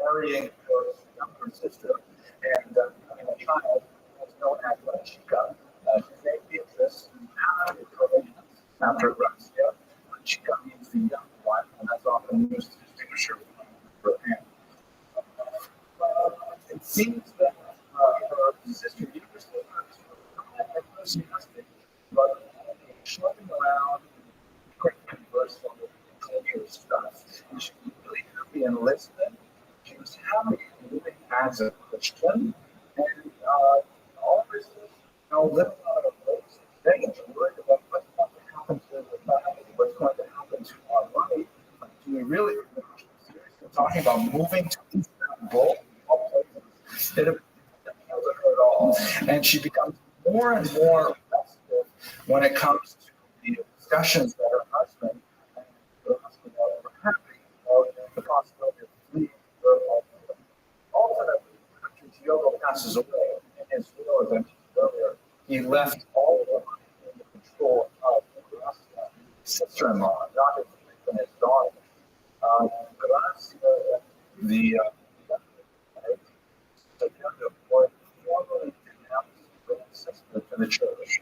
marrying her younger sister and having a child was known as La Chica. She's named Beatrice after Gracia. Chica means the young one, and that's often used to distinguish her from her aunt. It seems that her sister Beatrice was not enthusiastic, but schlepping around, quick converse on the culture stuff. And she was really happy in Lisbon. She was happy living as a Christian, and all of this was, living on a road stage, worried about what's going to happen to the family, what's going to happen to our life. Do we really seriously talking about moving to Istanbul? It appeals to her at all, and she becomes more and more restive when it comes to the discussions that her husband and her husband were having about the possibility of fleeing her ultimately. Ultimately, after Diogo passes away in his will, as I mentioned earlier, he left all of the money in the control of Gracia, his sister-in-law, not his wife and his daughter. Gracia, the formally denounced her sister to the church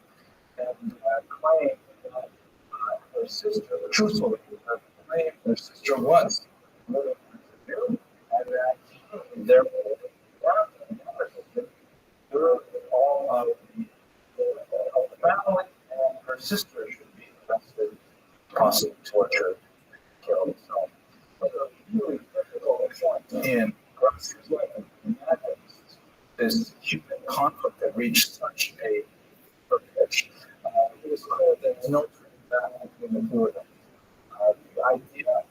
and claimed that her sister, truthfully, claimed her sister was living as a new, and that therefore all of the family and her sister should be arrested, possibly tortured, killed. So, it was a really difficult point in Gracia's life. This human conflict that reached such a pitch, it was clear there was no turning back between the two of them. The idea of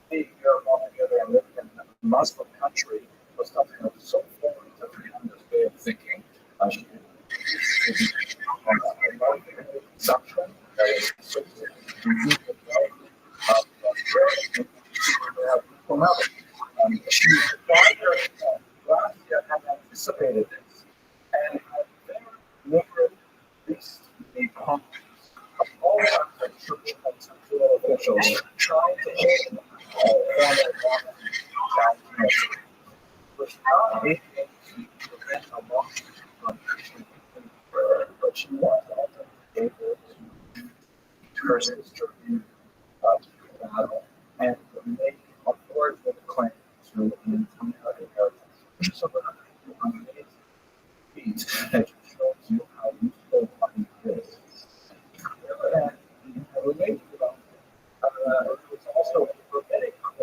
being Europe altogether and living in a Muslim country was something that was so foreign to Rihanna's way of thinking. She didn't suffering that is associated with formality. She Gracia had anticipated this and had never released the promise of all kinds of church and secular officials trying to hold formal down was not able to prevent a lawsuit from actually being prayer, but she was also able to her sister in battle and make a forward claim to an American heritage, which is a amazing feat that shows you how useful money is. And related to that, it was also a prophetic on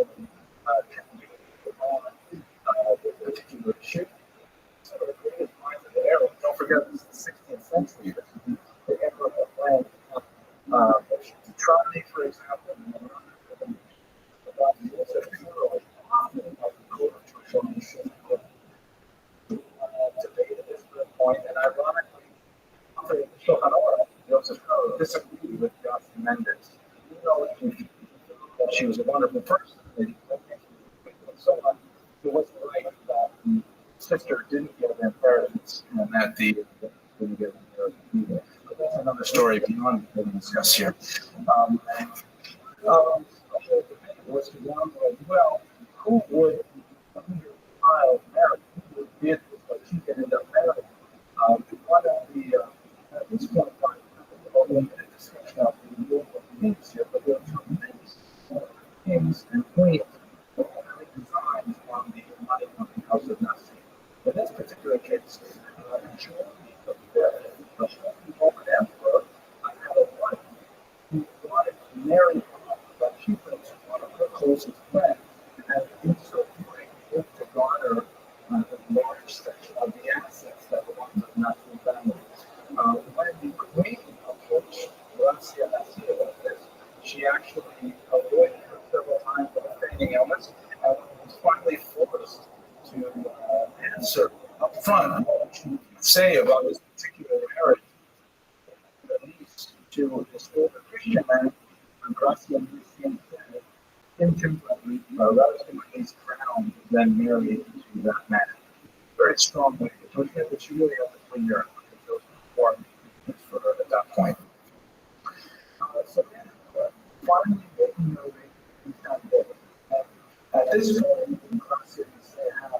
this particular issue. So the greatest minds of the era, don't forget this is the 16th century, this is the Emperor of France, Tromney, for example, debate at this point, and ironically, Joseph Carroll disagreed with Josh Mendes. Even though that she was a wonderful person, and so on, it wasn't right that the sister didn't get an inheritance and that the didn't get an inheritance either. But that's another story beyond what we discuss here. Was to wonder as well, who would your child marry? Who would be it that she could end up marrying? One of the, at this point, a limited discussion of the local names here, but there are tremendous kings and queens that have designs on the money of the House of Nasser. In this particular case, Germany, the Roman emperor, had a wife who wanted to marry off, but she was one of her closest friends, and in so doing, hoped to garner a large section of the assets that belonged to the national family. When the queen approached Gracia about this, she actually avoided her several times with a feigning illness, and was finally forced to answer up front what she would say about this particular marriage. At least to this older Christian man, Gracia seemed intimately, relatively crowned, then married to that man. Very strong way. But she really had to clean her because those were for her at that point. So then, finally making her way to Istanbul. At this point, Gracia had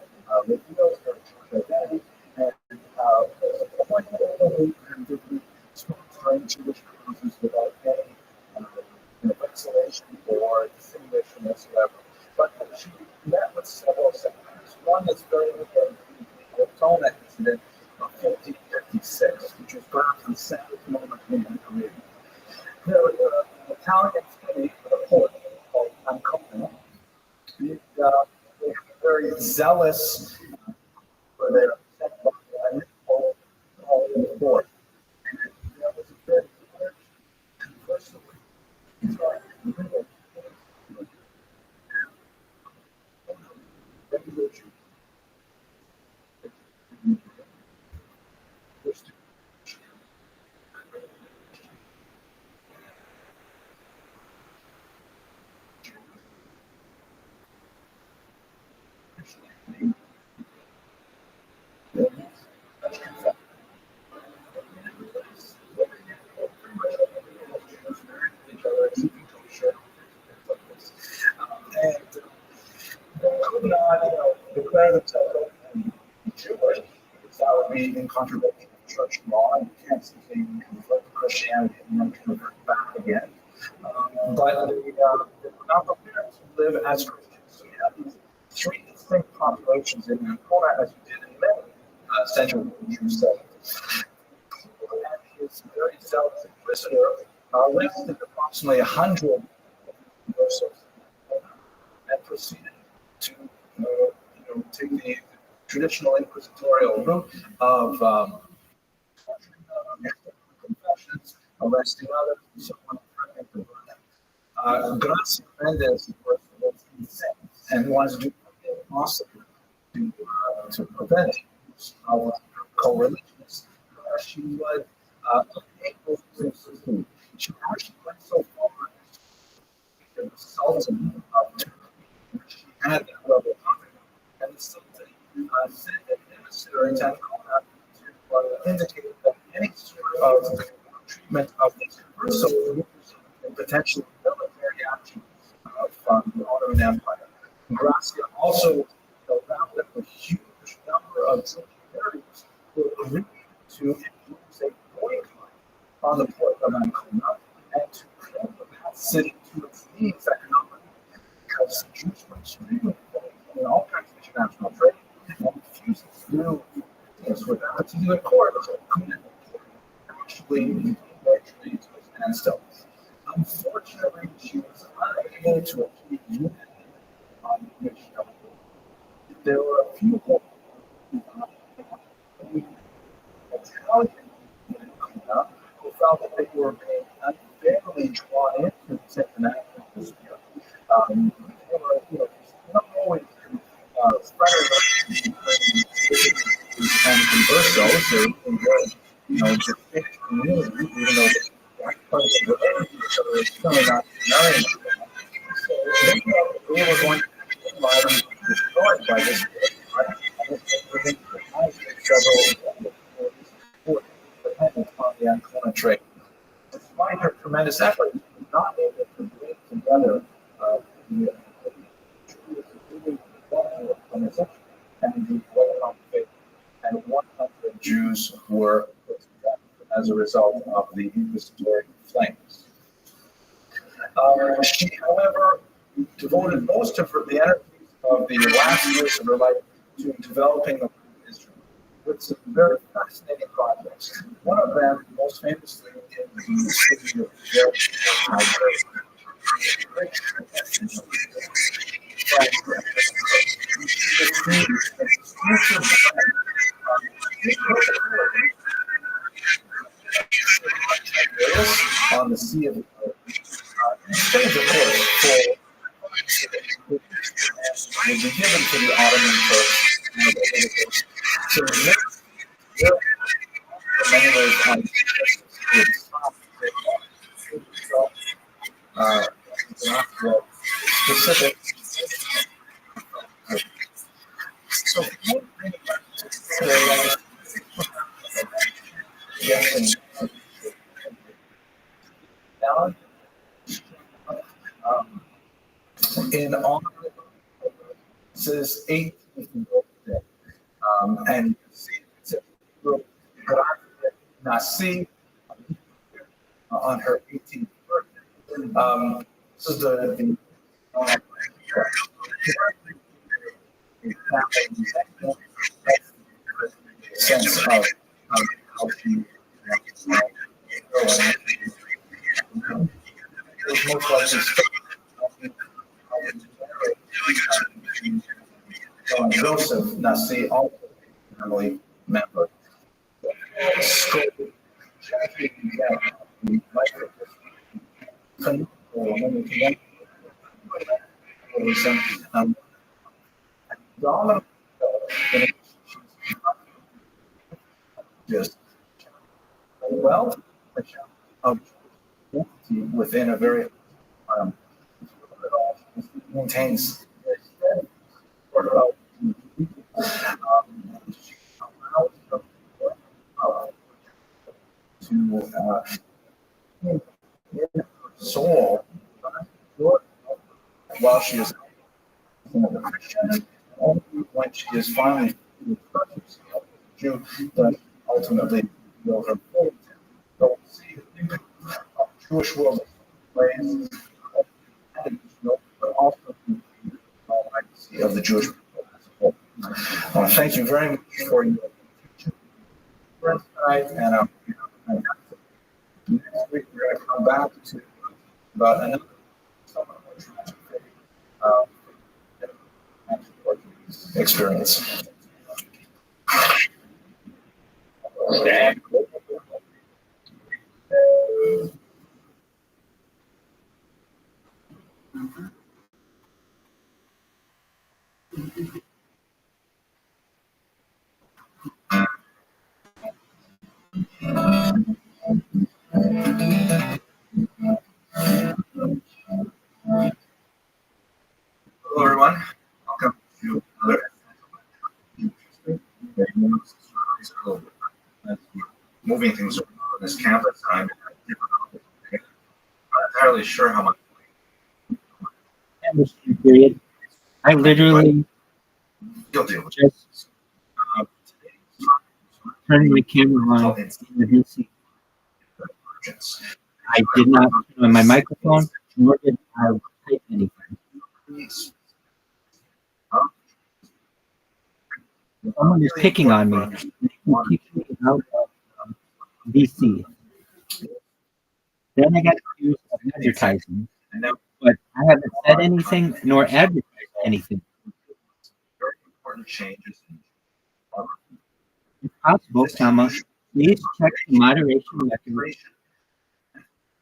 one that's very important, the Tona incident of 1556, which was perhaps the saddest moment in my career. There was an Italian city, a port called Ancona. They were very zealous for their municipal port. And there was a very large controversial regulation. And could not, declare themselves openly Jewish, because that would be in contradiction of church law, and you can't simply convert to Christianity and then convert back again. But they were not prepared to live as Christians. So you have these three distinct populations in Ancona, as you did in many central Jewish settlements. And his very zealous inquisitor arrested approximately 100 conversos and proceeded to take the traditional inquisitorial route of confessions, arresting others, and so on, threatening to burn them. Gracia Mendez was insane and wanted to do everything possible to prevent use of co-religionists. She would enable them to succeed. She actually went so far as to assault him to she had that level of confidence. And the Sultan sent an emissary to Ancona to indicate that any sort of treatment of these conversos would result in potentially military action from the Ottoman Empire. Gracia also rounded up a huge number of tributaries who agreed to impose a boycott on the port of Ancona and to bring that city to its knees economically. Because the Jews were extremely involved in all kinds of international trade and refused to do business with that particular court, couldn't actually largely to a standstill. Unfortunately, she was unable to achieve unity on the issue. There were a few Italian who felt that they were being unfairly drawn into this international dispute. They were, not always friendly and conversos. They were, distinct community, even though the parties were related to each other, it's still not marrying each other. So they felt that they were going to be violently destroyed by this right? And within several dependent on the Ancona trade. Despite her tremendous efforts, she was not able to bring together the and the Orthodox faith, and 100 Jews were put to death as a result of the inquisitorial flames. She, however, devoted most of the energies of the last years of her life to developing the history with some very fascinating projects. One of them, most famously, in the city of on the Sea of exchange, of course, for will be given to the Ottoman Turks. So many ways specific. So one thing yes, in honor of his 18th birthday, and you see it's Nasi on her 18th birthday. This is the sense of how she was most likely John Joseph Nasi, also a family member. Just well of within a very maintains to soul while she is only when she is finally Jew that ultimately will her faith. So see the Jewish world ways, but also the legacy of the Jewish people as a whole. Thank you very much for your attention tonight, and next week we're going to come back to about another experience. Hello, everyone. Welcome to another moving things around on this campus. I'm not entirely sure how much. Period. I literally just turned my camera on and you see. I did not turn on my microphone, nor did I type anything. Someone is picking on me. They kicked me out of DC. Then I got accused of advertising, but I haven't said anything nor advertised anything. Very important changes. If possible, please check the moderation record. A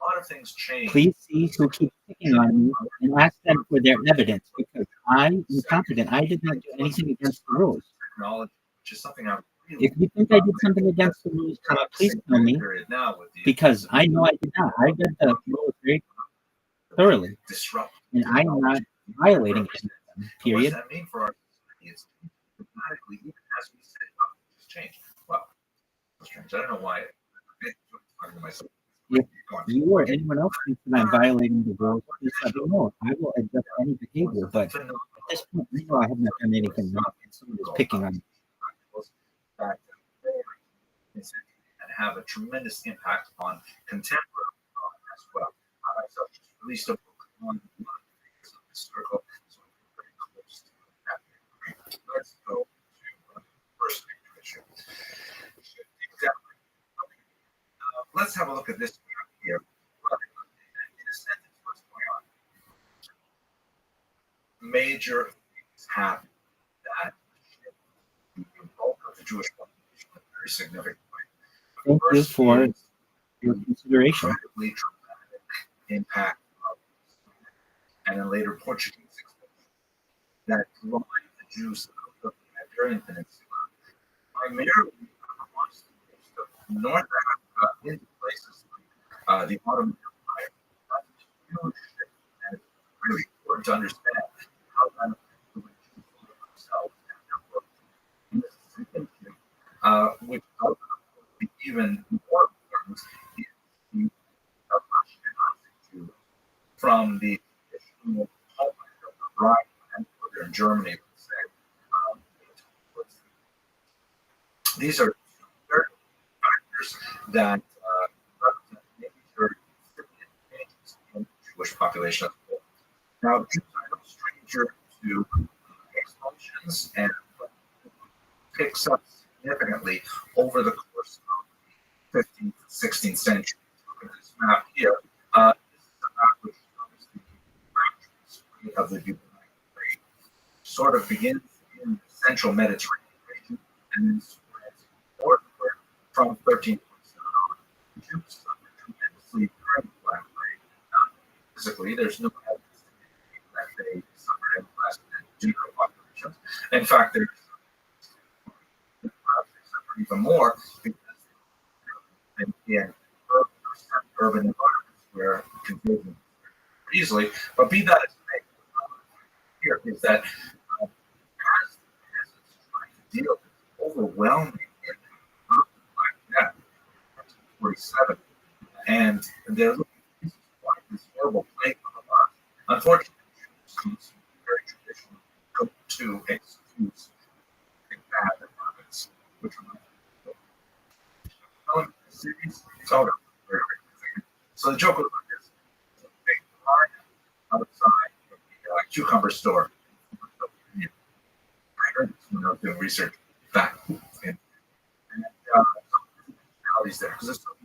lot of things change. Please see who keeps picking on me and ask them for their evidence, because I am confident I did not do anything against the rules. If you think I did something against the rules, please tell me, because I know I did not. I read the rules very thoroughly, and I am not violating any of them, period. I don't know why. If you or anyone else thinks that I'm violating the rules, please let me know. I will adjust any behavior, but at this point, I know I have not done anything wrong, and someone is picking on me. And have a tremendous impact on contemporary as well. I myself just released a book on historical, so I'm very close to that. Let's go to the first issue. Let's have a look at this here. In a sentence, what's going on? Major things happen that the bulk of the Jewish population in a very significant way. Thank you for your consideration. Impact of, and then later Portuguese explosion that drive the Jews out of the Iberian Peninsula, primarily across the coast of North Africa into places like the Ottoman Empire. That's a huge shift, and it's really important to understand how that affects the way Jews look at themselves and their work. And the second thing, which is even more important, is the Jews from the traditional homeland of the Rhine and further in Germany, let's say. These are very factors that represent major changes in the Jewish population as a whole. Now, Jews are no stranger to exposure expulsions and picks up significantly over the course of the 15th, 16th century. Look at this map here. This is a map which shows the boundaries of the Juvenile trade. Sort of begins in the central Mediterranean region and then spreads northward from 1347 on. The Jews suffered tremendously during the Black Plague. Physically, there's no evidence that they suffered any less than general populations. In fact, there's even more because in urban environments where contagion easily. But be that as it may, here is that as the peasants trying to deal with overwhelming impact of Black Death, 47, and they're looking at this horrible plague of us. Unfortunately, Jews very traditionally go to excuse bad habits, which are cities, so the joke was like this: a big park outside of the cucumber store. I heard this when I was doing research back, and personalities there because this was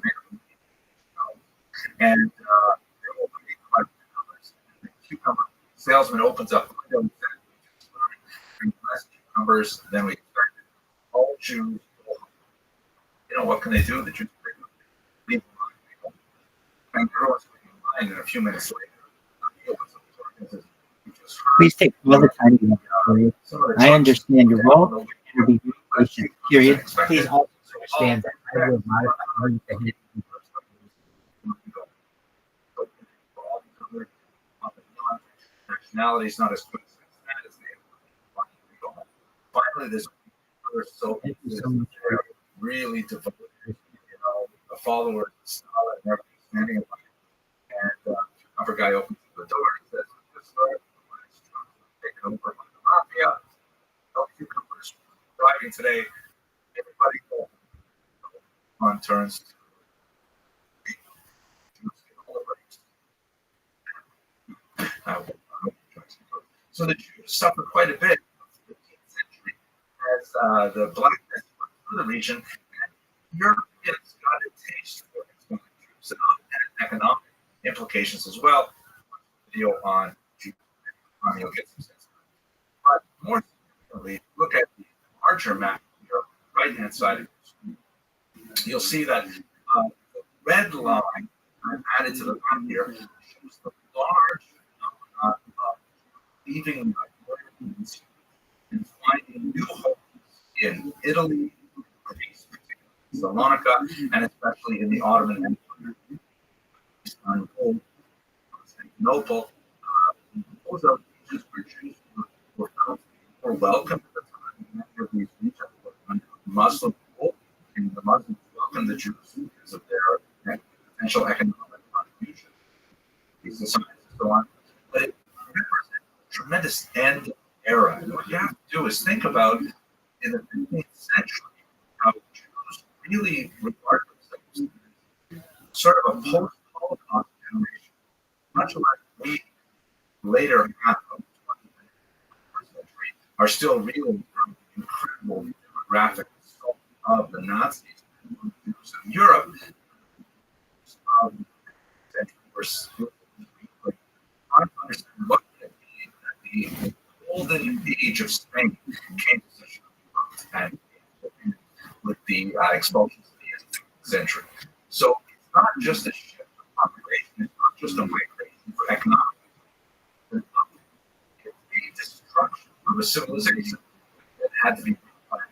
made of and they open cucumbers. And the cucumber salesman opens up the window and says, less cucumbers than we expected. All Jews. You know, what can they do? The Jews leave them on. And everyone's waiting in line, and a few minutes later, please take all the time you want. I understand your role and will be patient. Period. Please also understand that I will modify how you can hit. Nationality is not as quick as they finally, there's so really devoted, a follower of Stalin and everything standing in line. And the guy opens the door and says, "This Lord, taken over by the mafia. No cucumbers arriving today. Everybody go." On turns to so the Jews suffered quite a bit in the 15th century as the blackness went through the region, and Europeans got a taste for it. So and economic implications as well. Video on Jews, you'll get some sense. But more significantly, look at the larger map here, right hand side of the screen. You'll see that the red line added to the map here shows the large phenomenon of leaving minorities and finding new homes in Italy, Greece, Salonika, and especially in the Ottoman Empire. Istanbul, Constantinople, those are regions where Jews were welcome at the time. Many of these regions were under Muslim rule, and the Muslims welcomed the Jews because of their potential economic contribution to these societies and so on. But it represents a tremendous end era. And what you have to do is think about in the 15th century how Jews really regard themselves as sort of a post-Holocaust generation, much like we later half of the 21st century are still reeling from the incredible demographic assault of the Nazis in Europe. We're still trying to understand what the golden age of Spain came to such and with the expulsions of the 18th century. So it's not just a shift of population, it's not just a migration for economic. It's the destruction of a civilization that had to be planned.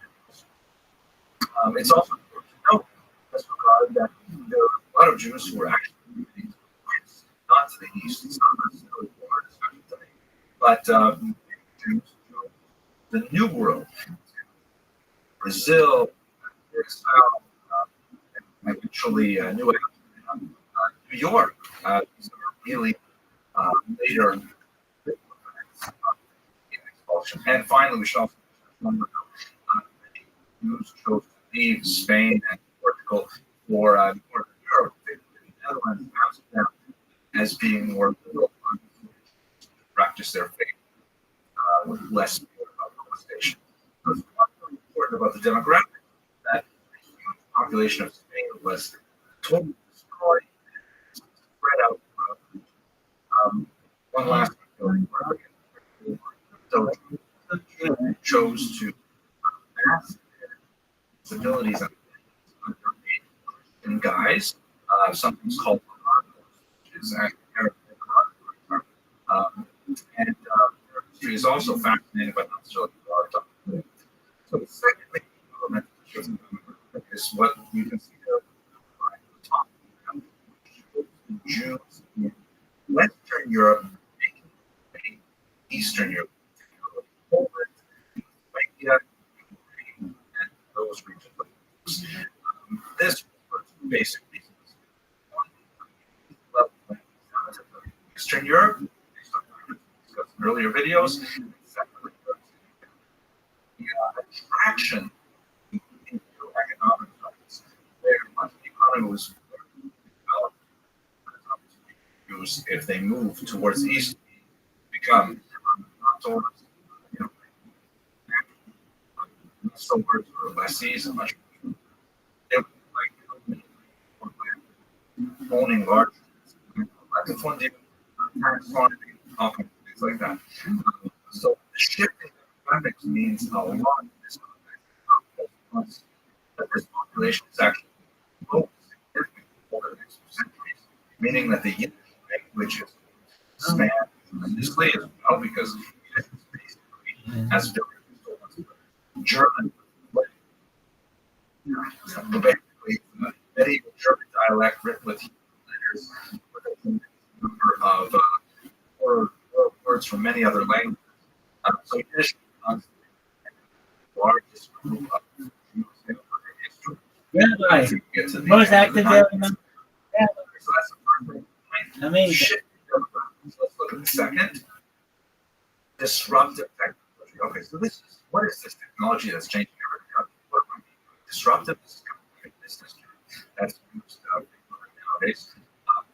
It's also important to note in this regard that there are a lot of Jews who were actually moving to the west, not to the east. It's not necessarily for our discussion today. But Jews the New World, Brazil, South, and eventually New York. These are really later expulsion. And finally, we should also remember Jews chose to leave Spain and Portugal for Northern Europe, the Netherlands, Amsterdam, as being more liberal to practice their faith with less heard about the demographics. That population of Spain was totally destroyed, spread out. One last thing. So chose to pass abilities and guys. Something's called which is and she is also fascinated but not so large. So the second thing is what you can see there at the top. Jews in Western Europe, Eastern Europe, Poland, Slovakia, and those regions. This was basically Eastern Europe, discussed in earlier videos. The attraction to economic rights, where much of the economy was developed, if they move towards the east, become not so words or lessees and much. They would like owning large funding, things like that. So shifting demographics means a lot in this context. This population is actually growing significantly over the next few centuries, meaning that the Yiddish language is expanded tremendously as well, because Yiddish is basically as German. Basically, medieval German dialect written with letters with a number of words from many other languages. So Yiddish is the largest group of Jews in history. Rabbi, most active element. So that's the first point. Amazing. Let's look at the second. Disruptive technology. Okay, so what is this technology that's changing everything? What do I mean? Disruptive is kind of business that's used nowadays.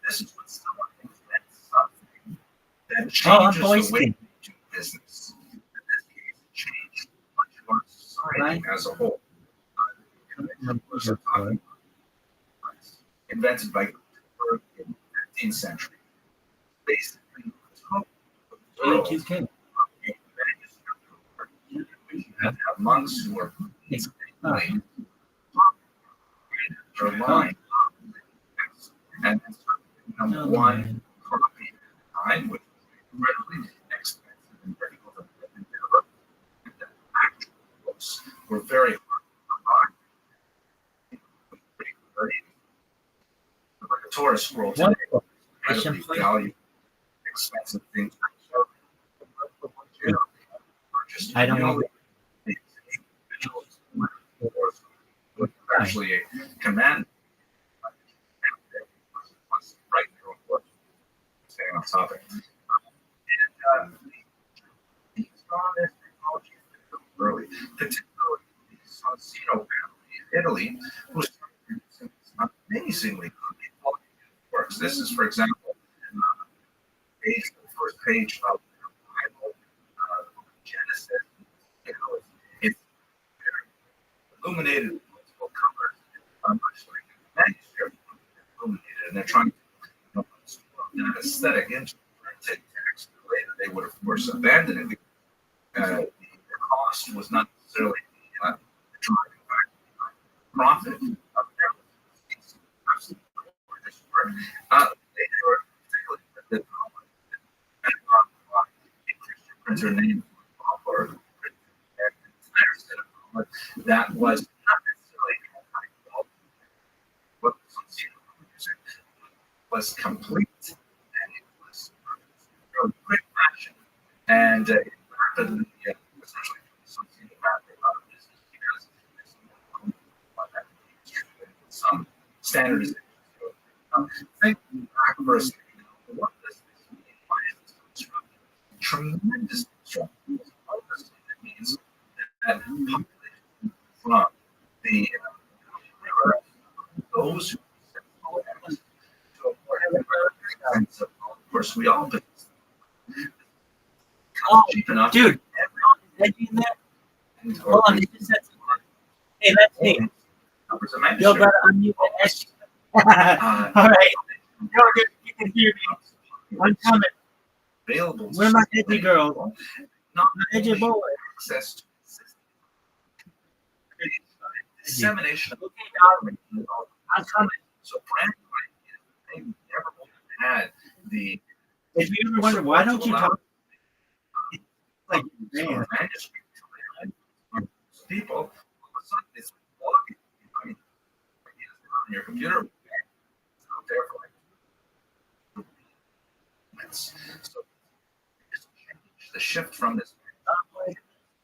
This is when someone invents something that changes the way we do business. In this case, it changed much of our society as a whole. Invented by Gutenberg in the 15th century. Basically, you have monks who are line and number one copy at a time, which is incredibly expensive and difficult to deliver. And the actual books were very hard to buy. Like a Torah scroll today, incredibly valuable, expensive things. I don't know. Actually a command right there, staying on topic. And these technologies early, particularly the Sonsino family in Italy, who started using amazingly good works. This is, for example, the first page of the Bible, Genesis. It's illuminated. Much like manuscript illuminated, and they're trying to that aesthetic into printed text the way that they would, of course, abandon it. The cost was not necessarily the driving factor. Profit of their they were printer name or that was not necessarily what was complete, and it was a quick fashion, and it rapidly essentially something rapid out of business because some standardization. Think back for a second. What does this mean? Why is this disruptive? Tremendous disruption. It means that population from the those who of course we all do. Oh, dude, hold on, they just said something. Hey, let's see. Yo, brother, unmute the S. All right. You can hear me. I'm coming. Where are my edgy girls? Not my edgy boy. Dissemination. Okay, darling. I'm coming. So brand they never had the. If you ever wonder why don't you talk like man? People, it's blogging on your computer out there for minutes. So the shift from this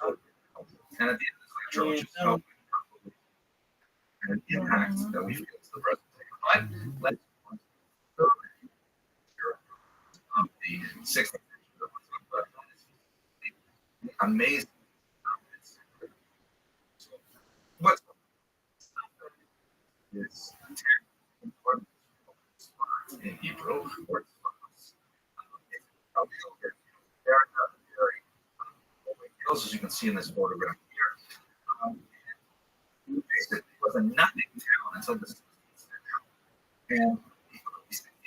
and at the end of this lecture, which is so and the impact that we feel to the present. But let's the sixth amazing. What's is important in Hebrew or there are very girls, as you can see in this photograph here. It was a nothing town until the 16th century. And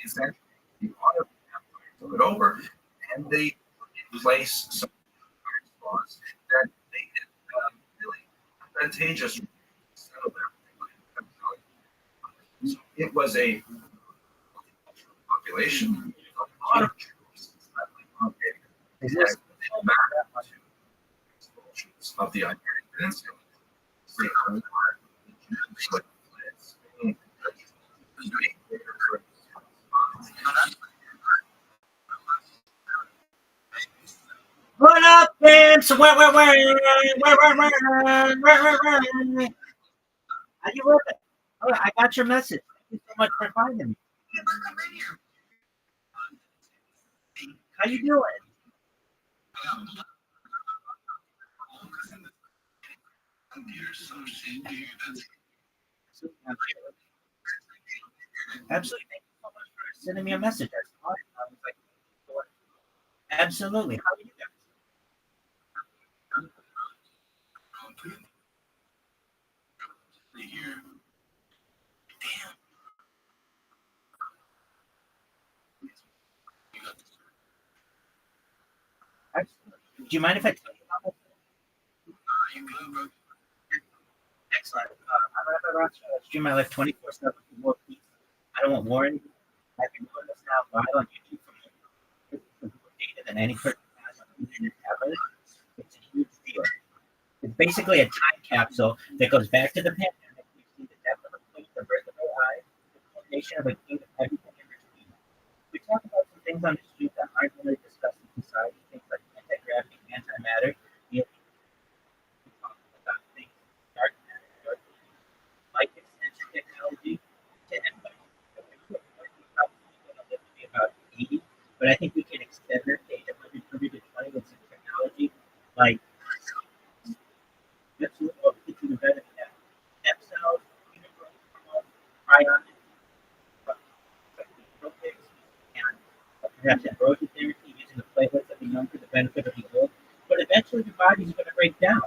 essentially, the auto took it over and they put in place some laws that made it really advantageous to settle everything. So it was a population of a lot of Jews of the Iberian Peninsula. What up, Vince? Where? How you living? Oh, I got your message. Thank you so much for finding me. How you doing? Absolutely. Thank you so much for sending me a message. I saw it. I was like, absolutely. How are you guys? Excellent. Do you mind if I tell you about that? Excellent. I'm Rabbi Rothschild. I stream my life 24/7 for more peace. I don't want war anymore. I've been doing this now live on YouTube for more data than any person has on the internet ever. It's a huge deal. It's basically a time capsule that goes back to the pandemic. We see the death of a queen, the birth of AI, the culmination of a king, of everything in between. We talk about some things on the street that aren't really discussed in society, things like anti-gravity, antimatter. We talk about things dark matter, dark light extension technology to everybody. Probably going to live to be about 80, but I think we can extend their age 130 to 20 with some technology like absolutely, or we could do better than that. Stem cells, prions, and perhaps ambrosia therapy using the platelets of the young for the benefit of the old. But eventually the body's going to break down.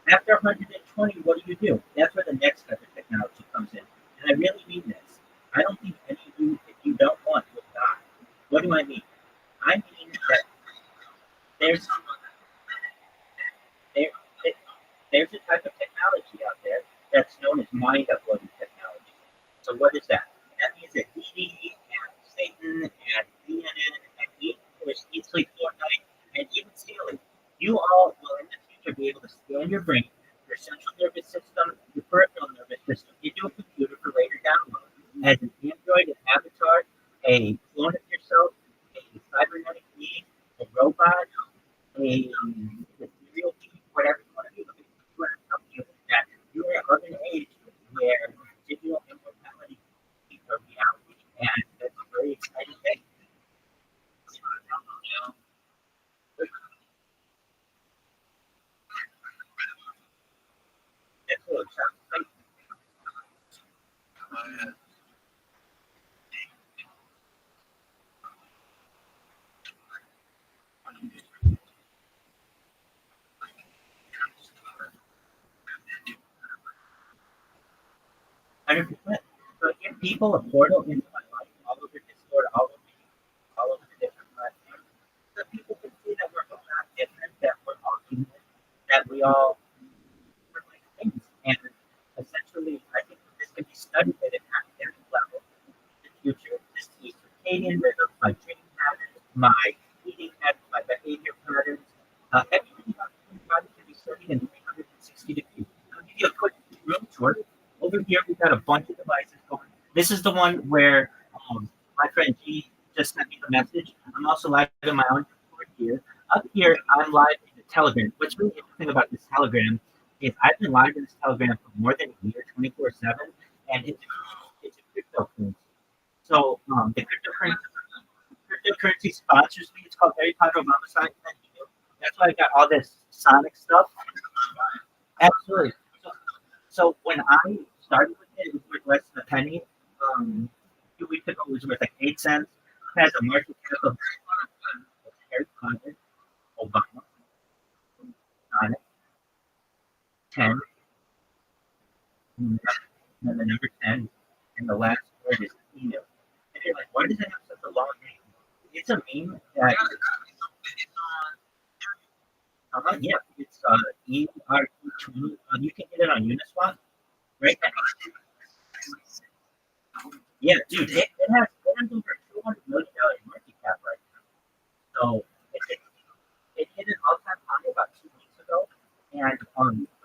After 120, what do? That's where the next type of technology comes in. And I really mean this. I don't think any of you, if you don't want, will die. What do I mean? I mean that there's there, there's a type of technology out there that's known as mind uploading technology. So what is that? That means that ED and Satan and CNN and Eat Sleep Fortnite and even Stealing, you all will in the future be able to scan your brain, your central nervous system, your peripheral nervous system into a computer for later download. As an android, an avatar, a clone of yourself, a cybernetic being, a robot, a ethereal being, whatever you want to do. Want to tell you that you are of an age where digital immortality is a reality, and that's a very exciting thing. That's what it sounds like. 100%. So it gives people a portal into my life, all over Discord, all over the different platforms, so people can see that we're all not different, that we're all human, that we all are like things. And essentially, I think this can be studied at an academic level in the future. This is circadian rhythm, my dream patterns, my eating habits, my behavior patterns. Everything about the human body can be studied in 360 degrees. I'll give you a quick room tour. Over here, we've got a bunch of devices going. This is the one where my friend G just sent me the message. I'm also live in my own Discord here. Up here, I'm live in the Telegram. What's really interesting about this Telegram is I've been live in this Telegram for more than a year, 24/7, and it's a cryptocurrency. So the cryptocurrency sponsors me. It's called Harry Potter Obama Science. That's why I got all this Sonic stuff. Absolutely. So when I started with it, it was worth less than a penny. A few weeks ago, it was worth like 8 cents. It has a market cap of Harry Potter, Obama, Sonic, 10, and then the number 10, and the last word is email. And you're like, why does it have such a long name? It's a meme that, yeah, it's ERT20. You can get it on Uniswap, right? Yeah, dude, it has over $200 million market cap right now. So it hit an all-time high about 2 weeks ago, and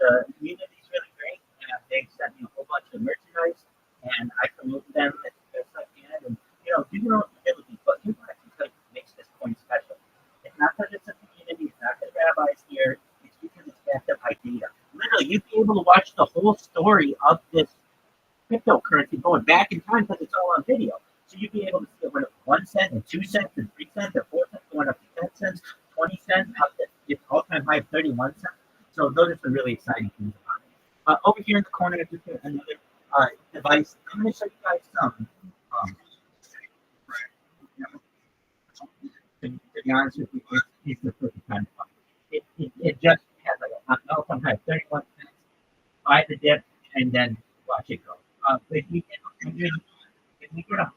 the community's really great, and they sent me a whole bunch of merchandise, and I promote them as best I can, and do your own ability. But here's what I can tell you makes this coin special. It's not because it's a community, it's not because rabbis here, it's because it's backed up by data. Literally, you'd be able to watch the whole story of this cryptocurrency going back in time because it's all on video. So you'd be able to see it went up 1 cent and 2 cents and 3 cents and 4 cents, going up to 10 cents, 20 cents, up to its all-time high of 31 cents. So those are some really exciting things about it. Over here in the corner, I just got another device. I'm going to show you guys some. To be honest with you, it's the perfect kind of fun. It just has like an all-time high of 31 cents. Buy the dip and then watch it go. If we get 100, if we get a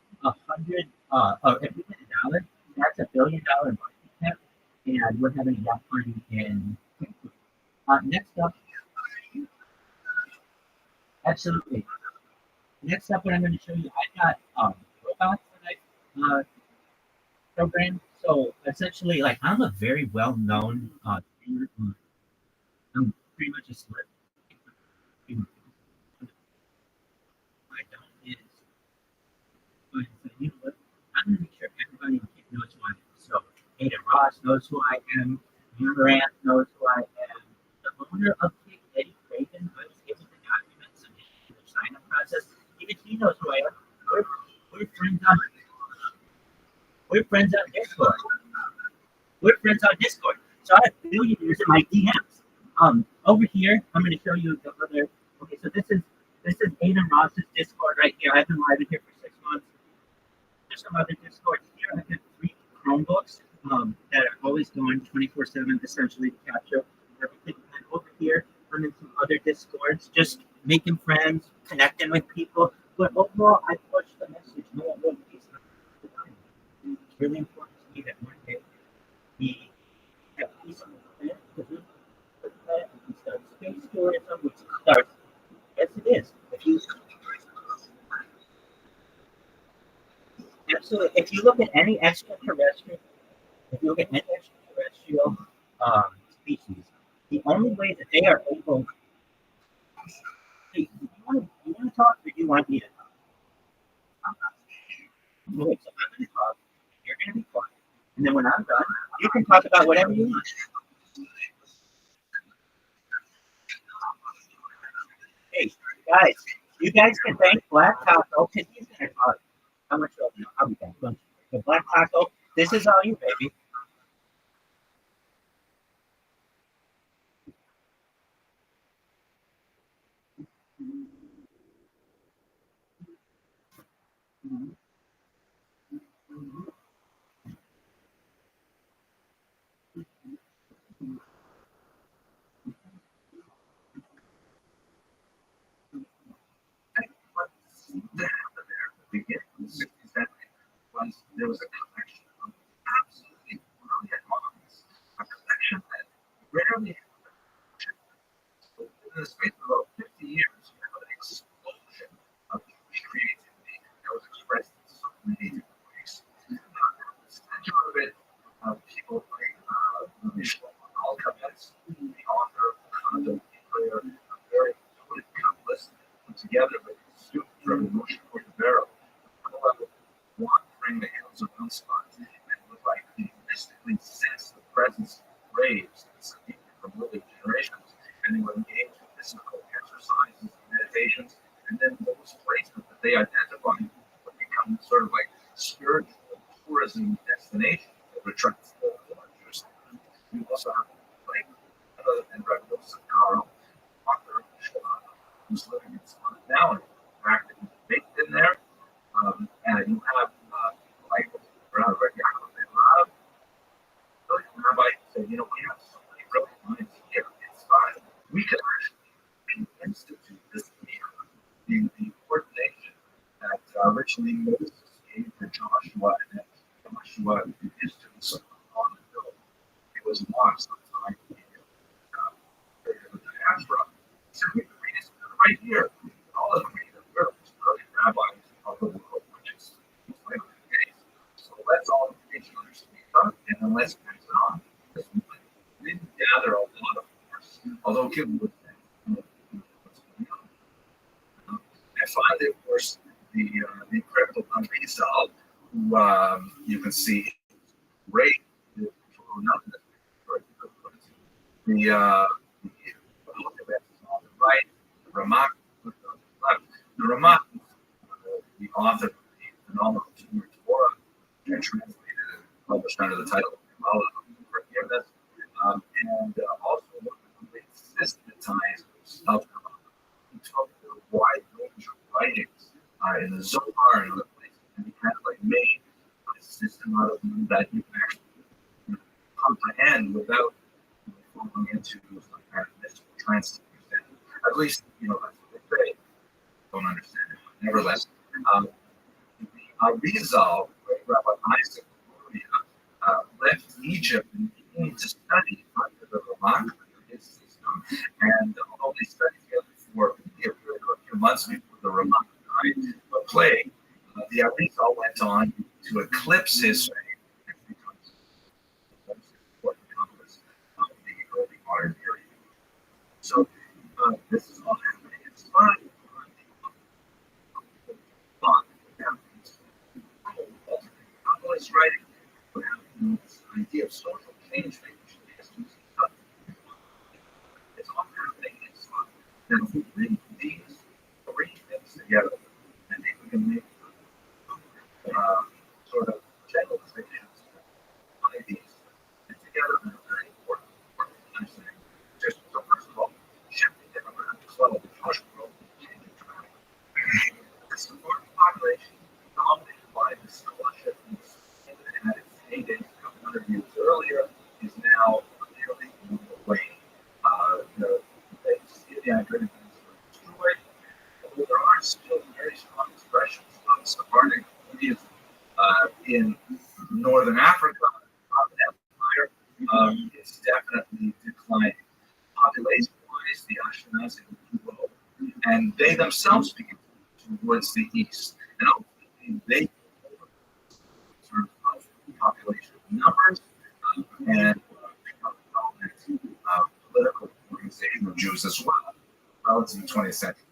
hundred, or if we get $1, that's $1 billion market cap, and we're having a yacht party in. Next up, absolutely. Next up, what I'm going to show you, I got robots that I programmed. So essentially, like I'm a very well-known trainer. I'm pretty much a slip. I don't is but you know what? I'm gonna make sure everybody knows who I am. So Ada Ross knows who I am. Durant knows who I am. The owner of Kick, Eddie Craven, I was able to document some issues in the sign-up process. Even he knows who I am. We're friends on Discord. We're friends on Discord. So I have billionaires in my DMs. Over here, I'm going to show you the other. Okay, so this is Aiden Ross's Discord right here. I've been live in here for 6 months. There's some other Discords here. I have 3 Chromebooks that are always going 24/7, essentially to capture everything. And over here, I'm in some other Discords, just making friends, connecting with people. But overall, I push the message. No one will be. It's really important to me that one day we have peace on the planet, because the planet can start space tourism, which starts. Yes, it is. If you absolutely, if you look at any extraterrestrial, if you look at any extraterrestrial species, the only way that they are able. Hey, you want to talk, or do you want me to talk? Okay, so I'm going to talk. You're going to be quiet, and then when I'm done, you can talk about whatever you want. Hey, guys, you guys can thank Black Taco because he's going to talk. How much I'll be back. So Black Taco, this is all you, baby. there was a collection of absolutely brilliant minds, a collection that rarely in the space of about 50 years, you have an explosion of creativity that was expressed in so many different ways. The center of it, people like Alchemist, the author of the Condo Player, a very noted couplist put together with a student from Moshe Cordovero, wandering the hills of Unspot, and would like mystically sense the presence of graves and some from living generations, and they would engage in physical exercises and meditations, and then those places that they identify would become sort of like spiritual tourism destinations that would attract the villagers. You also have like and Rabbi Carl, author of Shalom, who's living in Spot now and practically baked in there. And you have like around Rabbi Rabbi said, you know, we have so many brilliant minds here in Spot. We could actually institute this in the ordination that originally Moses gave to Joshua, and that Joshua and his students on the hill. It was lost sometime in the diaspora. So we can read it right here. All of the brilliant rabbis of the world, which is later days. So let's all each other speak up, and then let's pass it on. We didn't gather a lot of force, although given what's going on. I find, of course, the incredible Rothschild, who you can see great. The on the right, the Ramak on the left. The Ramak, the author of the phenomenal Torah, and translated and published under the title of Kabbalah of Forgiveness, and also one of the systematizers of Kabbalah. He took the wide range of writings in the Zohar and other places, and he kind of like made a system out of them that you can actually comprehend without falling into some kind of mystical trance. At least, that's what they say. Don't understand it. Nevertheless, Arizal, Rabbi Isaac left Egypt and began to study under the Ramak, his system. And although they studied together for a few months before the Ramak died of plague, the Arizal went on to eclipse his faith and become the most important compass of the early modern period. So this is all happening. It's fine. Is writing this idea of social change it's all happening in Islam. Now, if we bring these three things together, I think we can make sort of generalizations by these and together in a very important understanding. So first of all, shifting it around the level of the social world changing dramatically. The Sephardic population dominated by the scholarship at its heyday a couple hundred years earlier is now nearly away. The Syrian British were destroyed, although there are still very strong expressions of Sephardic Judaism in northern Africa, Empire. It's definitely declining. Population-wise, the Ashkenazi will grow, and they themselves begin towards the east, and ultimately they population numbers and political organization of Jews as well, relative to the 20th century.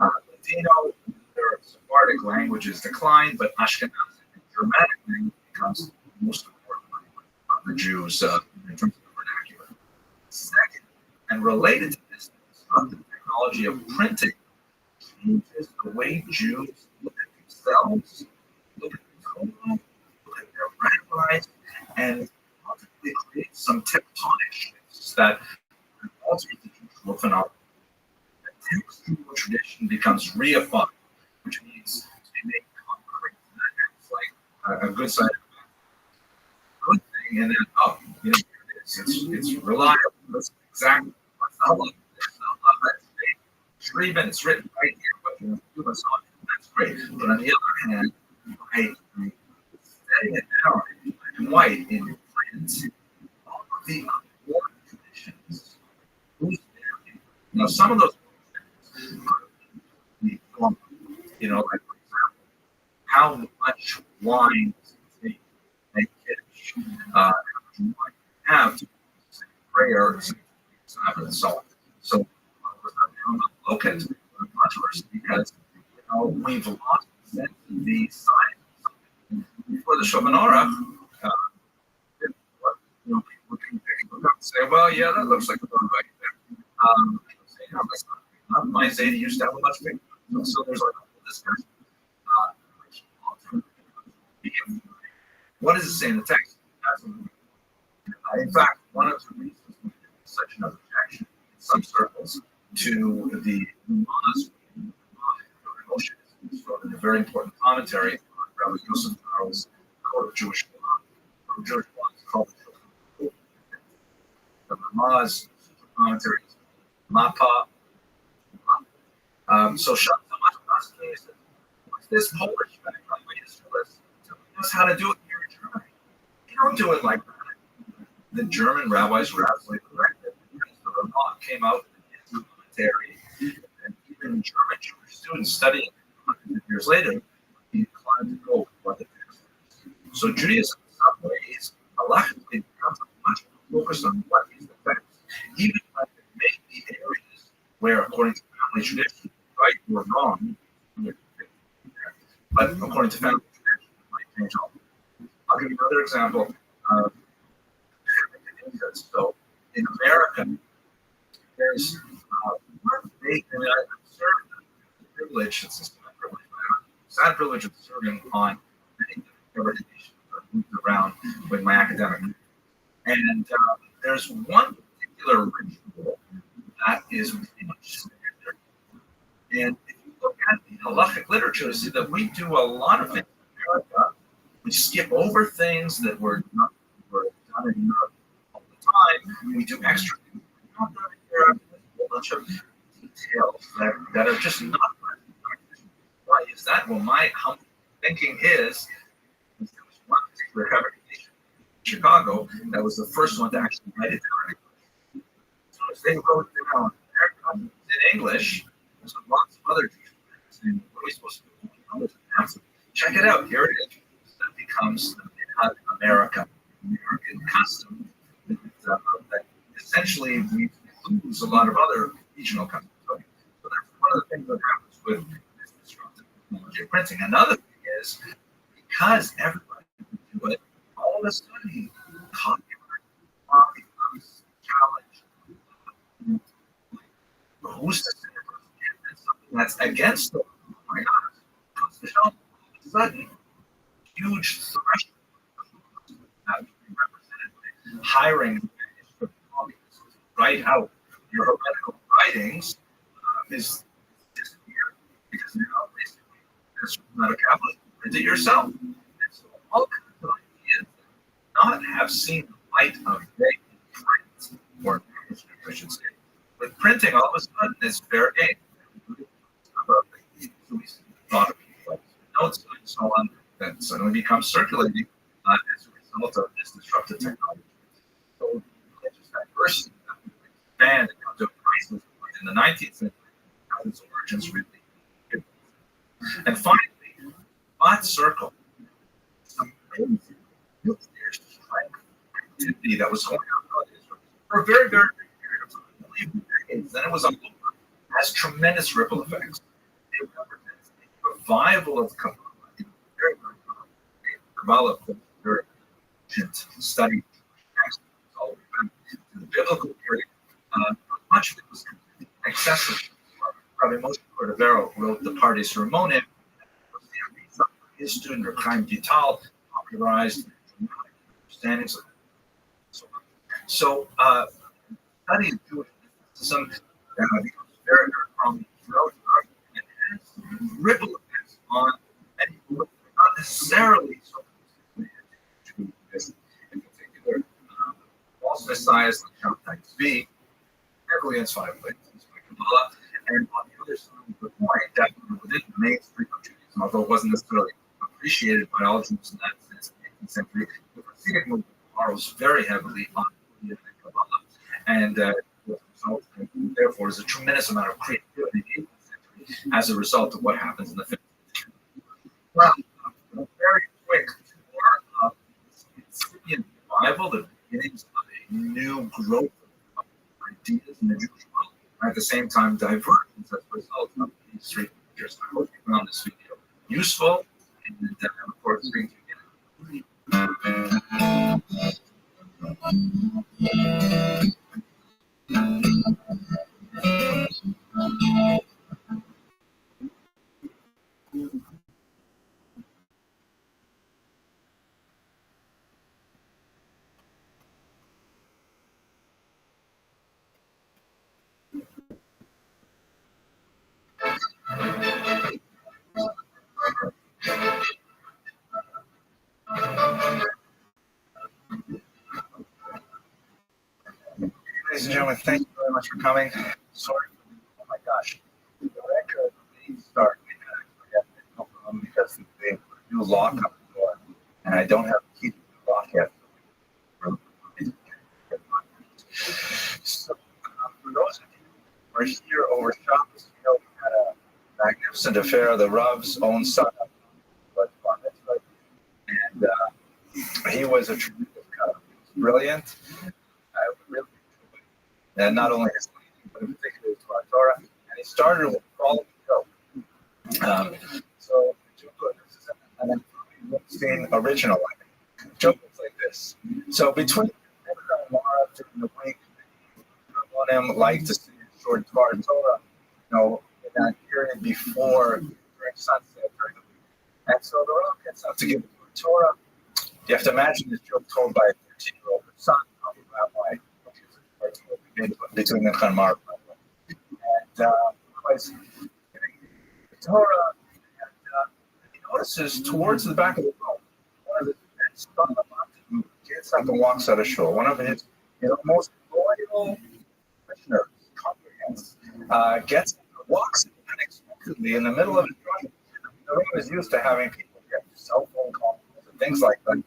Latino, their Sephardic languages decline, but Ashkenazi and Germanic language becomes the most important language of the Jews in terms of the vernacular. Second, and related to this, the technology of printing changes the way Jews look at themselves, look at the Torah, rabbis, and ultimately create some tectonic shifts that alter the cultural phenomenon. The textual tradition becomes reified, which means to make concrete. That's like a good side of a good thing, and then it's reliable. That's exactly what's not love. There's no love that's Shriven, it's written right here, but you us on. That's great. But on the other hand, by studying it now in black and white in France, all of the oral traditions, who's there? Some of those, like for example, how much wine does it take to make kiddush? How much wine you have to say prayer, and so on. So, I'm not looking to controversy because we've lost the science. Before the Shulchan Aruch, people can look up and say, well, yeah, that looks like a little right there. That's not my Zeta used to have a much bigger. So there's like a whole discussion. What does it say in the text? In fact, one of the reasons there's such an objection in some circles to the Ramah's emotion is from a very important commentary on Rabbi Yosef Karl's Code of Jewish Law. Jewish law is called the Ramah's commentary is Mapa. So what's this Polish background? Tell us how to do it here in Germany. You don't do it like that. The German rabbis were absolutely correct. The Ramah came out in his commentary, and even German Jewish students studying hundreds of years later, he inclined to go with what the text is. So Judaism, in some ways, halachically becomes much more focused on what is the text, even when it may be areas where, according to family tradition, right or wrong, but according to family tradition, it might change all. I'll give you another example. So in America, there's I observed the privilege, it's a sad privilege of serving on many different nations that moved around with my academic. And there's one particular ritual that is pretty much standard. And if you look at the halachic literature, you see that we do a lot of things in America. We skip over things that were done in Europe all the time. We do extra things we're not done in Europe. A bunch of details that are just not present. Why is that? Well, my humble thinking is there was one particular congregation in Chicago that was the first one to actually write it down in English. So as they wrote it down in English, there's lots of other Jewish saying, what are we supposed to do? Check it out. Here it is. That becomes the American custom that essentially we lose a lot of other regional customs. So that's one of the things that happens with this disruptive technology of printing. Another thing is, because everybody can do it, all of a sudden copyright law becomes challenged. Who's to say it's something that's against the law? Why not? Because all of a sudden, huge threshold have to be represented by hiring manuscript lobbyists to write out your heretical writings is disappeared because now basically there's not a capitalist print it yourself. And so all kinds of ideas that not have seen the light of day in print or manuscript, I should say. With printing, all of a sudden it's fair game. So we thought of like notes and so on that suddenly becomes circulating as a result of this disruptive technology. So just that first expand and come to a crisis in the 19th century, how its origins really good. And finally, Bot Circle, some amazing nuclear strike activity that was going on for a very, very big period of time, I believe decades. Then it was all over. It has tremendous ripple effects. It represents a revival of Kabbalah. Very, very Kabbalah, very ancient study all the way back to the biblical period. Much of it was accessible. Rabbi Moshe Cordovero wrote the Pardes Ramonim. His student, Chaim Vital, popularized understandings of it. So, studying Jewish mysticism becomes very, very prominent throughout the and has ripple effects on many who not necessarily so Judaism. In particular, false messiahs like Shabtai Tzvi, heavily inspired by Kabbalah, and on the other side of the coin, definitely within the mainstream of Judaism, although it wasn't necessarily appreciated by all Jews in that sense, 16th century, the Hasidic movement borrows very heavily on Judaism and Kabbalah, and therefore there's a tremendous amount of creativity in the 18th century as a result of what happens in the 15th century. Well, very quick tour of the incipient revival, the beginnings of a new growth of ideas in the Jewish world, and at the same time divergence as a result of these three figures. I hope you found this video useful, and of course, speak to you again. Ladies and gentlemen, thank you very much for coming. Sorry, oh my gosh, the record didn't start because they put a new lock on the door, and I don't have the key to the lock yet. So, for those of you who are here over Shabbos, you know we had a magnificent affair. The Rav's own son, and he was a tremendous guy. He was brilliant. Really, and not only his leading, but in particular his Torah. And he started with following Job. So this is an Rothschild original. Job looks like this. So between Nebuchadnezzar and Mara during the week, Rabbanim like to see a short Torah, you know, in that period before during sunset during the week. And so the Rav gets up to give the Torah. You have to imagine this joke told by a 13-year-old son of a rabbi between the Khanmar. And was the Torah, and he notices towards the back of the room one of the men gets up and walks out of shul. One of his most loyal commissioners, congregants, gets up and walks unexpectedly in the middle of his driving. He was used to having people get cell phone calls and things like that,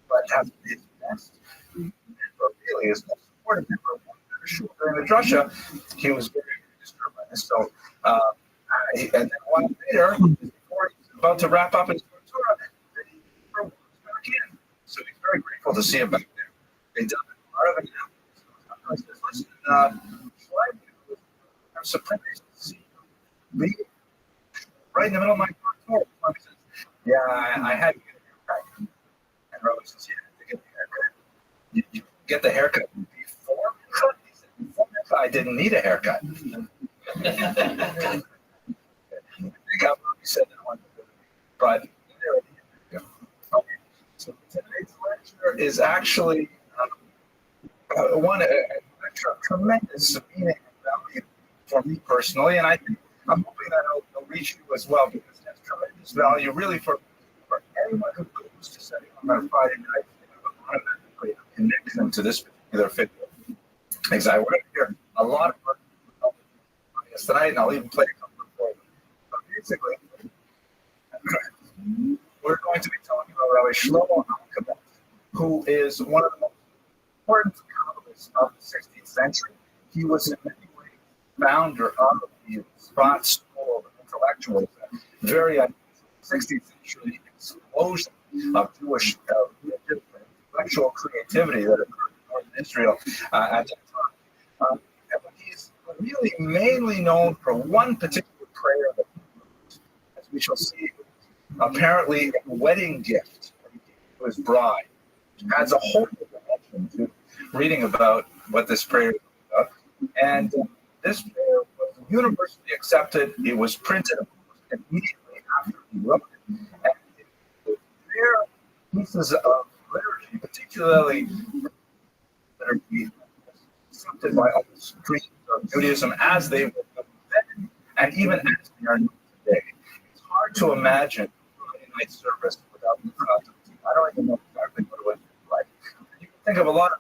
but has to be his best. But really, his most important member of during the drasha, he was very, very disturbed by this. So, and then a while later, before he's about to wrap up his Torah, he was back in. So he's very grateful to see him back there. They done part of it now. So he says, listen, I'm surprised to see you leave right in the middle of my Torah. He says, yeah, I had to get a haircut. And Rabbi says, yeah, to get the haircut. You get the haircut before cut? He said, before I didn't need a haircut. I think I said that one. But there it is. Okay. So today's lecture is actually a tremendous meaning and value for me personally, and I'm hoping that it'll reach you as well, because it has tremendous value really for anyone who goes to study on a Friday night. Automatically connect them to this particular video. Because I want to hear a lot of work tonight, and I'll even play a couple for you. But basically, we're going to be talking about Rabbi Shlomo Alkabetz, who is one of the most important Kabbalists of the 16th century. He was in many ways founder of the Spot School of Intellectuals, very 16th century explosion of Jewish intellectual creativity that occurred in northern Israel at that time. And he's really mainly known for one particular prayer that he wrote, as we shall see, apparently a wedding gift to his bride. It adds a whole dimension to reading about what this prayer is about. And this prayer was universally accepted. It was printed immediately after he wrote it. And it there pieces of liturgy, particularly liturgy accepted by all streams of Judaism as they were then, and even as they are known today. It's hard to imagine Friday night service without the content. I don't even know exactly what it would be like. You can think of a lot of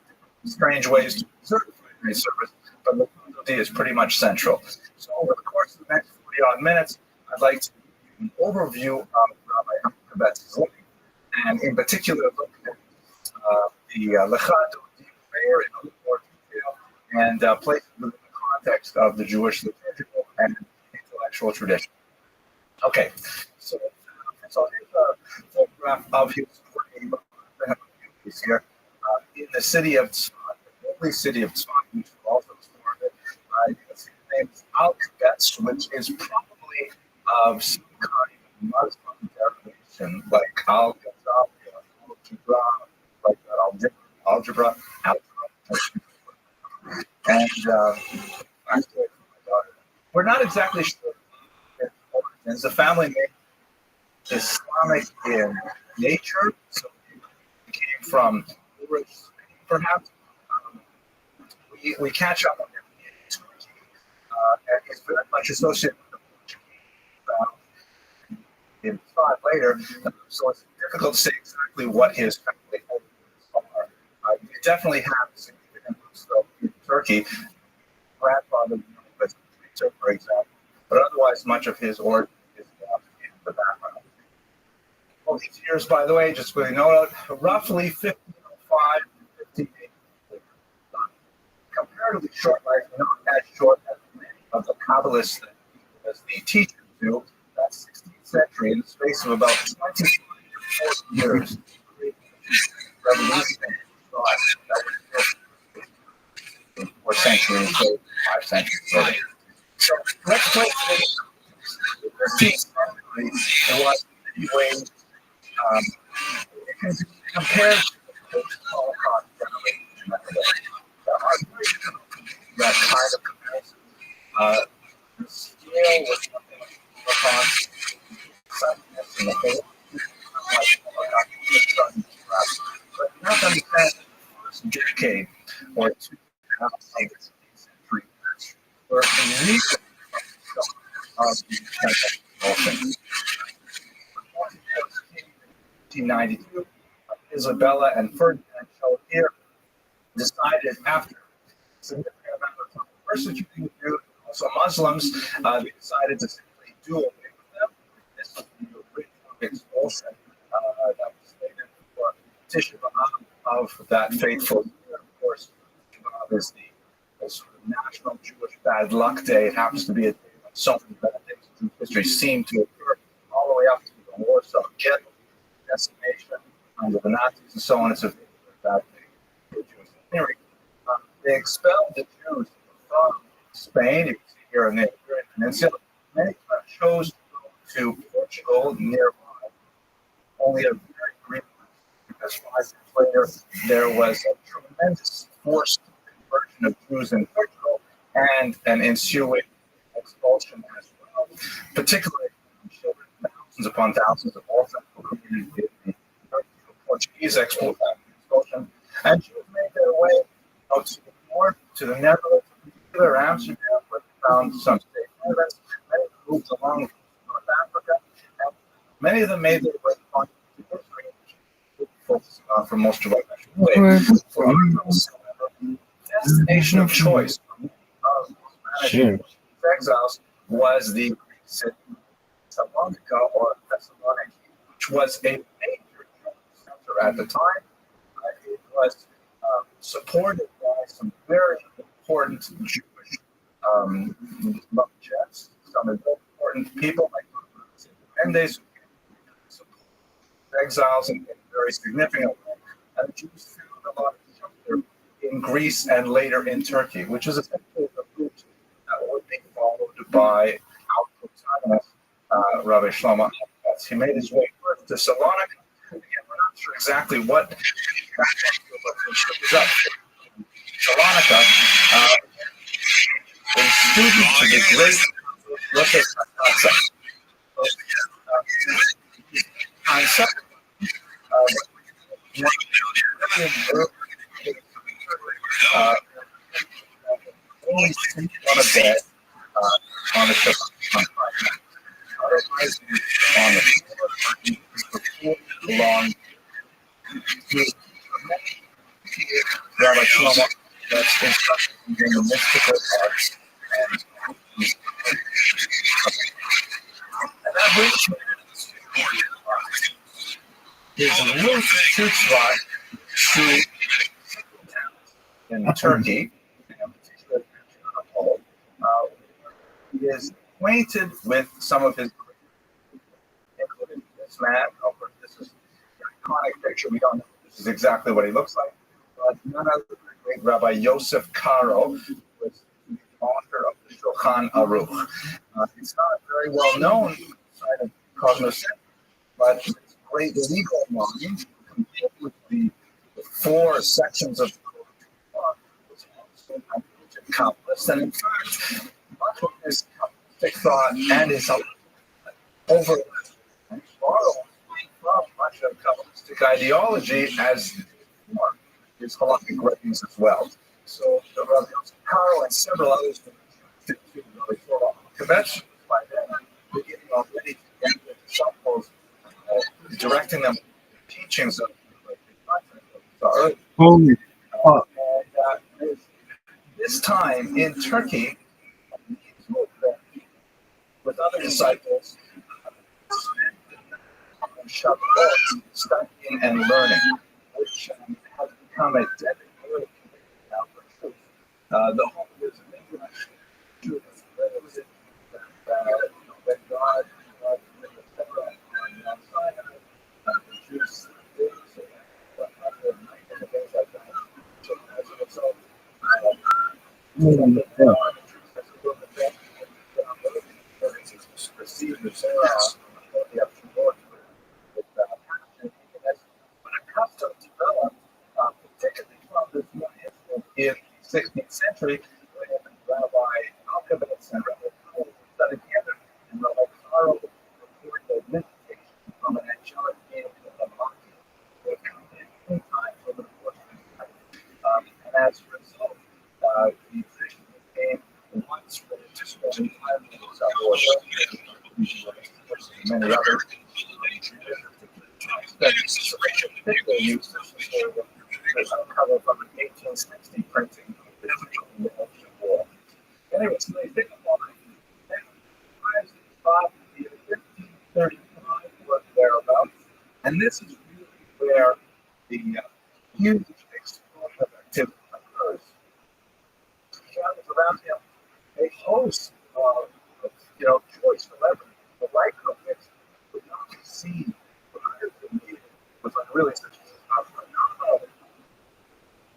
strange ways to observe Friday night service, but the content is pretty much central. So over the course of the next 40 odd minutes, I'd like to give you an overview of Rabbi Alkabetz's life and in particular look at the Lechad Meir in a little more detail and place it within the context of the Jewish liturgical and intellectual tradition. Okay, so here's a photograph of his grave here in the city of Tzfat, the holy city of Tzfat, which is also founded. You can see the name is Al-Kabetz, which is probably of some kind of Muslim derivation, like Al-Ghazali, like algebra. And actually, we're not exactly sure its origins. The family name is Islamic in nature, so it came from perhaps. We catch up on it and it's very much associated with the Portuguese in thought later, so it's difficult to say exactly what his family origins are. You definitely have significant roots though in Turkey. Grandfather was Turkey, for example, but otherwise much of his origin is in the background. Well, these years, by the way, just so you know, roughly 1505 to 1580. Comparatively short life, not as short as many of the Kabbalists that he was the teacher to. That's 16th century, in the space of about 20 to 40 years. Revolution in 4th century, 5 centuries later. So let's talk about the 13th century and what in many ways it can be compared to the post-Holocaust generation. That kind of comparison. The scale was nothing upon sadness in the whole. But you have to understand the first decade or two of the 16th century were immediately of the ocean. In 1892, Isabella and Ferdinand Chaudier decided after a significant amount of time persecuting the Jews, also Muslims, they decided to simply do away with them. This was the original expulsion that was slated for Tisha B'Av of that fateful year. Of course, Tisha B'Av is the sort of national Jewish bad luck day. It happens to be a day when so many bad things in history seem to occur, all the way up to the Warsaw Ghetto, decimation under the Nazis, and so on. It's a bad thing. They expelled the Jews from Spain. You can see here in the Iberian Peninsula. Many chose to go to Portugal nearby. Only a very brief, because 5 years later there was a tremendous forced conversion of Jews in Portugal and an ensuing expulsion as well. Particularly children, thousands upon thousands of orphans were committed in the Portuguese expulsion, and Jews made their way out to the north, to the Netherlands, in particular Amsterdam, where they found some safe havens. Many moved along North Africa, and many of them made their way on to history, which we'll be focusing on for most of our lecture today. For others, however, the destination of choice for many of Spanish exiles was the Greek city Salonika or Thessaloniki, which was a major center at the time. It was supported by some very important Jewish jets, some important people like Mendes, who support exiles in a very significant way. And Jews found a lot of shelter in Greece and later in Turkey, which is essentially the route that would be followed by our protagonist, Rabbi Shlomo. He made his way first to Salonika. Again, we're not sure exactly what Salonika, a student to the great Rothschild concept. Only sleep on a bed on the ship. Otherwise, on the floor, long. Rabbi Shlomo, that's instructed in the mystical arts. And that brings me to his root Tutsvat to in Turkey, he is acquainted with some of his, including this man. This is an iconic picture. We don't know if this is exactly what he looks like, but none other than the great Rabbi Yosef Karo, who was the author of the Shulchan Aruch. It's not very well known outside of cognoscence, but it's a great legal mind, complete with the 4 sections of the Quran, was also accomplished. And in fact, much of his Kabbalistic thought and his overlap and borrow from much of Kabbalistic ideology as form his halakhic writings as well. So the Rabbi Yosef Karo and several others to Quebec by then beginning already to get the disciples, directing them to the teachings of the early. Holy fuck. And this time in Turkey, with other disciples, studying and learning, which has become a dedicated now for truth. The whole is maybe truth is that God made a separate on Mount Sinai, the Jews did, and things like that. So as a result, received the custom developed, particularly from this one incident in the 16th century, when Rabbi Alkabetz and Rabbi Karo studied together, and Rabbi Karo reported a visitation from an angelic being in the mountain who had come in any time over the course of his life. And as a result, the vision became once religious and many others. Particularly used as a cover from an 1860 printing of the ocean wall. Anyway, so they think about it. The 1535 was thereabouts, and this is really where the huge explosion of activity occurs. Gathers around him a host of choice celebrities, the like of which would not be seen prior to the meeting, was like really such a phenomenal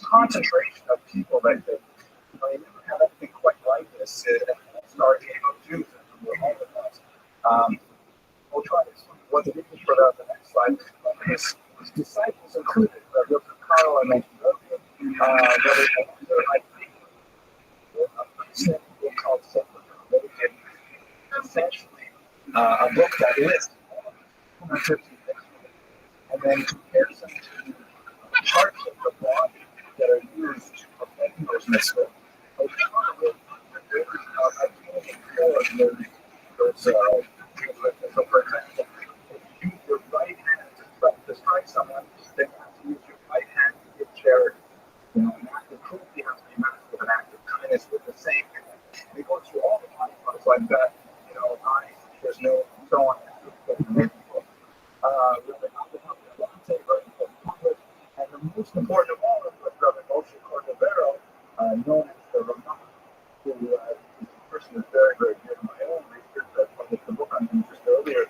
concentration of people that you never had anything quite like this. And All-Star game of Jews and the Holocaust. We'll try to explain what the reason for that on the next slide. His disciples included Rabbi Karo I mentioned earlier, essentially a book that lists 150 things and then compares them to parts of the body that are used for making those mitzvahs. So for example, if you use your right hand to strike someone, then you have to use your right hand to give charity. An act of cruelty has to be matched with an act of kindness with the same hand. It goes through all the body parts like that. There's no so on. And the most important of all was Rabbi Moshe Cordovero, known as the Rabbi, who is a person who's very, very dear to my own research. I published the book on him just earlier.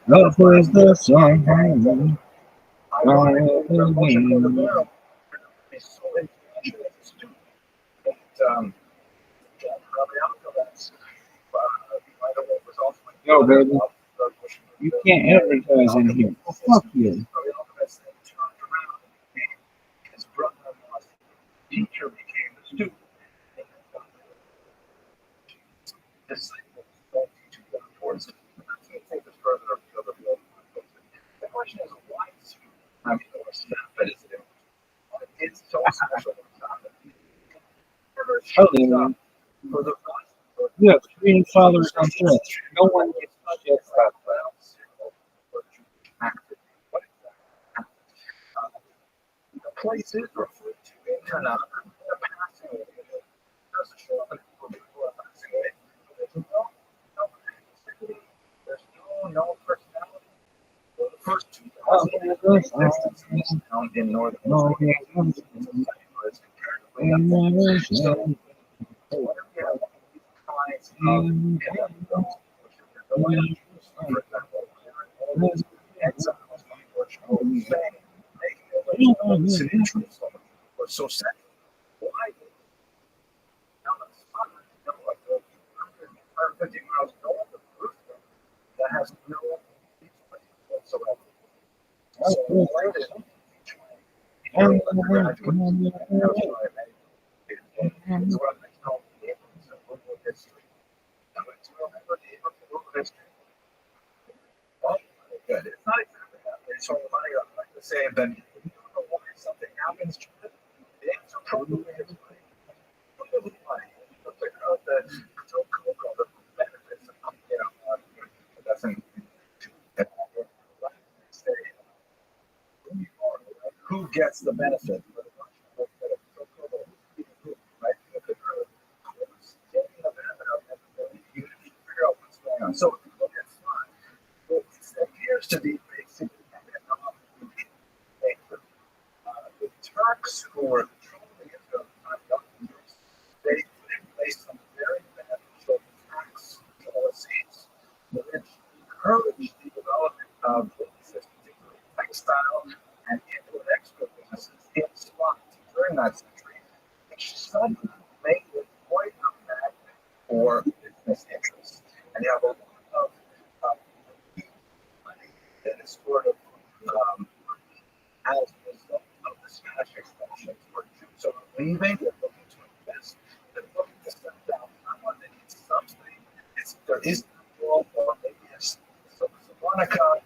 Love was the song. I wanted Moshe Cordovero is so influential as a student. And Rabbi Alkabetz, was also No, baby. You can't advertise in here. Fuck you. His brother-in-law's teacher became the student. Disciples don't teach you towards it. I'm going to take this further afield of the question is, why is student having a staff that is different? It's so special about it. For the You have 3 fathers on church. No one gets shit about that. The place is referred to in Tanakh, the passing away. It doesn't show up in people who are passing away. There's no activity, there's no personality. The first 2 distances down in northern California is comparatively unfair. So whatever you have these kinds of which are the land use, for example, all those exiles from Portugal and Spain, making their way to homes and interests were so central. Why did now the sun, like 150 miles north of Jerusalem, that has no beach whatsoever? So why did undergraduate is what they call the Abrams of local history. I went to remember the Abrams of local history. Well, good. It's not exactly that way. So I like to say that if you don't know why something happens to it, the answer probably is money. Probably money. But the so-called benefits of, it doesn't who gets the benefit? Right? So it appears to be basically the Turks who were controlling it for governments. They put in place some very beneficial tax policies which encouraged the development of businesses, particularly textile and import-export businesses in spots during that century, which suddenly made it quite a magnet for business interests. And you have a lot of money that is sort of as a result of the Spanish expansion, where Jews are leaving, they're looking to invest, they're looking to settle down. Not one that needs subsidy. There is no or maybe it's Monica.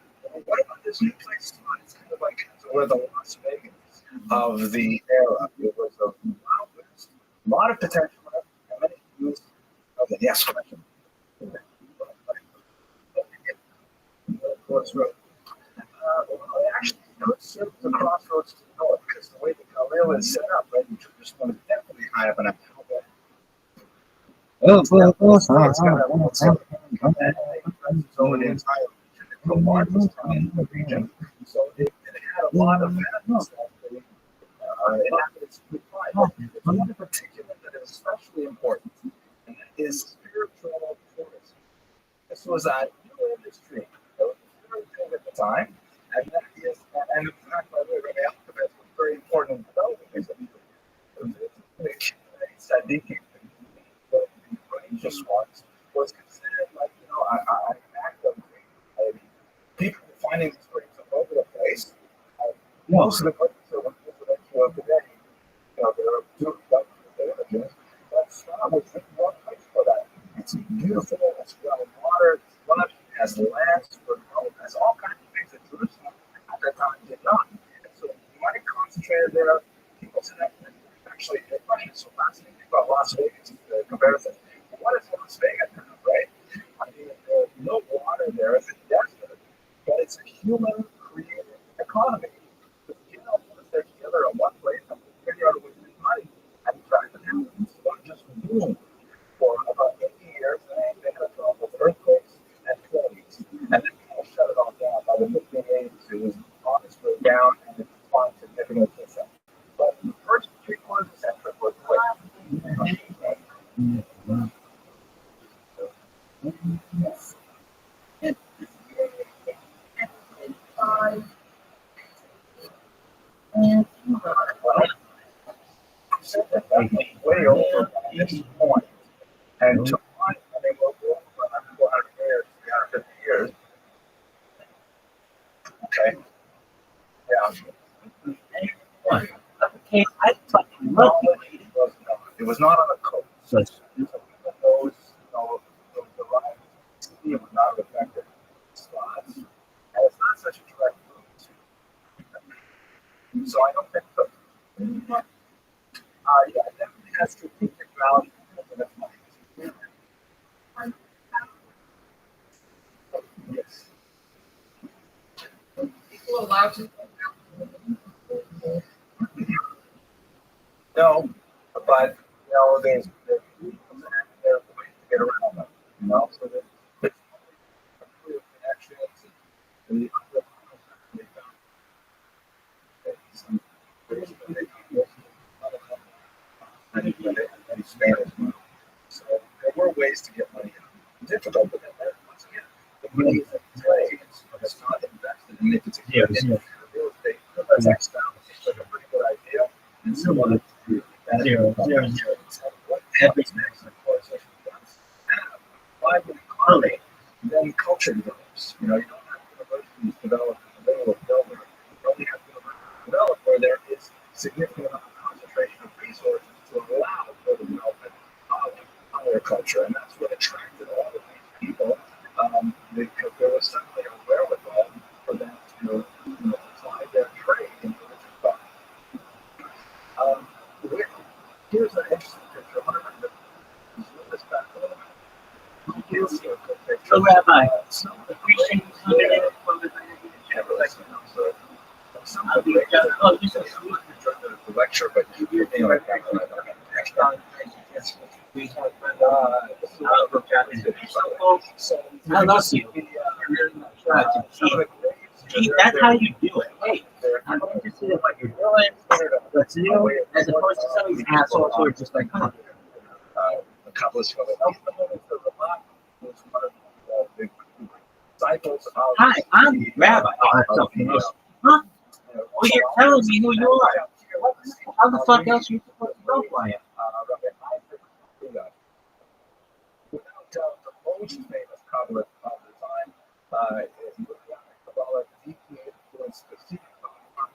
What about this new place? It's kind of like where the Las Vegas of the era. It was a wild west, a lot of potential, and many Jews. Okay, yes, question. Crossroads. Actually, it serves the crossroads to the north because the way the Galil is set up, right? Jerusalem is definitely high up enough. It's got over the entire region. It's the largest town in the region, so it had a lot of benefits that the inhabitants could find. There's one in particular that is especially important, and that is spiritual tourism. This was a new industry that was very big at the time, and that is, and in fact, by the way, Rabbi Alphabet was very important in developing this. Tzaddikim, the courageous ones, was considered like, an act of people finding these springs all over the place. Most of the places that were visited today, there are two images, but Islam was one place for that. It's beautiful, it's well watered, has lands, has all kinds of things that Jerusalem at that time did not. And so the money concentrated there, people said that actually the question is so fascinating about Las Vegas the comparison. What is Las Vegas kind of, right? I mean, there's no water there, it's a desert, but it's a human created economy. You don't want to stay together in one place and figure out a way to make money. And in fact, it happens just boom for about 80 years, and they had a problem with earthquakes and plagues. And then people shut it all down. By the 1580s, it was on its way down, and it declined significantly since then. But the first 3/4 of the century was quick. Way over this point. And to find they were over 400 years, 350 years. Okay. Yeah. Okay, I fucking No, love it was not on the coast. you. So even those, the rise was not affected spots. And it's not such a direct route. So I don't think so. Yeah, it definitely has strategic value. Yes. People allowed to. No, but there's ways to get around them. So there's clear connections. And the difficult, but then once again, the money is in play, it's not invested in if it's a real estate, textile, it's like a pretty good idea. And so Zero. what happens next, of course, is why would it correlate? Then culture develops. You don't have universities develop in the middle of nowhere. You only have universities develop where there is significant amount of concentration of resources to allow for the development of our culture. And that's what attracted all of these people, because there was suddenly a wherewithal for them to apply their trade in religious thought. Here's an interesting picture. I want to zoom this back a little bit. Here's a good picture. So, Rabbi, Some of the appreciate you coming in from the you said the lecture, but you're being like that. I love you. Gee, that's how you do it. Hey, I'm interested in what you're doing, what's new, as opposed to some of these assholes who are just like, huh. A couple of disciples of Hi, I'm Rabbi. Oh, that's something else. Huh? Well, you're telling me who you are. How the fuck else are you supposed to know who I am? Without doubt, the most famous Kabbalah of the time, Kabbalah deeply influenced the secret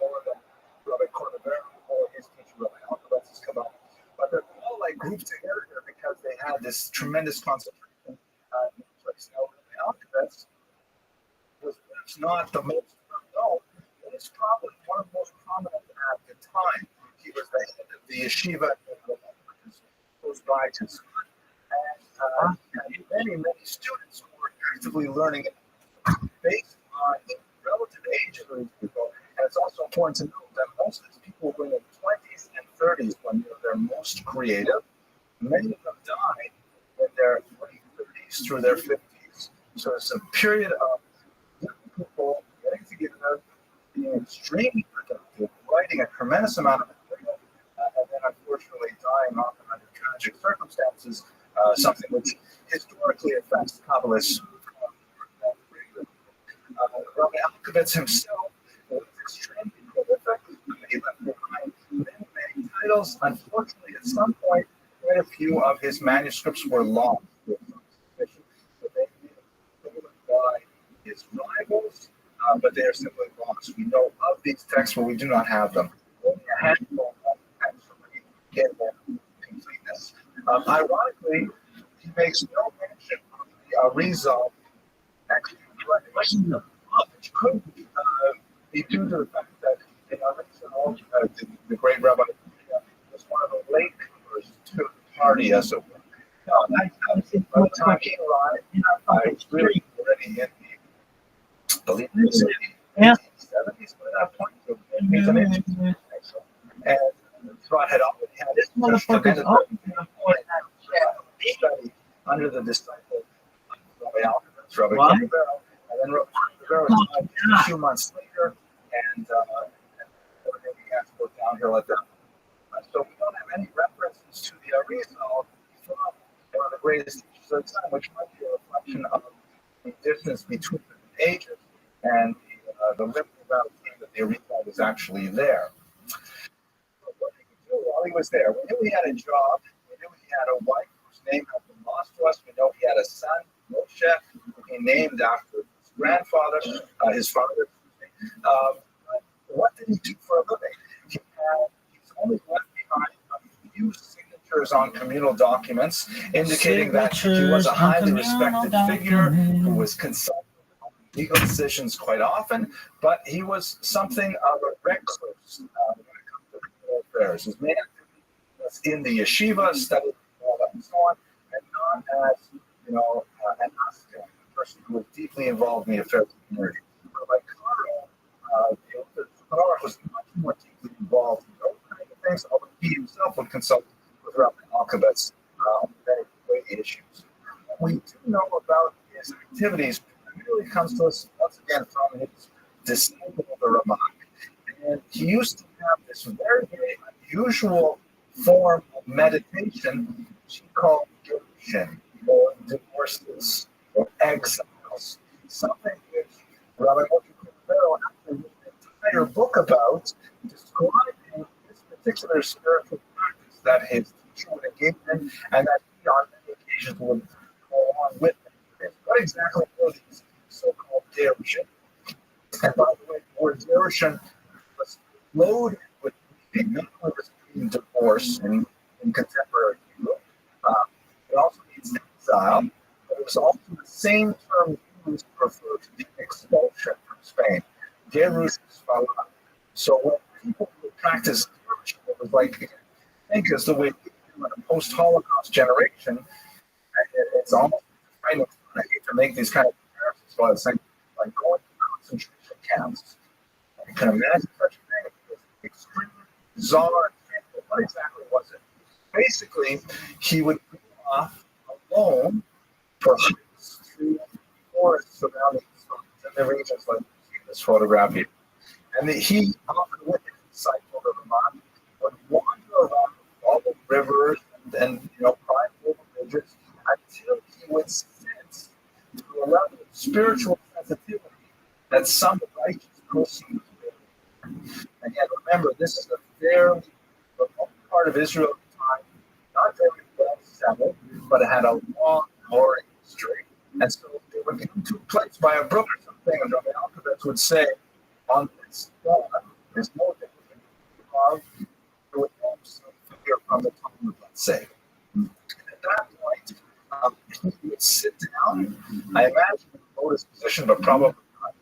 more than Rabbi Cordovero or his teacher Rabbi Alkabetz's Kabbalah. But they're all like grouped together here because they had this tremendous concentration in place. Now, Rabbi Alkabetz was perhaps not the most known, but it's probably one of the most prominent at the time. He was the head of the yeshiva, which is close by to school. And many students who were actively learning it based on the relative age of these people. And it's also important to note that most of these people were in their 20s and 30s when they're most creative. Many of them died in their late 30s through their 50s. So it's a period of young people getting together, being extremely productive, writing a tremendous amount of material, and then unfortunately dying often under tragic circumstances, something which historically affects Kabbalists. Rabbi Alkabetz himself was extremely prolific. He left behind many titles. Unfortunately, at some point, quite a few of his manuscripts were lost. With suspicion that they were stolen by his rivals, but they are simply lost. We know of these texts, but we do not have them. Only a handful of texts really get their completeness. Ironically, he makes no mention of the Arizal text, which could be due to the fact that in Arizal, the great Rabbi was one of the late comers to the party, as it were. By the time he arrived, it's really already in the, I believe it was in the 70s by that point. So he's an interesting and Trot had already had this motherfucker's study under the disciple of Rabbi Alkabetz, Rabbi Cordovero, and then Rabbi Cordovero died a few months later, and everything began to go downhill at that point. So we don't have any references to the Arizal from one of the greatest teachers of the time, which might be a reflection of the distance between the ages and the limited amount of time that the Arizal was actually there. So what did he do while he was there? We knew he had a job. We knew he had a wife whose name had been lost to us. We know he had a son, Moshe, who he named after his grandfather, his father. What did he do for a living? He's only left behind a few signatures on communal documents, indicating that he was a highly respected figure who was consulted on legal decisions quite often, but he was something of a recluse when it comes to legal affairs. His main activity was in the yeshiva, studied all that and so on, and not as an asket, a person who was deeply involved in the affairs of the community. But like Carl, the Baruch was much more deeply involved in those kinds of things, although he himself would consult with Rabbi Alkabetz on many weighty issues. What we do know about his activities really comes to us once again from his disciple, the Ramah. And he used to have this very, very unusual form of meditation which he called Gerushin, or divorces. exiles, something which Rabbi Moshe Cordero actually wrote an entire book about, describing this particular spiritual practice that his teacher would engage in, and that he on many occasions would go on with him. What exactly were these so-called derushin? And by the way, the word derushin was loaded with meaning. Not only does it mean divorce in contemporary Hebrew, it also means exile, but it was also the same term used to refer to the expulsion from Spain. Gerus Spala. So when people would practice derushin, it was like, think is the way we do in a post-Holocaust generation. It's almost frightening. I hate to make these kind of comparisons, but it's like going to concentration camps. You can imagine such a thing. It was extremely bizarre. What exactly was it? Basically, he would go off alone for hikes through forests surrounding in the regions like you see in this photograph here. And he, often with his disciple, the Rabbi, would wander around all the rivers and climb over ridges until he would sense to a level of spiritual sensitivity that some righteous person was living. And yet, remember, this is a very remote part of Israel at the time, not very well settled, but it had a long, gory history. And so they would come to a place by a brook or something, and Rabbi Alkabetz would say, on this spot, there's no difference of there would be some figure from the Talmud, let's say. And at that point, he would sit down, I imagine in a lotus position, but probably not,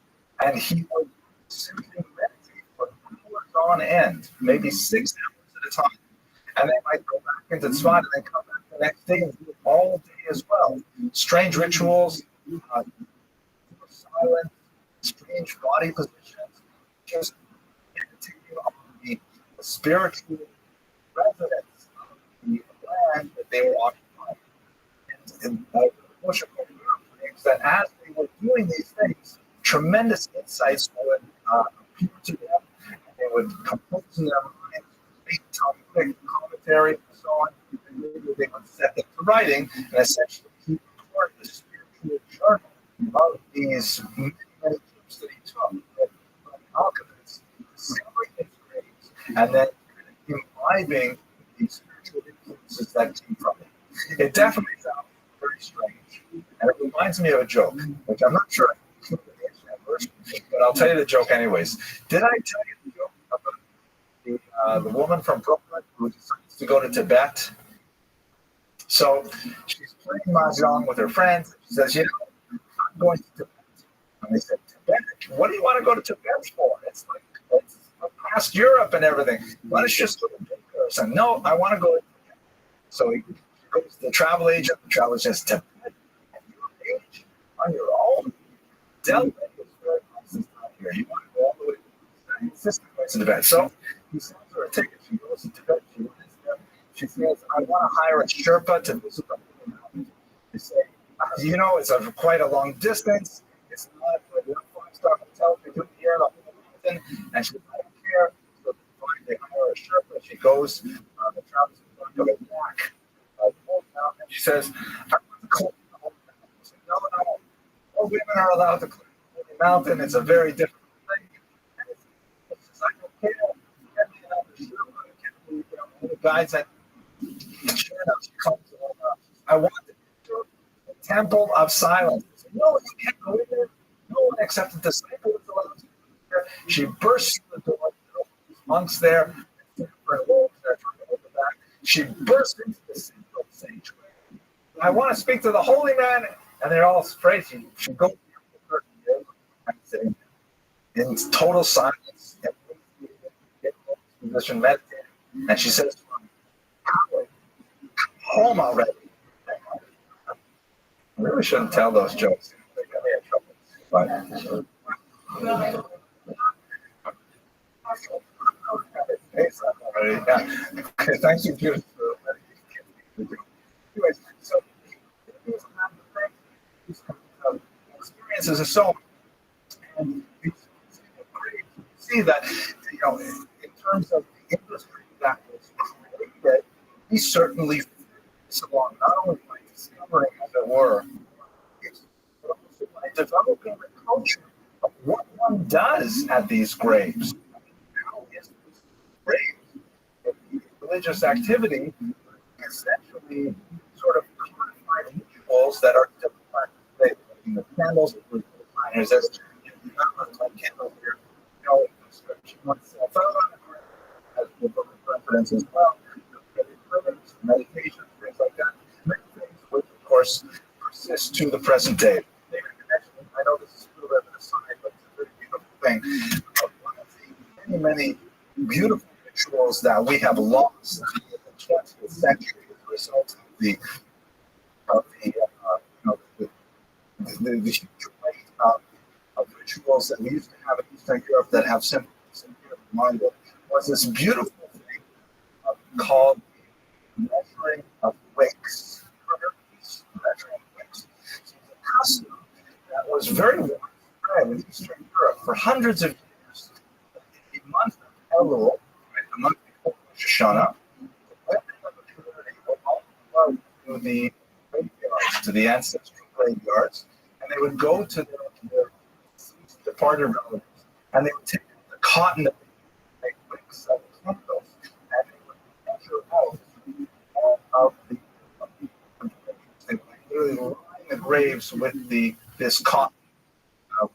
and he would simply meditate for hours on end, maybe 6 hours at a time. And they might go back into the spot and then come back the next day and do it all day as well. Strange rituals, silence, strange body positions, just meditating on the spiritual residence of the land that they were occupying. And Moshe claims that as they were doing these things, tremendous insights would appear to them, and they would compose in their minds, make Talmudic commentary and so on, and maybe they would set them to writing, and essentially he recorded the spiritual journal of these many trips that he took with alchemists, discovering his graves, and then imbibing the spiritual influences that came from it. It definitely sounds very strange, and it reminds me of a joke, which I'm not sure if but I'll tell you the joke anyways. Did I tell you the joke about the woman from Brooklyn who decides to go to Tibet? So she's playing mahjong with her friends. She says, I'm going to Tibet. And they said, Tibet? What do you want to go to Tibet for? It's past Europe and everything. Why don't you just go to Tibet? I said, no, I want to go to Tibet. So he goes to the travel agent. The travel agent says, Tibet? At your age? On your own? Delta is very nice this time here. You want to go all the way to the system goes to Tibet. So he sends her a ticket. She goes to Tibet. She lands there. She says, I want to hire a Sherpa to visit the Holy Mountain. They say, it's quite a long distance. It's not like a 5-star hotel. They do it here in the Holy Mountain. And she says, I don't care. So they hire a Sherpa. She goes, the travel agent goes back the Holy Mountain. She says, I want to climb the Holy Mountain. She said, no. All women are allowed to climb the Holy Mountain. It's a very different thing. And it's just, I don't care. Get me another Sherpa. Get me the guides that. Sure enough, she comes to the Holy Mountain. I want to enter the Temple of Silence. She said, no, you can't go in there. No one except the disciple is allowed to go in there. She bursts through the door. These monks there, different robes, they're trying to hold her back. She bursts into the central sanctuary. I want to speak to the holy man. And they're all afraid. She goes behind the curtain there and sitting in total silence, in position, meditating. And she says to him, home already. I really shouldn't tell those jokes. They get me in trouble. Okay, thank you, Judith, for letting me. Anyways, so experiences are so, and it's great to see that in terms of the industry that was created, he certainly fits along not only by discovering, as it were, his developing a culture of what one does at these graves. How is this grave religious activity essentially sort of codified rituals that are different. The candles, there's like candles here, as the book of reference as well, meditation, things like that, many things which of course persist to the present day. I know this is a little bit of an aside, but it's a very beautiful thing. One of the many beautiful rituals that we have lost in the 20th century as a result of the huge weight of rituals that we used to have in Eastern Europe that have simply disappeared from mind was this beautiful thing called measuring of wicks. Measuring wicks. So it's a custom that was very widespread in Eastern Europe for hundreds of years. The month of Elul, the month before Rosh Hashanah, the women of the community would all go to the graveyards, to the ancestral graveyards, and they would go to their departed relatives, and they would take the cotton that they make wicks of candles, and they would measure out all of the they would literally line the graves with this cotton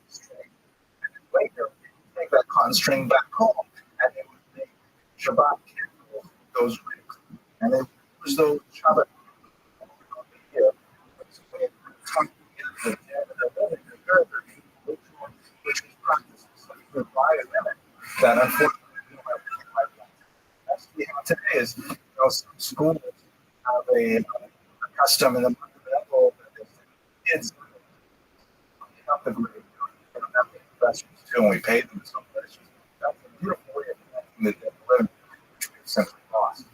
string, and then later they would take that cotton string back home, and they would make Shabbat candles with those wicks, and they would use those Shabbat here, which was practiced by women that unfortunately we have today is some schools have a custom in the month of April that they send kids cleaning up the grave. They don't have the professors too, and we pay them in some places. That's a beautiful way of connecting the dead living, which we've simply lost.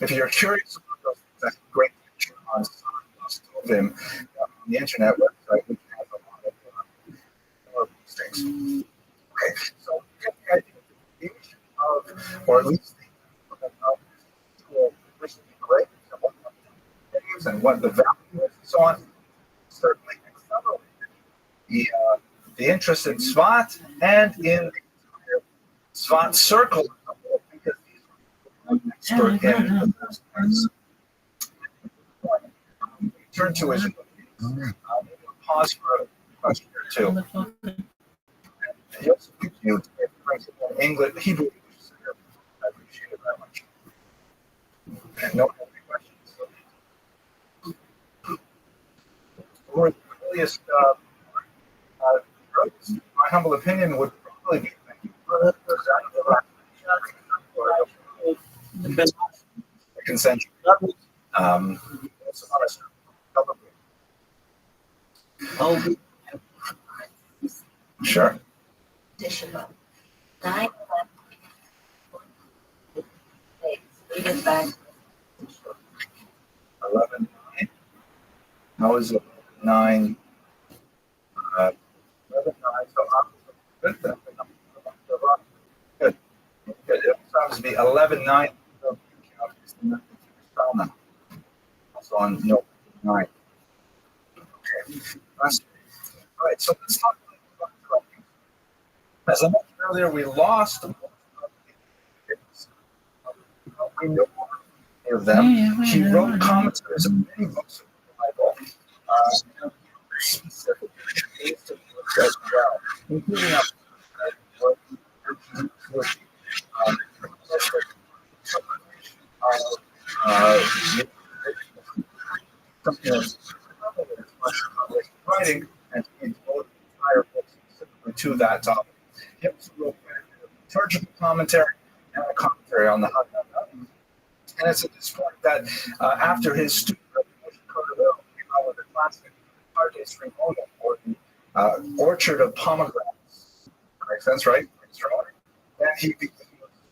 If you're curious about those things, that's a great picture on him on the internet website, which has a lot of these things. Okay, so I think the image of, or at least the which would be great, and what the value is, and so on, certainly accelerated the interest in SWAT and in the entire SWAT circle, because these are expert in those things. Turn to his pause for a question or two. He also gives you English, Hebrew English. I appreciate it very much. And no other questions. Or the earliest, my humble opinion would probably be consent. Sure. Additional 9 dated back 11/9. How is it 9? 11/9. So good. Good. Good. It happens to be 11/9. Also on no 9. Okay. All right. So let's talk about trucking. As I mentioned earlier, we lost most of the we know many of them. He wrote commentaries of many books of the Bible, specifically based on books as well, including writing, and he devoted entire books specifically to that topic. He also wrote a liturgical commentary and a commentary on the Haggadah. And it's at this point that after his student Carterville came out with a classic Arte Stringona, or the Orchard of Pomegranates. Makes sense, right? And he was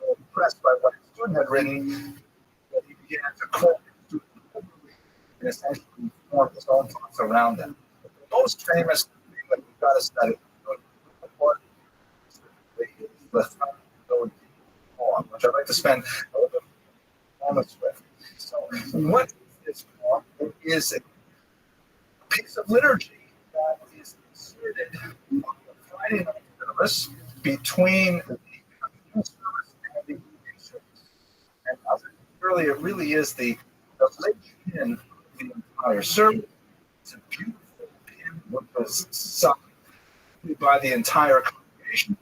so impressed by what his student had written that he began to quote his student and essentially form his own thoughts around them. But the most famous thing that we've got to study is the poem, which I'd like to spend a little bit of moments with. So, what is this poem? It is a piece of liturgy that is inserted on the Friday night service between the afternoon service and the evening service. And as I said earlier, it really is the linchpin of the entire service. It's a beautiful hymn which was sung by the entire congregation,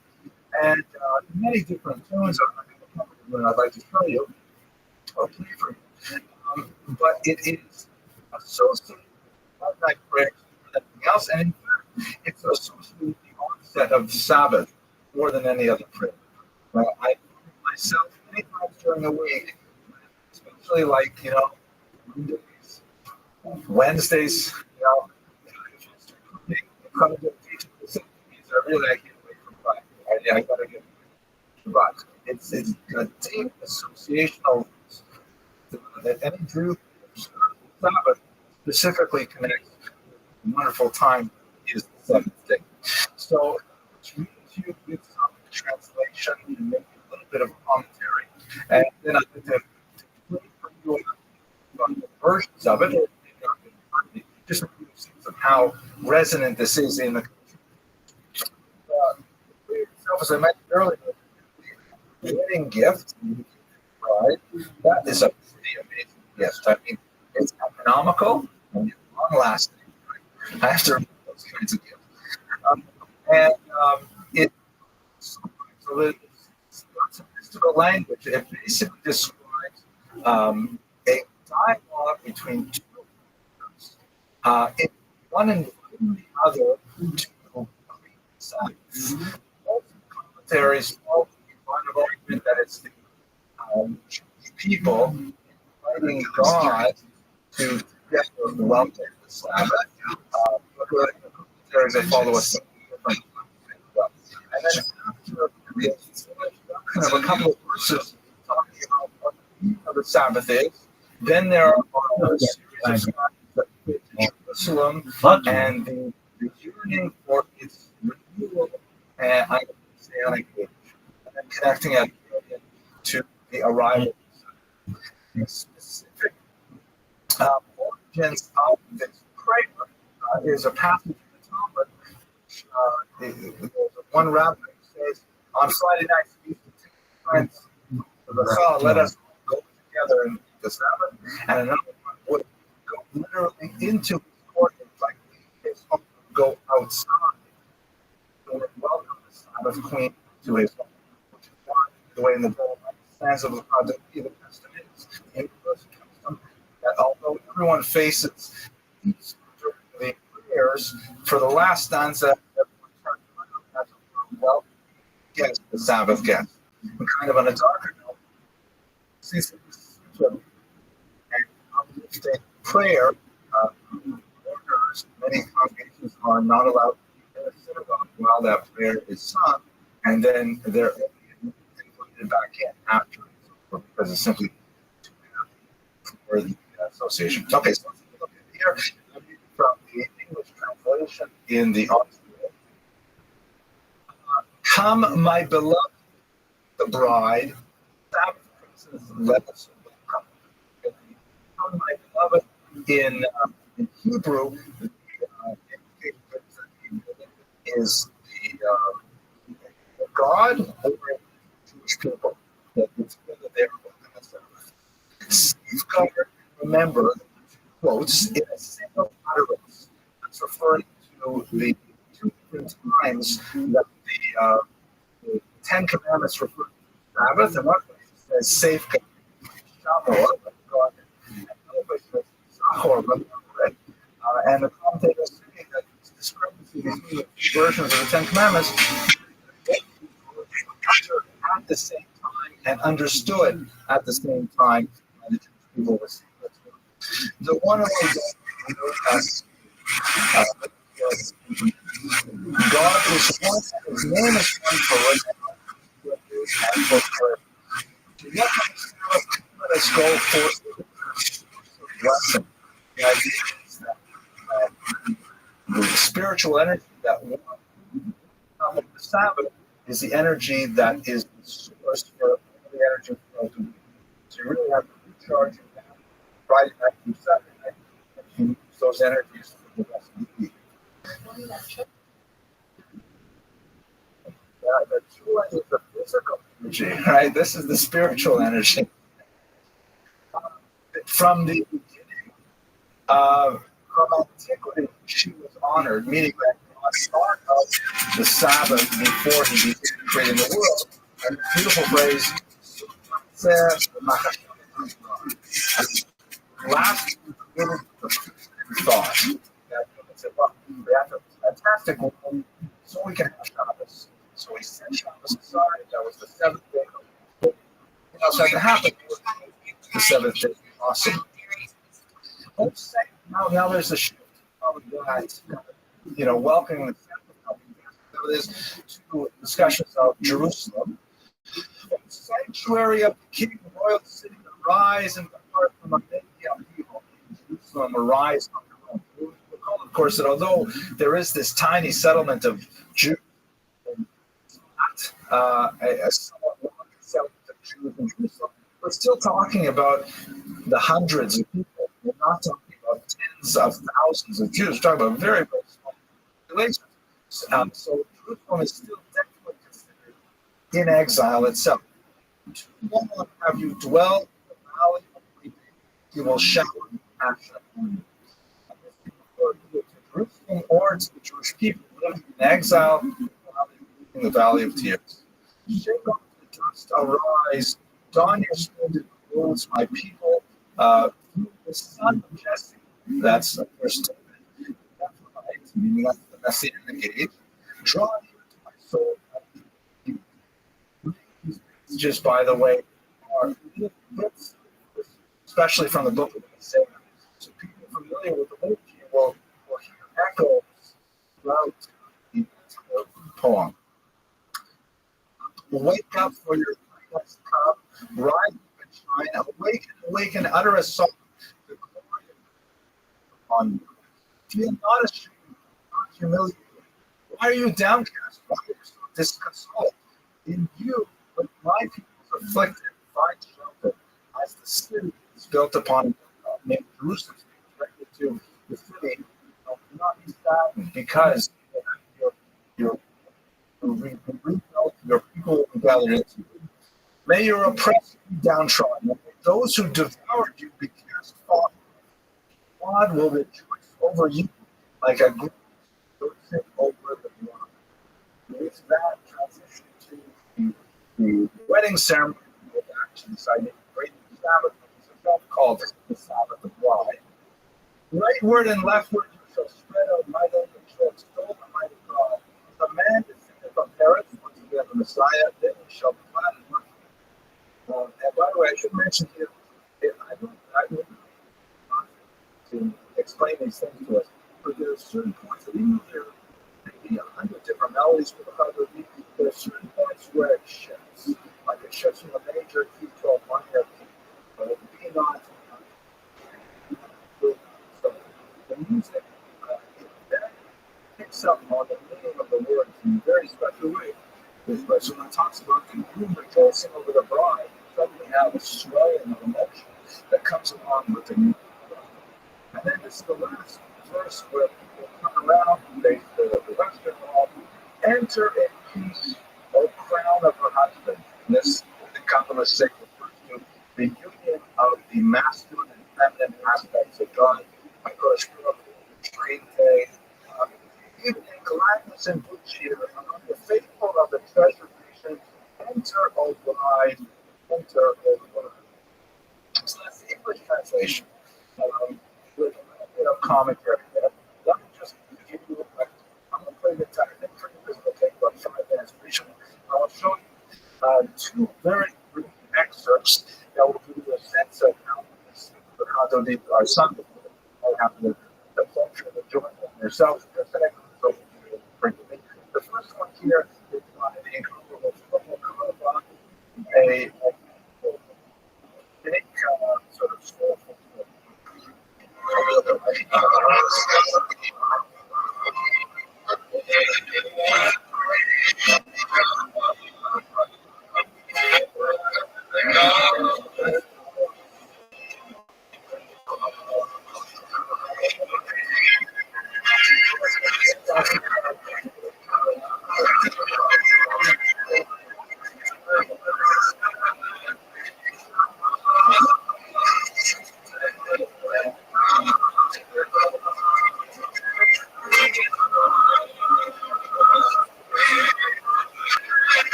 and many different tunes are that I'd like to show you or play for you. But it is associated with night prayers than anything else, and in fact, it's associated with the onset of Sabbath more than any other prayer. I find myself many times during the week, especially like Mondays, Wednesdays, coming to the teaching facilities, I can't wait for Friday. I gotta get Shabbat. It's a deep associational that any Jew Sabbath specifically connects. A wonderful time is the seventh day. So let's read to you with some translation and maybe a little bit of commentary, and then I'd like to play for you on the versions of it. Just a few sense of how resonant this is in the as I mentioned earlier, the wedding gift, right? That is a pretty amazing gift. I mean, it's economical and long-lasting. Right? I have to remember those kinds of gifts. It's lots of mystical language. It basically describes a dialogue between two one inviting the other to complete the Sabbath. Most commentaries all find an argument that it's the people inviting God to get the welcome the Sabbath. But the commentaries they follow a different. And then after kind of a couple of verses talking about what the Sabbath is, then there are a series of Jerusalem and the yearning for its renewal and and then connecting it to the arrival. The specific origins of this prayer is a passage in the Talmud. One rabbi says, on Friday nights, we used to take friends to the Chal, let us go together and keep the Sabbath, and another one would go literally into his court and like his home, go outside and welcome the Sabbath queen to his home, which is not the way in the stands of the Testament is the universal custom that although everyone faces each during the prayers, for the last stanza, everyone turns around as a well guest, the Sabbath guest. And kind of on a darker note, since it's and uplifting prayer, orders, many congregations are not allowed to be in a synagogue while that prayer is sung, and then they're included back in after because it's simply too heavy for the association. Okay, so let's look at here from the English translation in the Oxford. Come, my beloved, the bride, Sabbath princes, let us come. Come, my beloved, in Hebrew, the is the God over Jewish people that it's there on the Sabbath. Safeguard, remember, quotes in a single utterance. That's referring to the two different times that the Ten Commandments refer to Sabbath, and one place it says safeguard, Shamor, God, and another place it says Zachor, and the commentators say that this discrepancy between the versions of the Ten Commandments at the same time and understood at the same time by the Jewish people were saying that. The one of the God is one, his name is one forever. Let us go for blessing. The idea is that the spiritual energy that one of the Sabbath is the energy that is the source for the energy flow to be. So you really have to recharge your battery Friday night through Saturday night and use those energies for the rest of the week. the joy is the physical energy, right? This is the spiritual energy. From the beginning, from antiquity, she was honored, meaning that God thought of the Sabbath before he began creating the world. And the beautiful phrase, last little thought. It's a fantastic one, so we can have Shabbos. So we set Shabbos aside. That was the seventh day. What else had to happen? The seventh day. Awesome. Let's say now there's a shift of that, welcoming the Sabbath to discussions of Jerusalem. The sanctuary of the king, the royal city, arise and depart from amid the upheaval. Jerusalem arise from the Rome. Recall, of course, that although there is this tiny settlement of Jews, it's not a somewhat large settlement of Jews in Jerusalem, we're still talking about the hundreds of people. We're not talking about tens of thousands of Jews. We're talking about very, very small populations. So Jerusalem is still definitely considered in exile itself. Too long have you dwelled in the valley of weeping, you will shower compassion on you. To Jerusalem or to the Jewish people living in exile in the valley of tears. Shake off the dust, arise, don your splendid clothes, my people. The son of Jesse, that's the first statement. That's right, meaning that's the Messianic age. Draw near to my soul. Just by the way, are bits, especially from the book of Isaiah. So people familiar with the literature will hear echoes throughout the poem. Wake up, for your light has come. Rise and shine. Awaken, utter a song. The glory upon you. Feel not ashamed, not humiliated. Why are you downcast? Why are you so disconsolate? In you, but my people is afflicted, find shelter, as the city is built upon named Jerusalem, directly to the city. Do not be saddened, because your rebuilt, your people will be gathered into you. May your oppressed be downtrodden, and may those who devoured you be cast off. God will rejoice over you like a great rejoicing over the water. With that transition to the wedding ceremony, with actions, I think great Sabbath is itself called the Sabbath of Bride. Rightward and leftward you shall spread out mightily, and shall extol the might of God. The man descended from Paris, once again the Messiah, then he shall be glad and worship. And by the way, I should mention here, I don't to explain these things to us, but there are certain points that even though there may be 100 different melodies for the melody, there are certain points where it shifts, like it shifts from a major key to a minor key, but it be not. So the music picks up on the meaning of the words in a very special way. Especially when it talks about the groom rejoicing over the bride, suddenly have a swelling of emotion that comes along with the new bride. And then it's the last verse where people come around and they the Western wall, enter in peace, O crown of her husband. And this the compliment sacred refers to the union of the masculine and feminine aspects of God. My course, dream day, even in gladness and good cheer, among the faithful of the treasured nation, enter, O bride, enter, O bride. So that's the English translation. With a bit of commentary there. Let me just give you I'm going to play the entire thing for you. This will take about 5 minutes. I will show you two very brief excerpts that will give you a sense of how these our sons have the pleasure of enjoying themselves. So the first one here is by the incomparable a unique sort of soulful.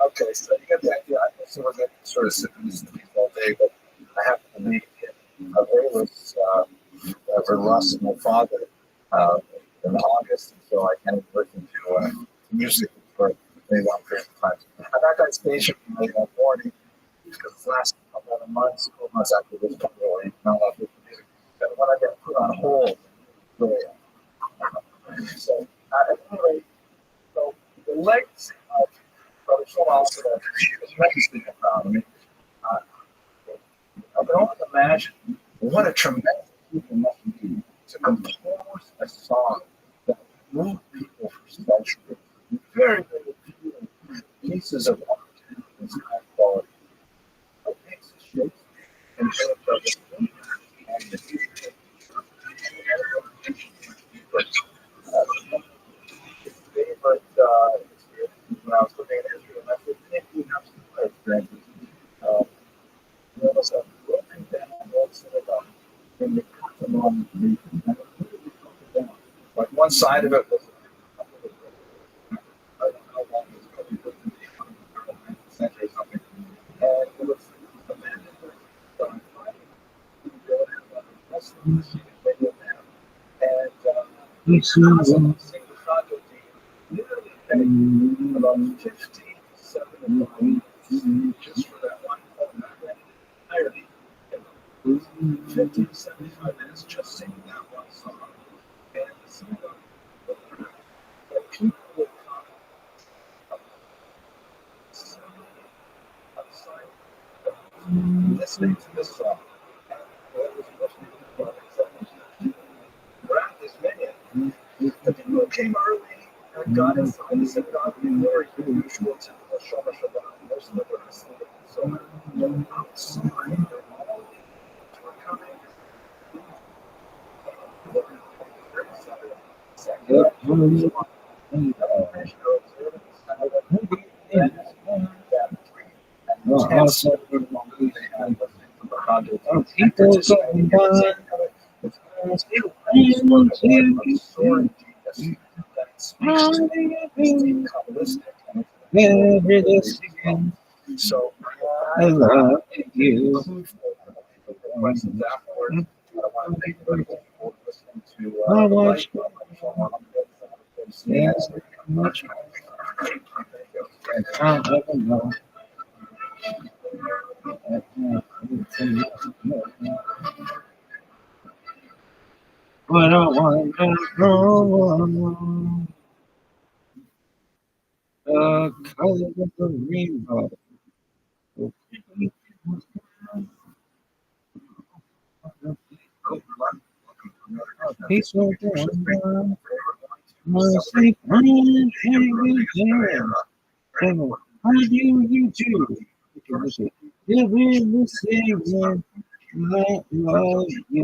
Okay, so you get the idea. I guess I wasn't sort of sitting in this all day, but I happen to be available for the loss of my father in August, and so I kind of listened to music for a very long period of time. I'm at that stage of late that morning because the last couple of months, after this, probably not a lot of music. But when I get put on hold, really, so at any rate, so the legacy of Brother Schultz is legacy about me. I can only imagine what a tremendous feat it must be to compose a song that moved people for centuries. Very, very few pieces of art of this high quality. What makes it shape in terms of its impact and the future? Favorite experiences when I was living in Israel, and I think you have similar experiences. There was a broken down old synagogue in the Catalan region, and it was really broken down. Like one side of it was I don't know how long it was, probably built in the 19th century or something, and it was abandoned on Friday. They would have a Muslim radio there, and constantly sing the Chagall team, literally paid about 15 to 75 just for that one home entirely. 50 to 75 minutes just singing that one song. And the synagogue would learn that people would come sitting outside listening to this song. And what was mostly people were at this venue. The people who came early and got inside the synagogue before usual to the Shomer Shabbat, most of them were listening. So outside, all were coming. So I love you. Questions afterwards. I want to thank everybody for listening to yes, much. What a wonderful the color of the rainbow. Peaceful wonder, mercy, and how do you do? You will sing I love you.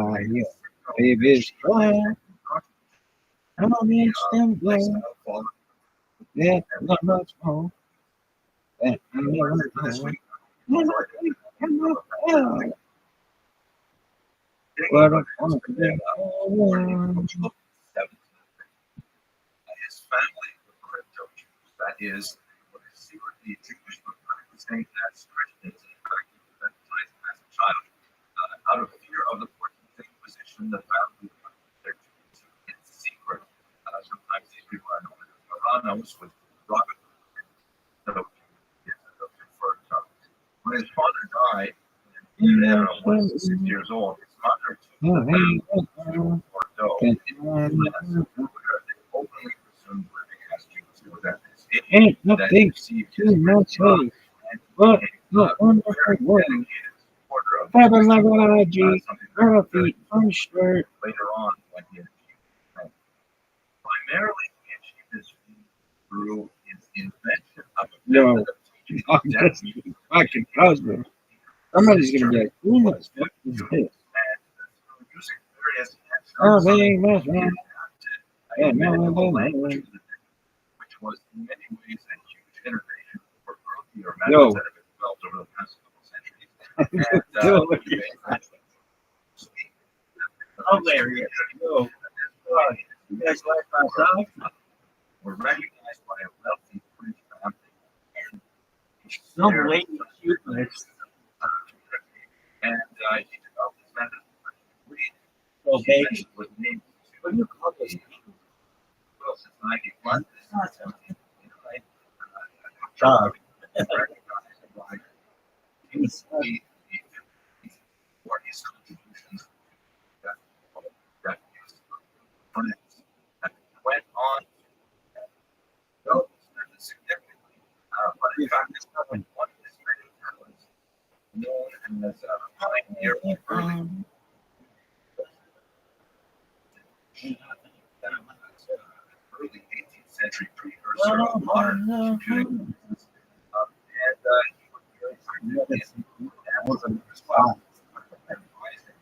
Your baby's glad. How much them glad. Yeah, not much more. That I never know. What a wonderful world. His family were crypto Jews, that is, were secretly Jewish but practicing as Christians and baptized as a child. Out of fear of the 14th Inquisition, the family would their Jews in secret. Sometimes these people are known as Maranos with Robin. So, when his father died, he was 6 years old. His mother took the Bordeaux. Openly presumed living as Jews who were that Ain't nothing too much hate, but the wonderful world. Biology, Rabbi, Rothschild. Later on, when he achieved primarily he achieved his through his invention of a method of teaching Fucking husband. Somebody's gonna be like, who the fuck is this? and using various Oh, they must be. a medical language, which was in many ways a huge innovation for earlier methods that have been developed over the past couple centuries. And, Hilarious. You guys like my song? we're recognizing Some lady humorist. And he developed his method. So He baby. mentioned was named What do you call this? well since 91. Dog. He for his contributions that went on develop this method significantly. But in fact, it's not one of his many talents known as pioneer of early early 18th century precursor of modern computing. And he was very active in Amazon as well. Advising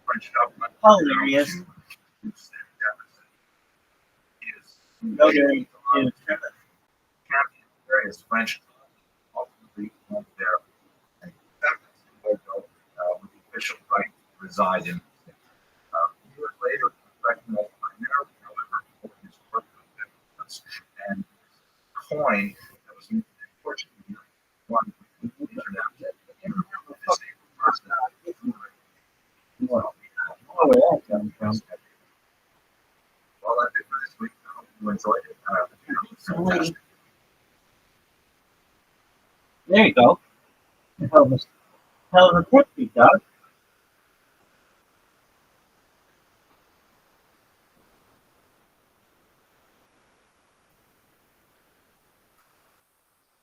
French government Hilarious. to reduce their deficit. He is No, there is. captain various French ultimately won their acceptance in Bordeaux with the official right to reside in. Years later, recognized primarily, however, for his work with business and coin that was unfortunately one with the internet. Well, Oh, where that comes from? that's it for this week. I hope you enjoyed it. Fantastic. There you go. Hell of a picture, dog.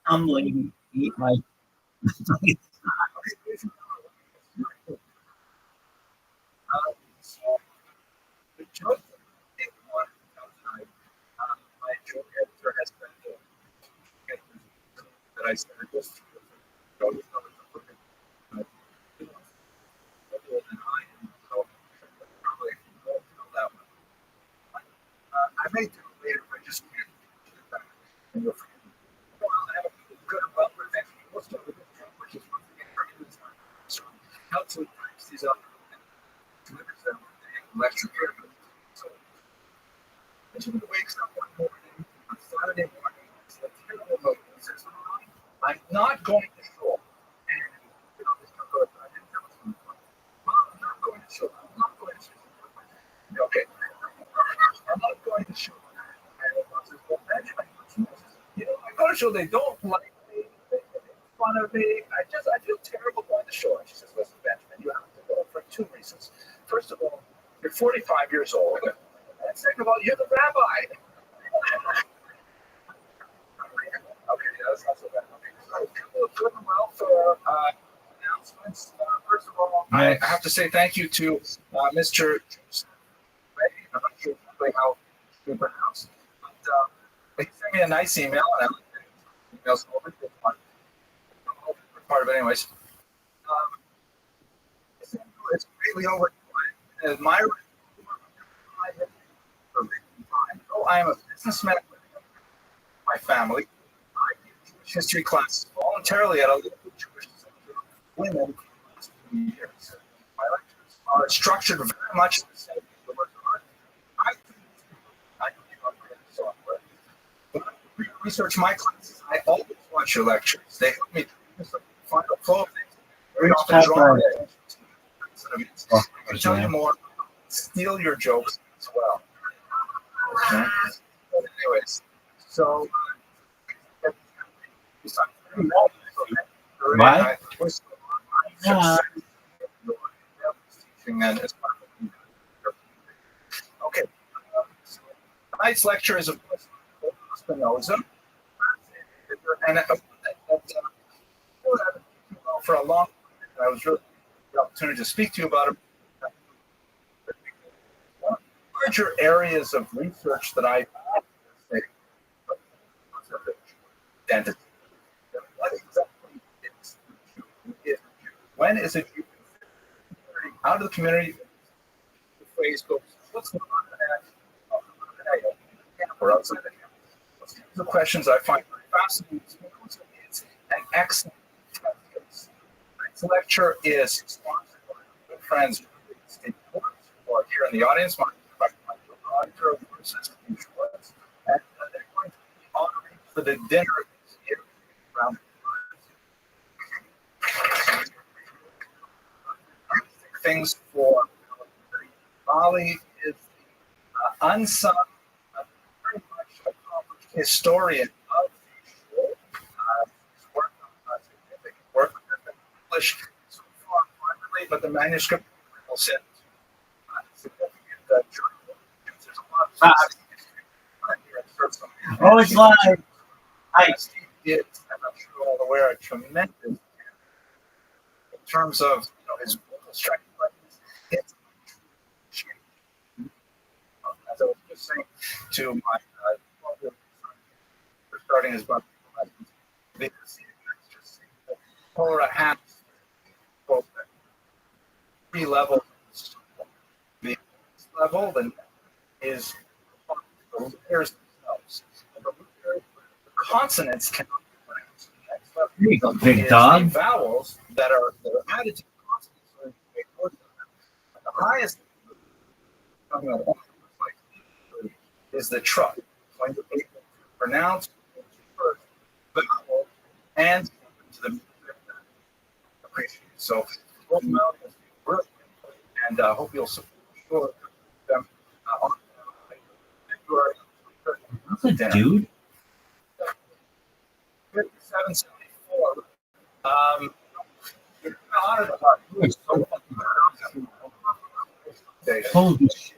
I'm going to eat my. So, the choice of big one outside, my joke editor has been that I started just go with than I am, so probably won't tell that one. I may do it later, but I just can't get it back. And you'll forget it. Well, I have a good well revenge. We'll start with this joke, which is once again for kids. So, how to types these up and delivers them in lecture here. So, Benjamin wakes up one morning on Saturday morning. It's a terrible mood. He says, I'm not going to school. And, you know, this goes, I didn't tell him. Well, I'm not going to school. I'm not going to school. Okay. I'm not going to school. And the boss says, well, Benjamin, you know, I go to school. They don't like me. They make fun of me. I feel terrible going to school. And she says, listen, Benjamin, you have to go for two reasons. First of all, you're 45 years old. And second of all, you're the rabbi. Okay, that's not so bad. Okay, so good and well for announcements. First of all, I have to say thank you to Mr. Ray. I'm not sure exactly how to pronounce, but he sent me a nice email, and I looked at his emails over this one. Part of it, anyways. It's greatly over. My I am a businessman with my family. I teach Jewish history classes voluntarily at a local Jewish center of women for the last 2 years. My lectures are structured very much the same as the work of art. I develop software. When I research my classes, I always watch your lectures. They help me find a flow of things. Very often draw my attention to the events. I can tell you more. Steal your jokes as well. Okay. But anyways, so Why? Okay. So tonight's lecture is of course Spinoza, and for a long time, I was really the opportunity to speak to you about it. One of the larger areas of research that I identity. What exactly is the Jew? When is a Jew? How do the community the phrase goes? What's going on in that camp or outside the camp? Those kinds of questions I find very fascinating. Spinoza is an excellent test. This lecture is sponsored by my good friends Steve Ports, who are here in the audience. My auditor of course, and they're going to be honoring for the dinner here around Rabbi is the unsung, very much accomplished historian of the shul. His work, significant work, has been published so far privately, but the manuscript will send significant journal. There's a lot of Oh, it's live. Hi. Steve did, I'm not sure you're all aware, a tremendous in terms of his vocal strength, but it's as I was just saying to my for starting his brother lessons, because it's just that Torah has both three levels. The level then is the letters themselves. The consonants cannot be pronounced. The next level There you go, big is dog. the vowels that are added to the consonants. So they go to them. The highest talking about is the truck. When you're able to pronounce the vowel and to the appreciate. So both mouths really, and hope you'll support them on What's a dude? 5774. You're honored about Holy shit.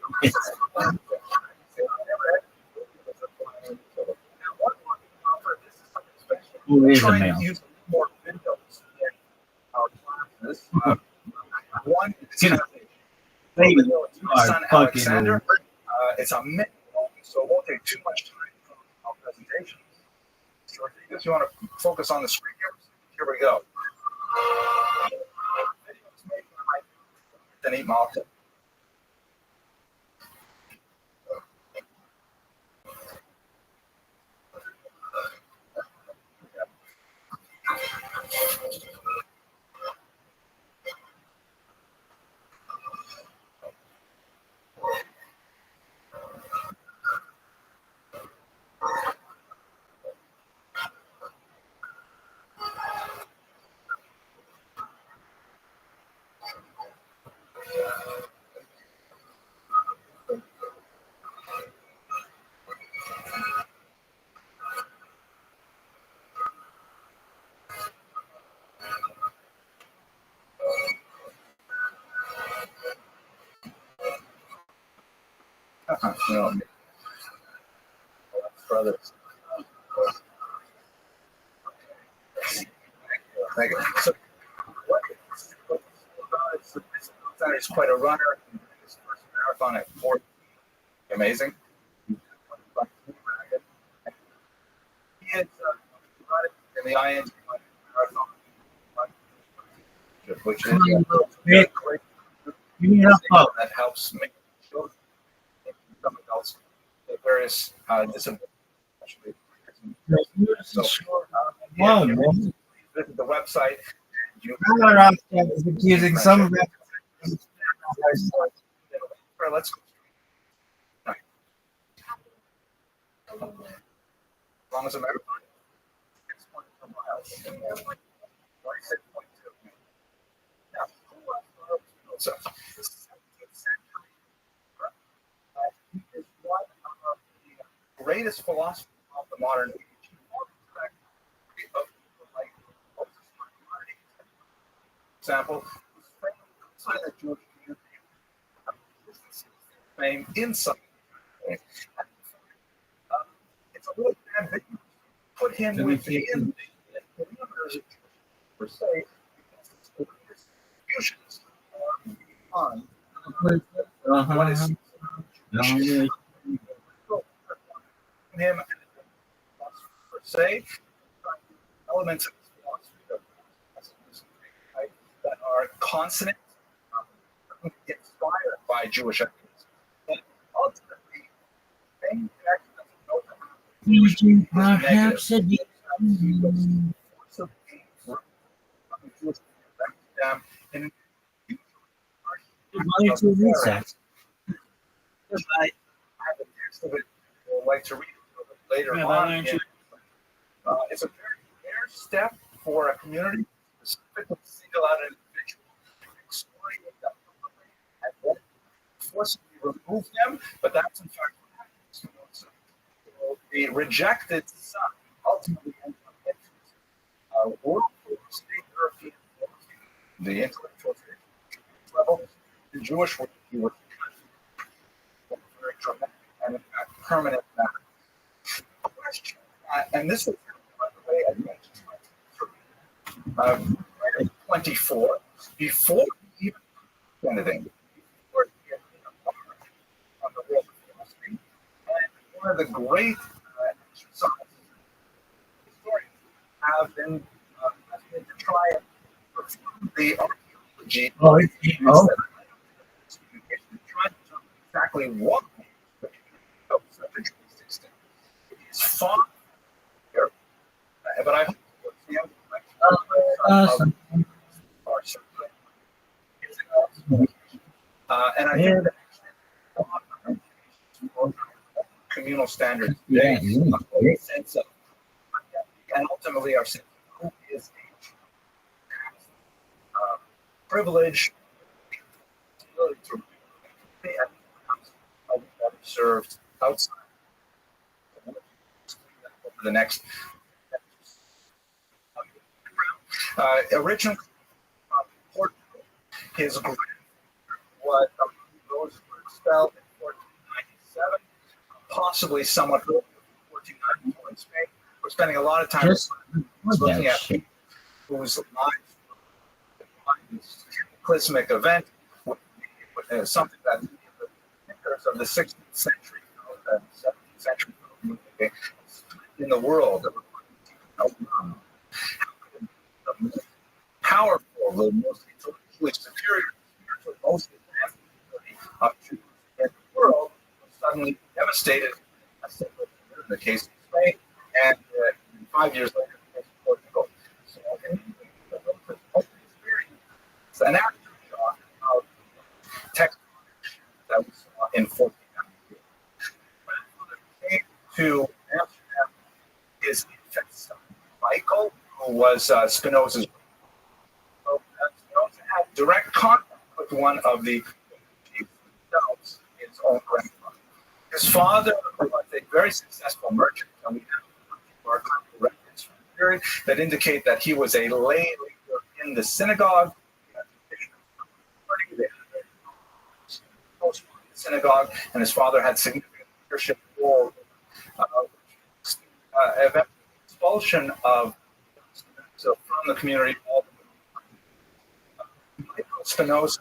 Who is a trying male? to use more videos in our classes. One is Baby, my are son fucking Alexander. It's a minute long, so it won't take too much time from our presentation. So if you want to focus on the screen here we go. Then 8 miles. Brothers. Thank you. So, he's quite a runner. His first marathon at 40. Amazing. He is in the ING marathon, which is great that helps make children and some adults with various disabilities. So, Whoa, visit the website. Rothschild is accusing some of it. Let's go. As long as a marathon, 6.2 miles. 26.2. Now, so, 17th century, he is one of the greatest philosophers of the modern age. For example, outside the Jewish community, fame inside. It's a little ambiguous. Put him within the universe per se, because his distributions are beyond what is him per se, elements of his philosophy that are consonant, inspired by Jewish ideas. And ultimately, main Perhaps a I have a text of it. I'd like to read it later on. It's a very rare step for a community to specifically single out an individual, exploring it and then forcing the removed him, but that's in fact what happened to Spinoza. So the rejected son ultimately ended up into world state European philosophy, the intellectual level. The Jewish world, he was very dramatic and in fact permanent matter. Question, and this was, by the way, I mentioned 24, before he even anything, before he had been a part on the world of philosophy, and one of the great exercises historians have been to try and perform the archaeology of trying to know exactly what such a tree system. It is far here, but I hope you'll see Awesome. are certainly and I think that communal standards today, a sense of, and ultimately our sense of who is privilege, ability to served outside. The next original Portugal, his grandfather was those who were expelled in 1497, possibly somewhat earlier, 1494 in Spain. We're spending a lot of time looking at whose lives this cataclysmic event, something that the thinkers of the 16th century, 17th century in the world, the most powerful, the most intellectually superior, spiritually most advanced of Jews in the world was suddenly devastated, in the case of Spain, and 5 years later, in the case of Portugal. So, it's an aftershock of text that we saw in 1492. When it came to Amsterdam, his infant son, Michael, who was Spinoza's. So, Spinoza had direct contact with one of the themselves, his own grandfather. His father was a very successful merchant, and we have archival records from the period that indicate that he was a lay leader in the synagogue. Synagogue, and his father had significant leadership role. Expulsion of from the community. Spinoza,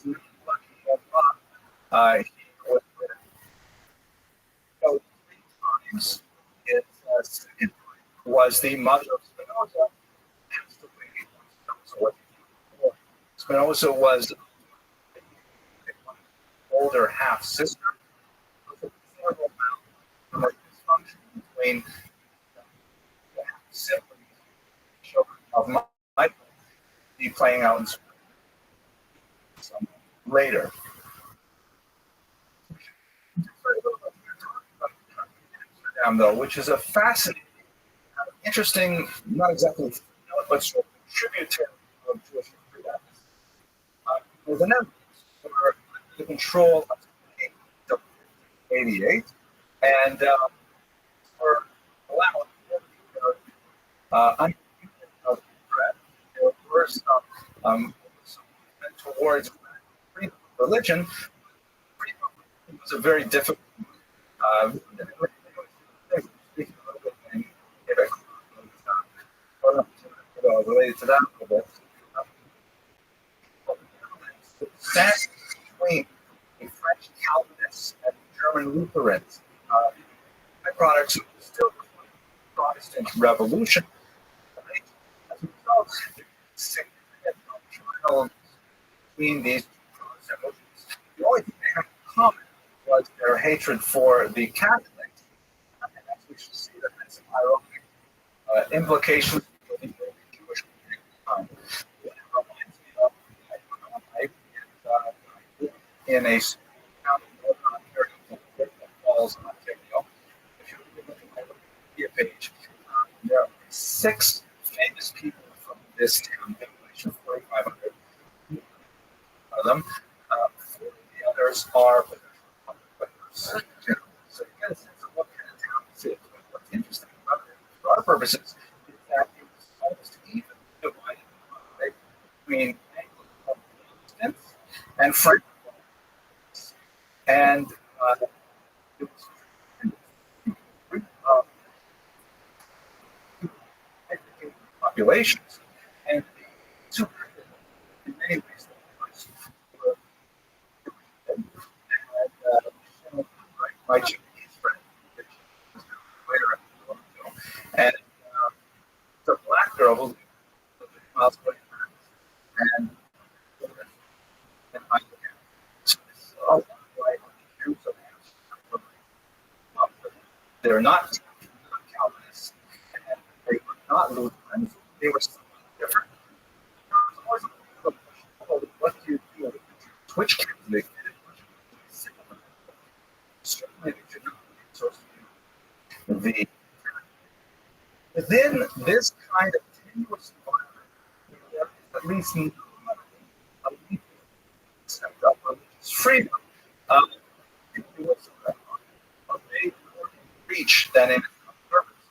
he was three times. His second was the mother of Spinoza. Spinoza was older half sister. Dysfunction between the siblings of Michael be playing out in some later. Though, which is a fascinating, interesting, not exactly, but sort of tributary of Jewish history. There's an emphasis for the control of 88, and for allowing of threat, there were some towards religion. It was a very difficult. Related to that a little bit. That's between the French Calvinists and German Lutherans. Byproducts of the still Protestant Revolution. As a result, there's significant doctrinal between these two Protestant movements. The only thing they had in common was their hatred for the Catholics. And as we should see that there's some ironic implications for the Jewish community. It reminds me of in a town in Northern Ontario, that Falls, Ontario. If you look at my Wikipedia page, there are 6 famous people from this town, population 4,500 of them. 4 of the players are players. You know, so you get a sense of what kind of town this is. But what's interesting about it, for our purposes, is that it was almost even divided right, between Anglo-Protestants and French. And it was populations, and the in many ways, and my Chinese friend, later and the black girl who lived miles away and I saw like Jews they're not Calvinists, and they were not Lutherans. They were something different. What do you do? Which Catholic? Certainly, they should not be associated. Within this kind of tenuous environment, there is at least a stepped up religious freedom. It was a way more reach than in purpose.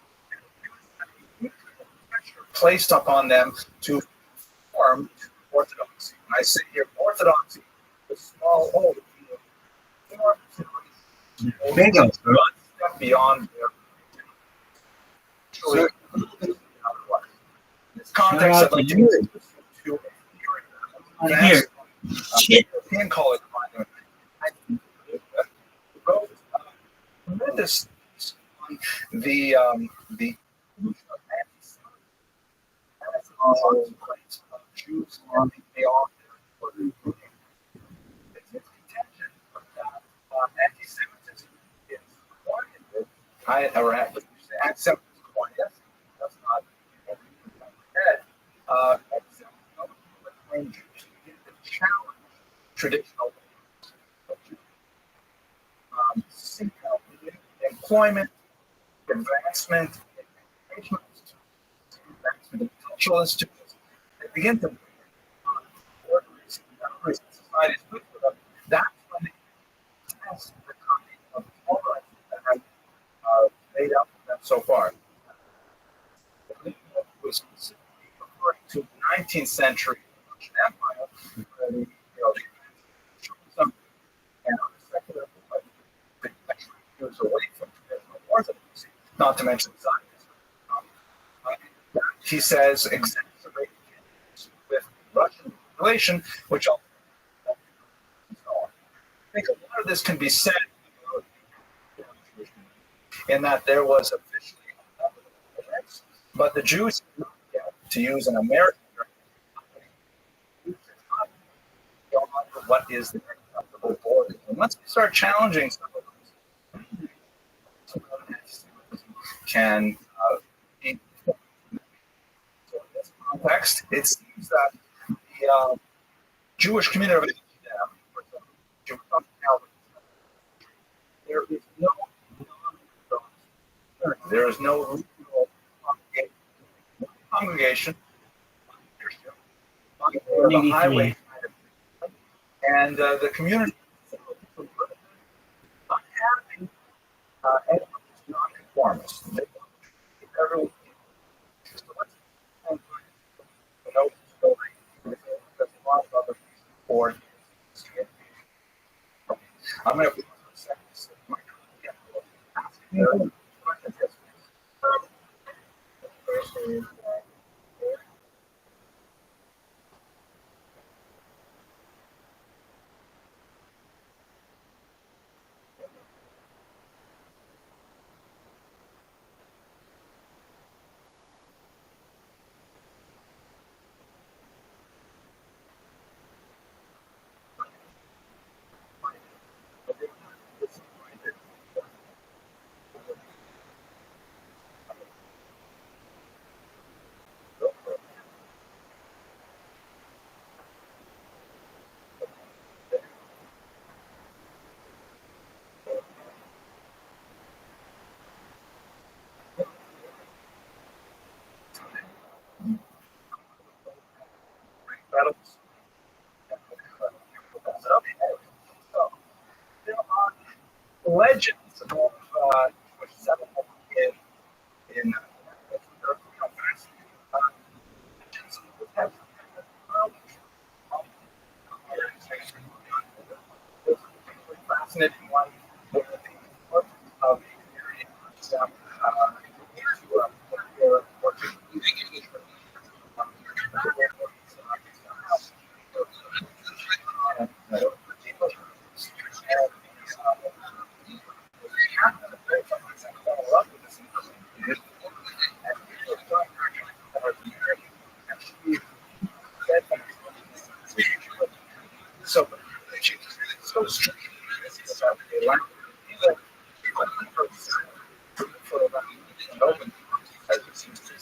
Pressure placed upon them to form orthodoxy. When I say here orthodoxy, the small o, form Bingo. step beyond their So, this context Shout I'd out to like to you. introduce you to On here. Shit. European college wrote tremendous on the consequence of Jews on the beyond it's his contention that anti-Semitism is oriented. Anti-Semitism is oriented. That's not head. Anti-Semitism when Jews begin to challenge traditional seek out employment, advancement, educational institutions, advancement in cultural institutions. They begin to ordinary society is good for them. That's when they test the kind of tolerance that has made up for them so far. Was specifically referring to the 19th century Russian Empire, where the Judaism and other secular moves away from traditional orthodoxy, not to mention Zionism. He says exacerbated with Russian population, which I'll I think a lot of this can be said in that there was officially events, but the Jews did not get to use an American what is the acceptable border. And once we start challenging some of those, can be. So in this context, it seems that the Jewish community of there is no regional congregation on the highway, and the community not having anyone who's non-conformist. They want to keep everyone. So let's no story. There's a lot of other for. I'm going to put a second.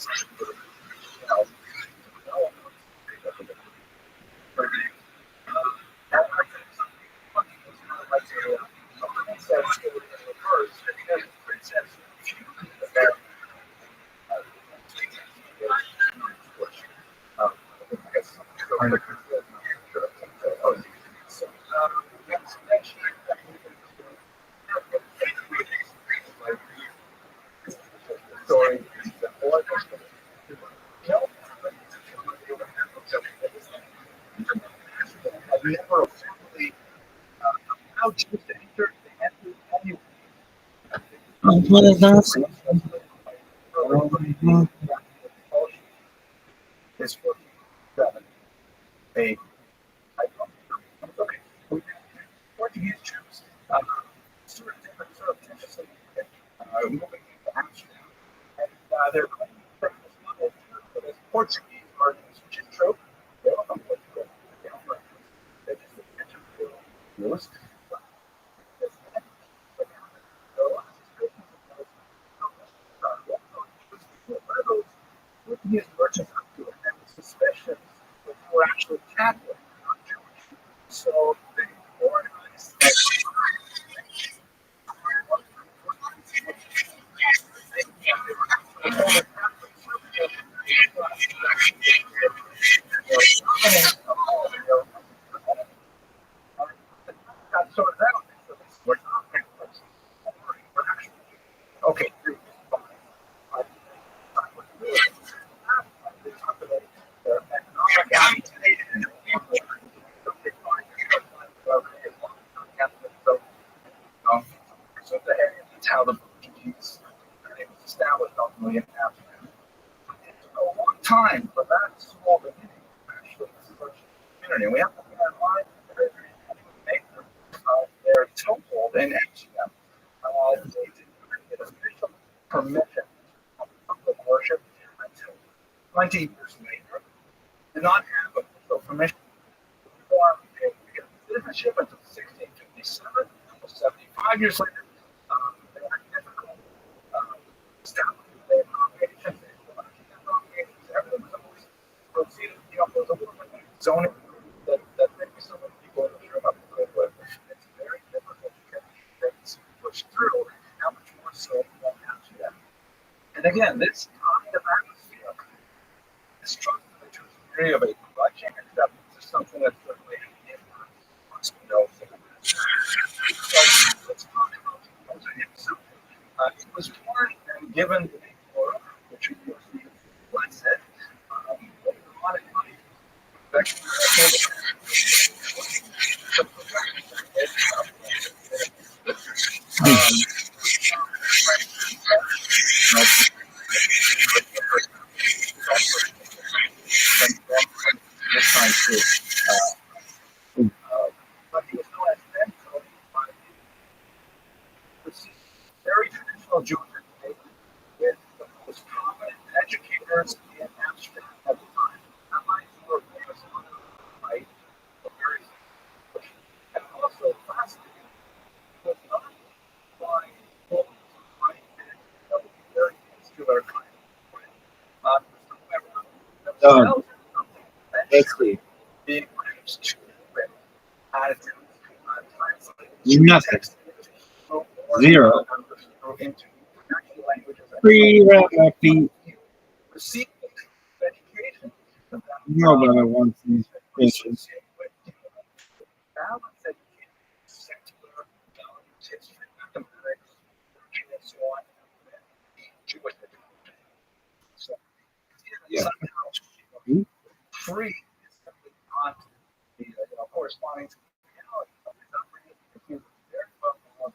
Have never officially allowed Jews to enter the entry anyway. What is that? Is for a okay. Portuguese Jews sort of different, sort of consciously moving into Amsterdam, and they're going from this level to this Portuguese arguments, which is true. They don't know what to do. They don't know. They just enter the list. These merchants up to it and the suspicions that they were actually Catholic, not Jewish. So they organized got sorted out. So this we're not Catholics. We're actually okay. So that's how the Portuguese it was established ultimately in Amsterdam. It took a long time for that small beginning actually to such a community. And we have to bear in mind their toehold in Amsterdam. They didn't get official permission of public worship until 20 years later. Did not have official permission to form a citizenship until 1657, 75 years later. They had difficult establishing their congregations, everything was always proceeded, there was a little bit of zoning that maybe some of the people in the room have to live with. It's very difficult to get things pushed through, how much more so than Amsterdam. And again, this kind of atmosphere, this trust in the Jewish community of a grudging acceptance is something that's certainly an impact once we know things. So let's talk about himself. He was born and given the name Torah, which we see blessed. Later on in life, this time too. But he was known as Ben, very traditional Jewish education with the most prominent educators in Amsterdam at the time. Rabbis who were famous on the right, but very Jewish. And also fascinating was not flying books, right? And that would be very insular kind of way. Done. Let's see. Being produced with attitudes, Nothing. text, Zero. into natural languages. Free Rabbi. Receive education. Nobody wants these bitches. Balance education, secular values, history, mathematics, and so on. Jewish education. So, Yeah. somehow, free is simply not the corresponding to reality of his upbringing. He was very well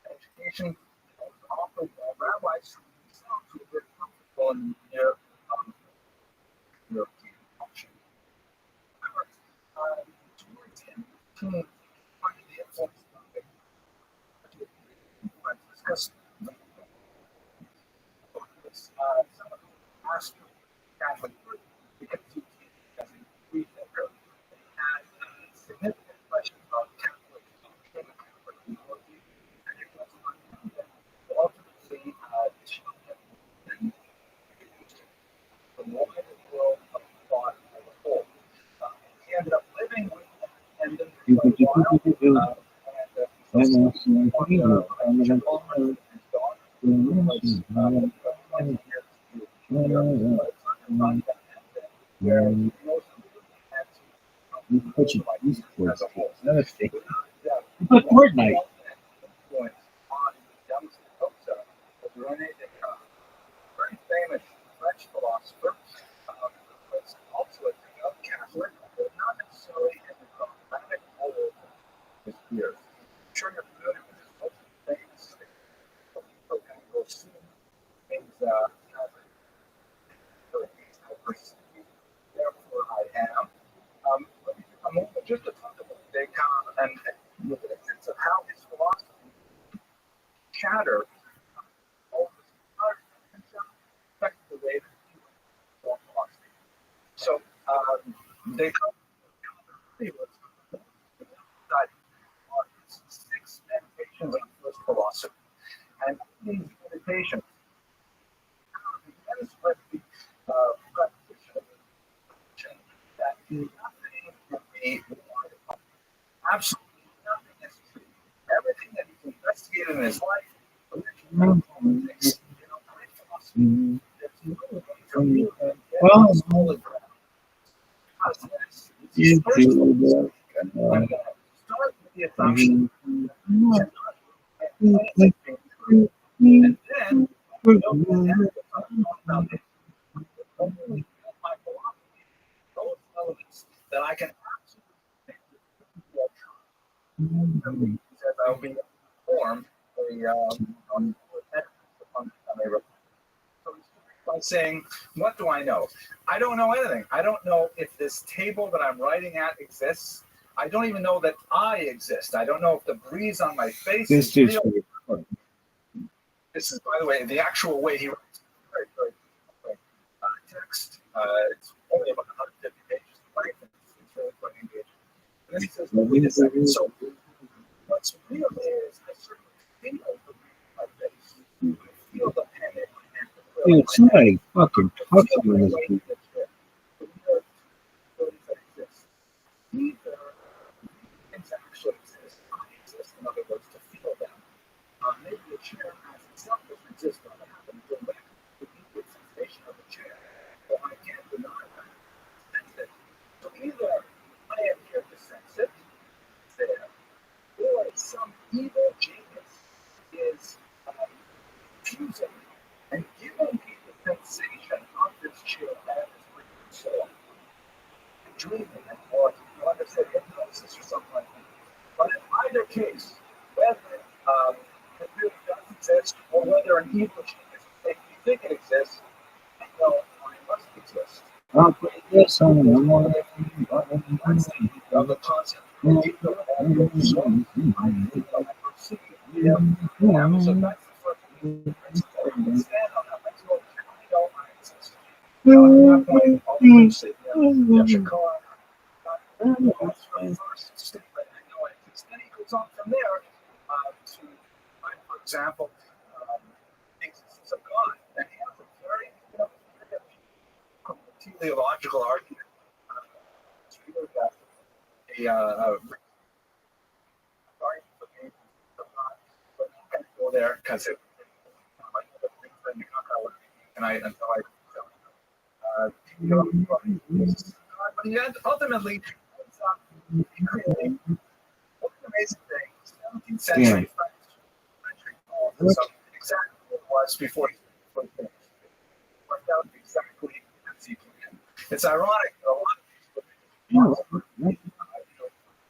education was offered by rabbis themselves who were very comfortable in their European culture. However, towards him, under the influence of discuss some of the master Catholic group because he as a free thinker had significant questions about Catholic doctrine, Catholic theology, and it was ultimately You could do and and also you on can the I'm his gonna daughter was where you put your esports another thing. You put Fortnite. influence on young Spinoza was Rene Descartes, a very famous French philosopher, was also a devout Catholic, but not necessarily in the dogmatic mold of his peers. I'm sure you're familiar with his most famous book, and you'll see things I perceive, therefore I am. Let me take a moment just to talk about Descartes and look at a sense of how his philosophy chatter affect the way that he was philosophy. So they was on 6 meditations on first philosophy. And these meditations begins with the repetition that nothing can be relied upon. Absolutely nothing is true. Everything that he's investigated in his life, Well, solid ground. you do I'm going to start with the assumption the and then those elements that I can absolutely says I'll be informed by saying, what do I know? I don't know anything. I don't know if this table that I'm writing at exists. I don't even know that I exist. I don't know if the breeze on my face is real. This is, by the way, the actual way he writes. Very, very, very text. It's only about 150 pages in length. It's really quite engaging. And then he says, well, wait a second. So what's real is I certainly feel the breeze on my face. I feel the pen in my hand. Dude, somebody fucking talking on this dude. Either things actually exist, I exist, in other words, to feel them. Maybe the chair as itself doesn't exist, but I happen to direct the immediate sensation of the chair. But I can't deny that. Sense it. So either I am here to sense it, it's there, or some evil genius is fusing and giving me the sensation of this chair as its soul. Dreaming or like I said, hypnosis or something like that. But in either case, whether it really does exist or whether an evil genius makes me think it exists, I know I must exist. I'll put this on the wall. Of the concept of ego and the soul, I perceive. So that's the first thing. Stand on that. Let's go. I know I exist. I'm not going to sit there. Yashikar. First statement, I know it exists. Then he goes on from there to, for example, the existence of God. And he has a very, teleological argument. It's really argument for me of God. But I'm going to go there because it might have a big thing to talk about tonight until I but yet ultimately creating what an amazing thing. 17th century French. Exactly what it was before he finished. It worked out exactly as he planned. It's ironic that a lot of people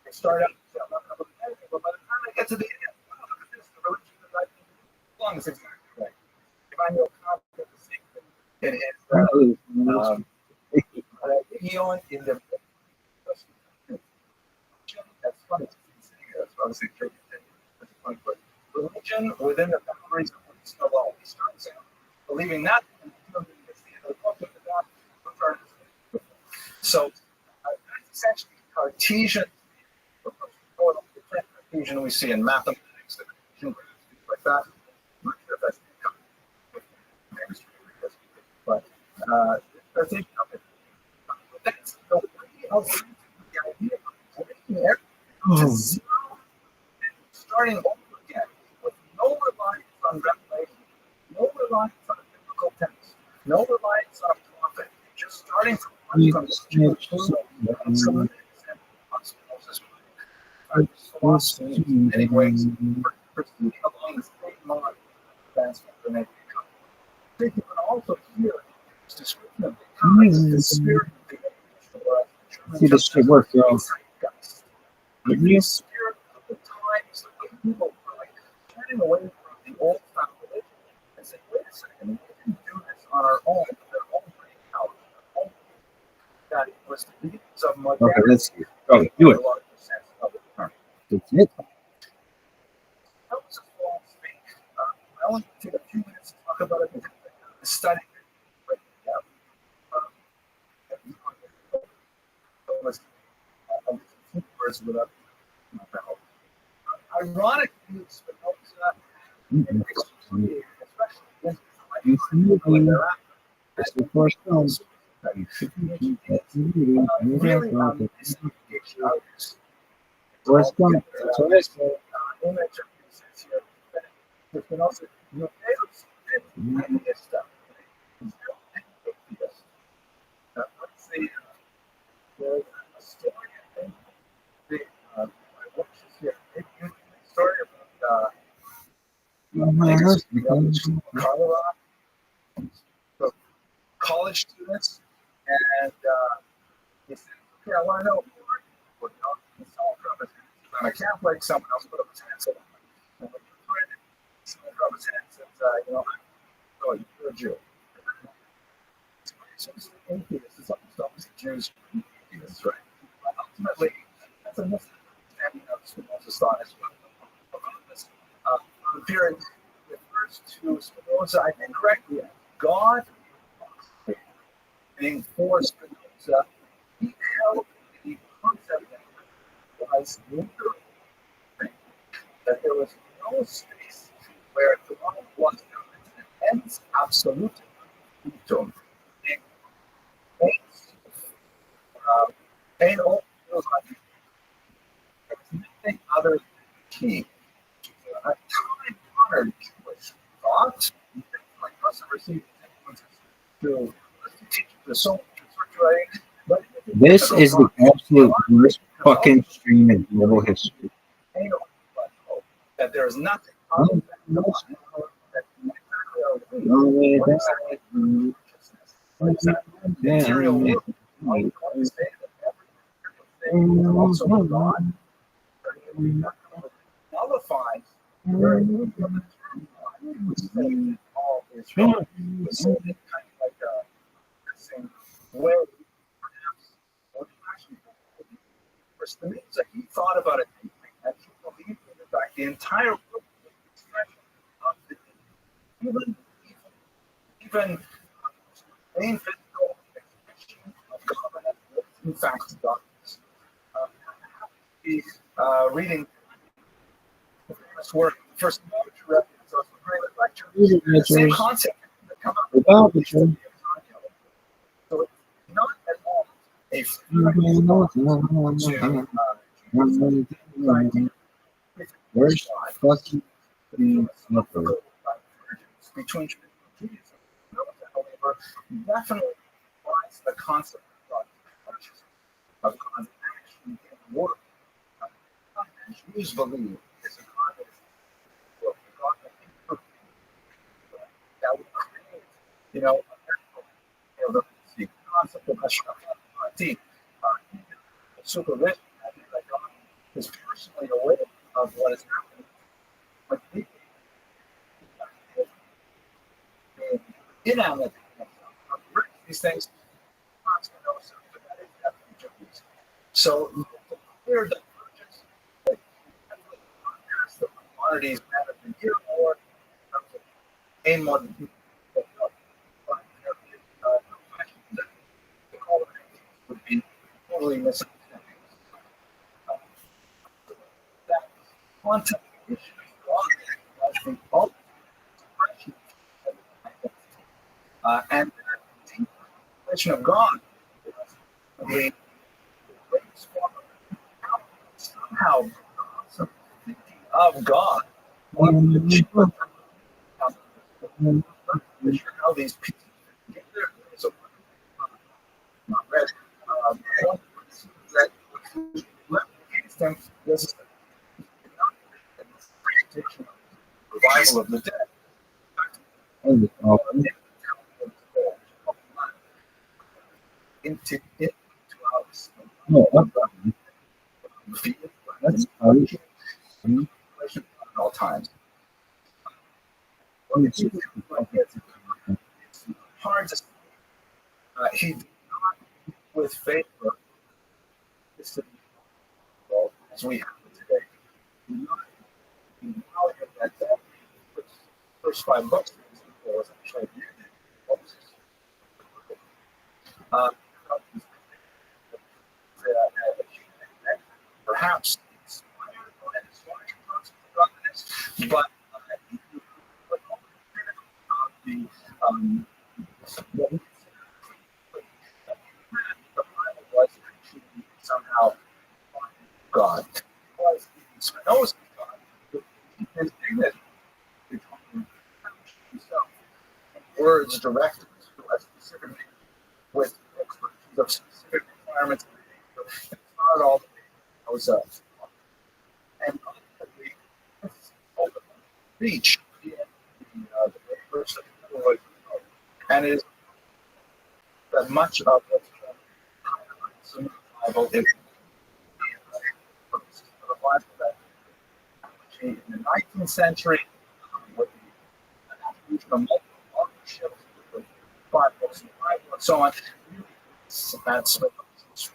they start out but by the time they get to the end, wow, look at this, the religion that I belong is exactly right. Emmanuel Kant did the same thing in his Eon in the that's funny. That's obviously true. Religion within the boundaries of reason alone. He starts out believing that, and so that's essentially Cartesian. The Cartesian we see in mathematics, like that. But Cartesian of it. That's the way of the idea of everything to zero and starting over again with no reliance on revelation, no reliance on a biblical text, no reliance on a prophet, just starting from the Jewish and Moses' philosophy in many ways, proceeding along the same line as the name. I think you can also hear this description of the spirit of the age, See this shit work, y'all. the spirit of the times, the way people were like turning away from the old style religion and saying, wait a second, we can do this on our own, with our own brain power, our own. That it was the beginnings of modernity. Okay, let's see. Go, do it. A lot of the sense of the term. That's it. That was a false faith. I only take a few minutes to talk about it because the study right now. It was a few words without my help. Ironically, Spinoza, especially That's the first one. really First one. That's what I said. image of this here. Spinoza, your favorite stuff. Let's see. There's a story, I think. My watch is here. A story about Colorado, so college students, and he said, "Okay, I want to know what I'm a Catholic." Someone else put up his hand, said, "I'm a Christian." Someone put up his hand, said, "Oh, you're a Jew." So it's an atheist. It's almost Jews are atheists, right? But ultimately, that's a misunderstanding of Spinoza's thought as well. The period refers to Spinoza, I think correctly, as God being for Spinoza. He held the concept that was neutral, that there was no space where God was an ens absolutum. Ain't all feels like anything other than key. A time-honored Jewish thought, like us have received to teach the soul circulating. But This is the absolute worst fucking stream in global history. That there is nothing other than God that material world. Also God nullifies all Israel. Was kind of like a same way, perhaps. For Spinoza, he thought about it and he believed in the fact the entire world was an expression of the even main physical expression of God as in fact darkness. He's reading the famous work, First Lecture, the same concept that come up. So it's not at all a Where's fucking between Judaism and however, definitely applies the concept of God consciousness, of God actually in work. Jews believe is a God that would create, the concept of Hashgacha, supervision, that God is personally aware of what is happening. But inanimate these things, so clear divergence that the commodities matter in here or a modern would be totally misunderstanding. That quantum issue is all and the definition of God is the greatest form of somehow thinking of God. One of the cheaper how these pieces get there is a not read. That was revival of the dead. Into us. No, that's At all times. It's hard to he did not with favor as we have it today. He valued that first 5 books was actually perhaps but the was actually somehow God. Was Spinoza's God. His dignity himself. Words directed to a specific with expertise of specific requirements. It's not all the knows of. And ultimately, speech in the person and it is that much of what's in the Bible is in the 19th century with the attribution of multiple authorship, with 5 books in the Bible and so on. That's the first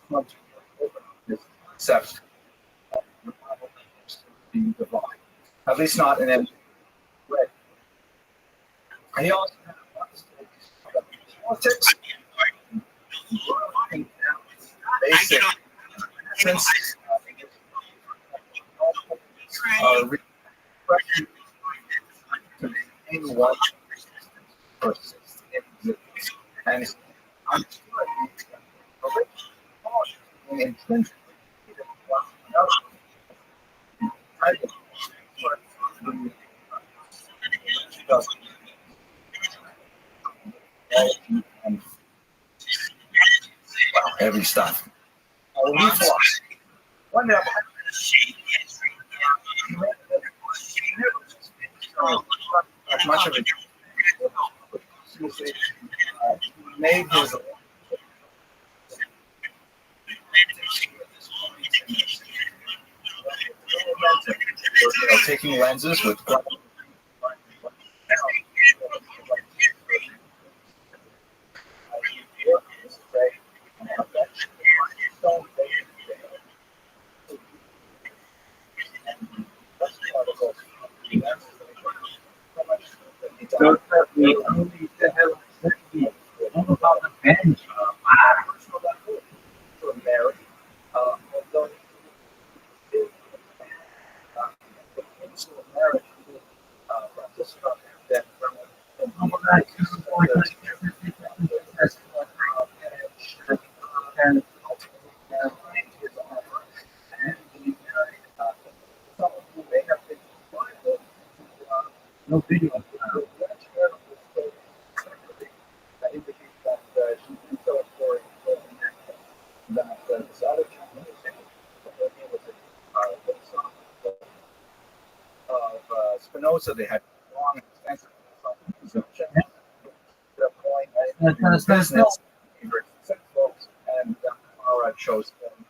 one to open up this concept of the Bible being divine, at least not in any way. And he also had politics, basic essence, to maintain one persists in existence. And I'm sure intrinsically one another. Heavy stuff. One day, as much of it made his taking lenses with no video. Spinoza, they had long and extensive business and Mara chose them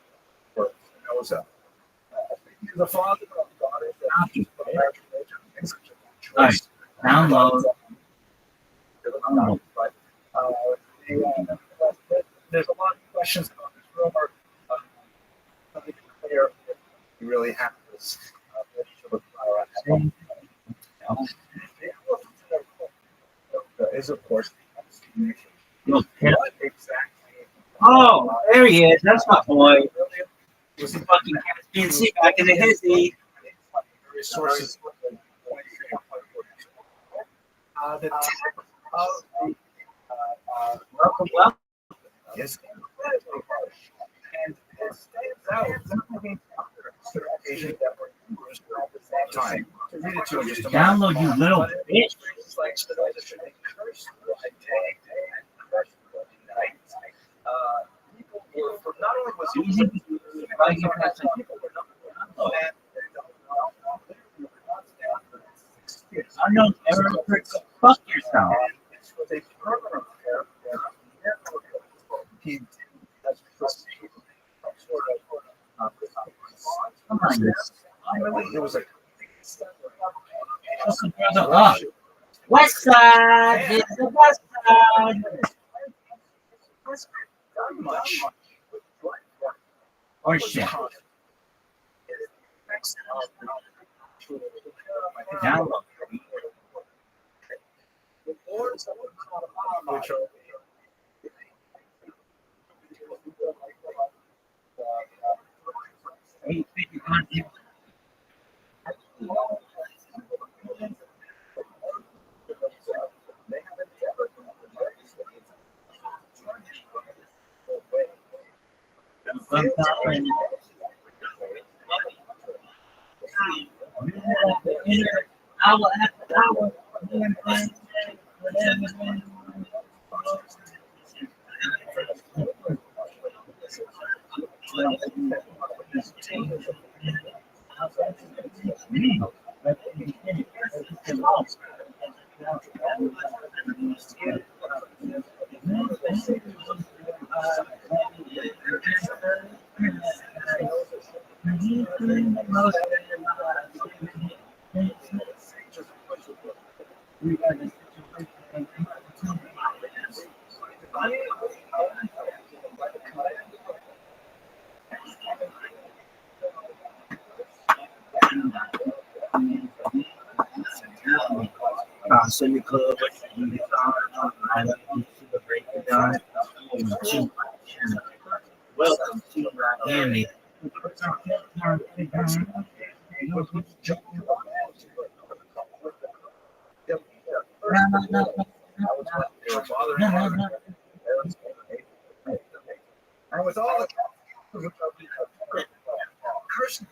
for Spinoza. The father of God is Right. Download. But there's a lot of questions about this rumor. Something clear if you really have this relationship with Mara. Is of course What exactly? Oh, there he is. That's my boy. Was he fucking PNC back in the hizzy? Sources. The tech of the Welcome. is incredibly harsh, and it stays read it to you in just a moment. Download, you little But bitch. it's like the should be cursed by day and cursed by night. People were not only was it Easy. Why you have to- people were not and Unknown error. Fuck yourself. it was a permanent affair. He has proceeded some sort of Come on, you there was a fucking brother up. West side is the west side. very much Or shit. Download. which are Hey, you can't even- Hour after hour. City Club, welcome to Miami. and with all the cursing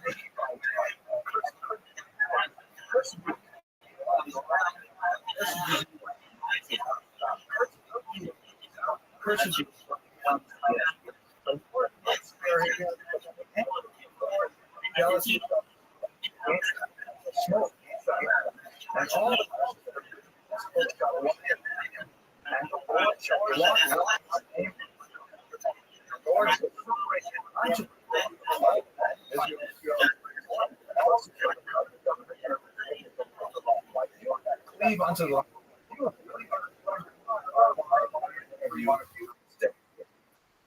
cleave unto the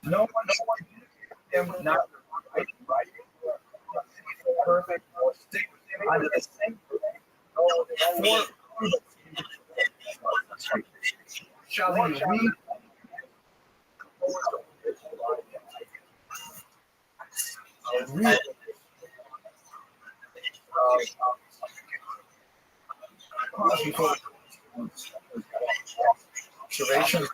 no one him not right, perfect or stick under the same shall he read before observation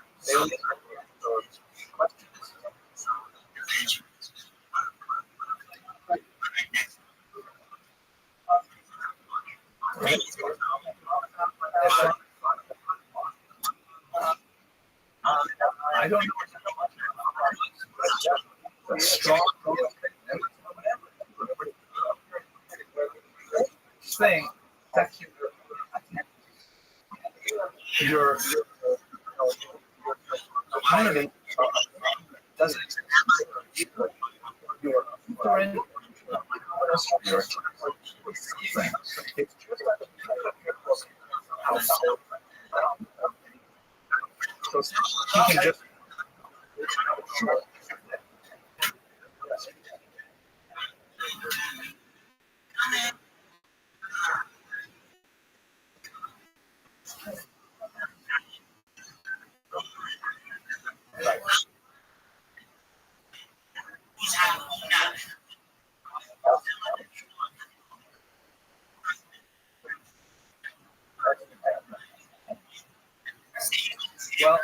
I don't know strong thing that your opponent doesn't your friend it's just how so he can just well,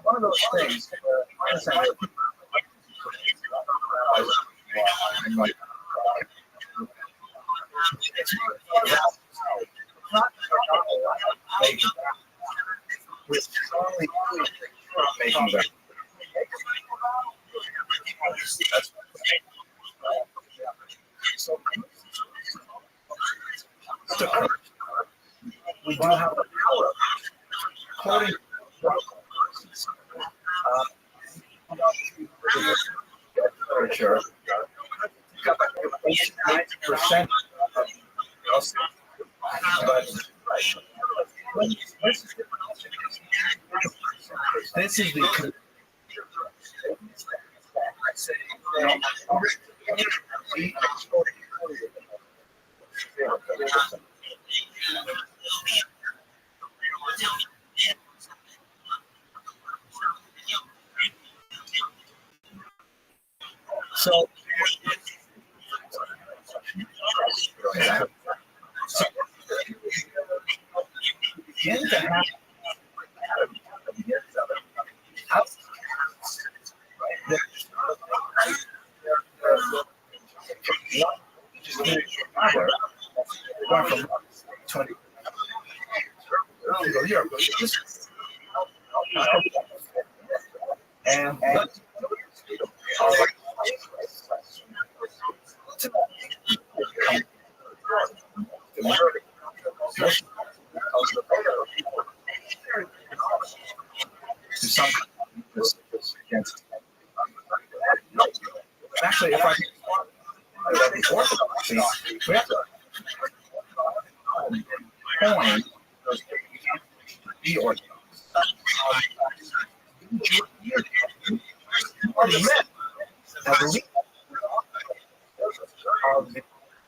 one of those things it's making we're strongly making that. So we do have the power of quoting literature. Got like 89%, but this is the so begin to have going from 20 Europe and to some against actually if I orthodoxy we have to coin be orthodox I believe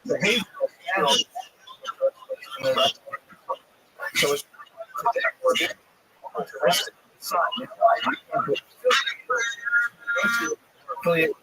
behavioral so it's affiliate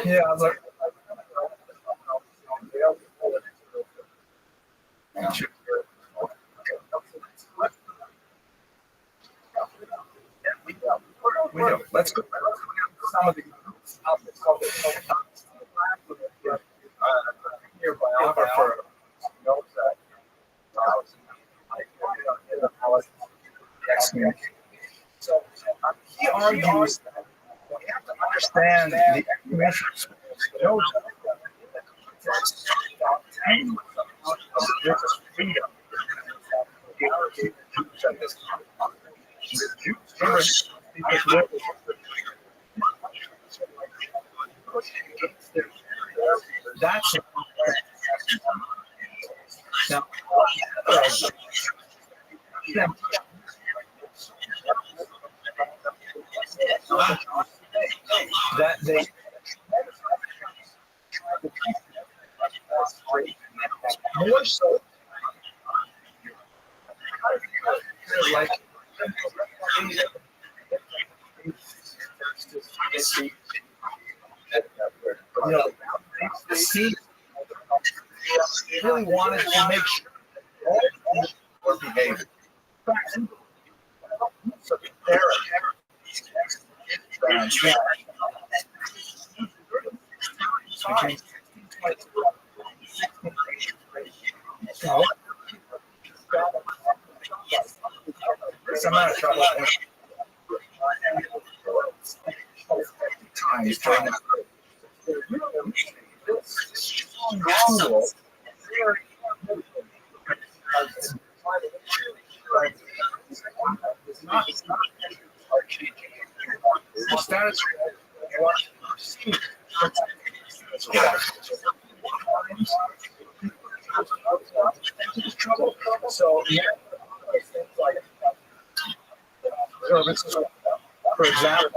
yeah, but we do. Let's go. Some of the your biographer knows that so he argues that we have to understand the explanations knows that's now that they more so like see really wanted to make sure all people were behaving. So there some amount of trouble times trying to the status So, yeah, things like services, for example,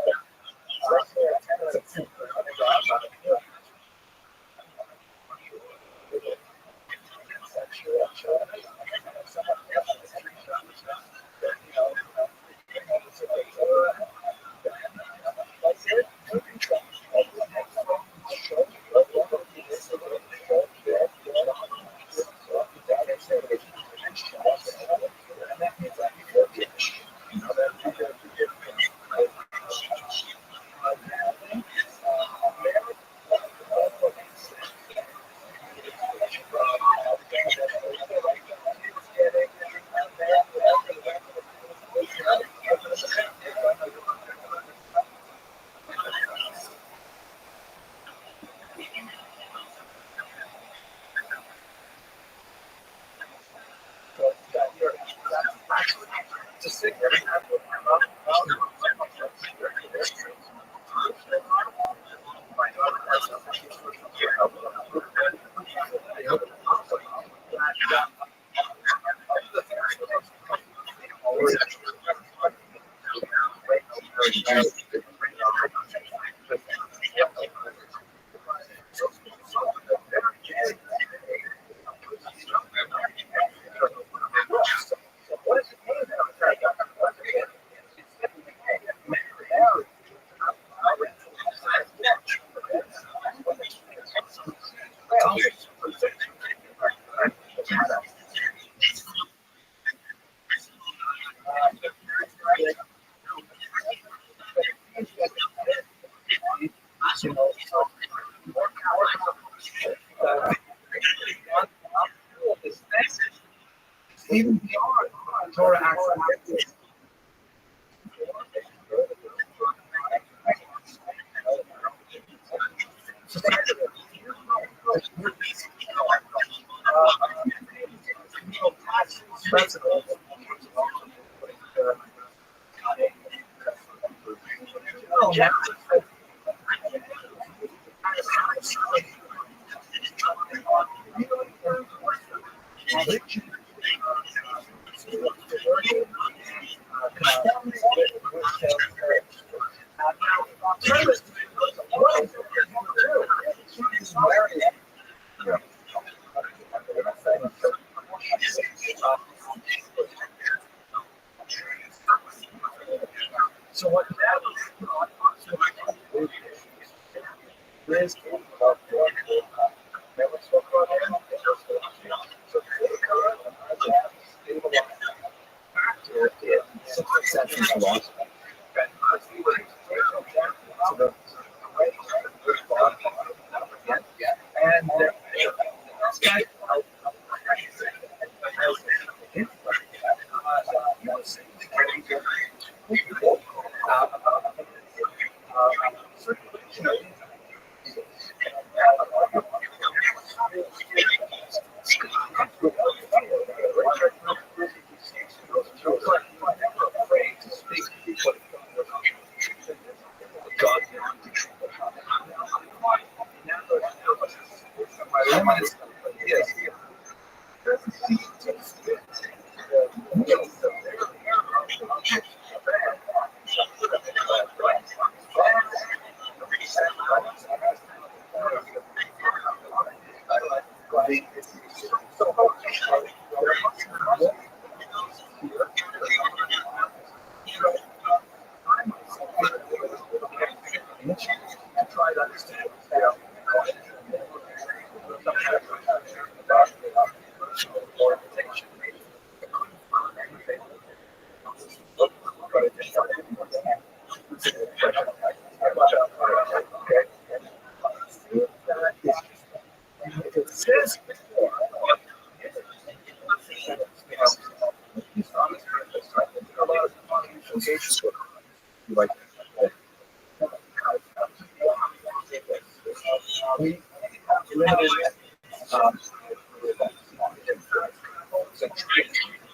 even beyond Torah access. So what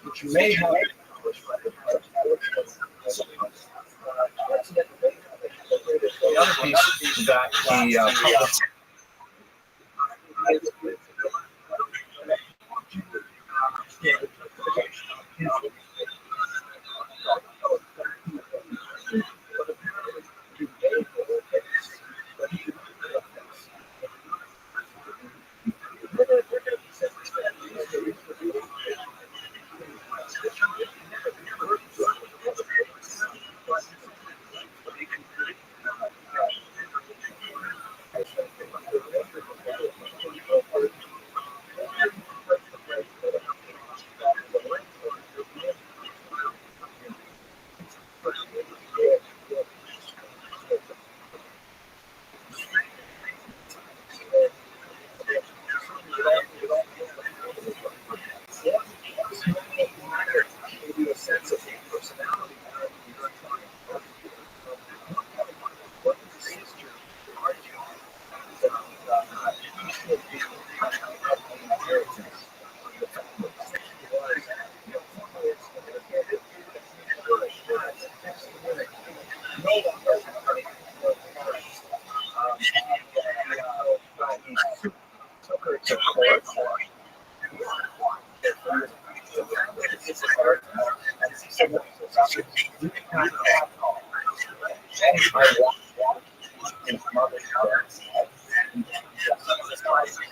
which may have the other piece that the public to court for.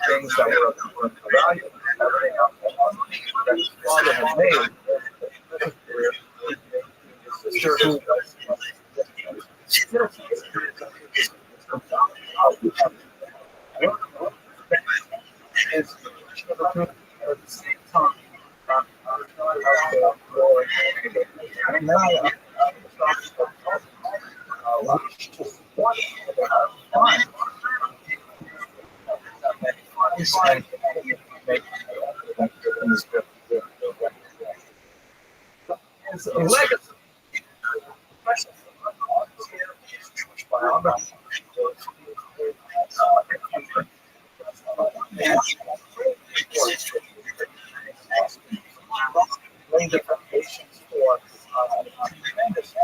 Things that were of value, everything else that his father had made. Is at the same time, and now it's a legacy. Jewish biography. Laying the foundations for tremendous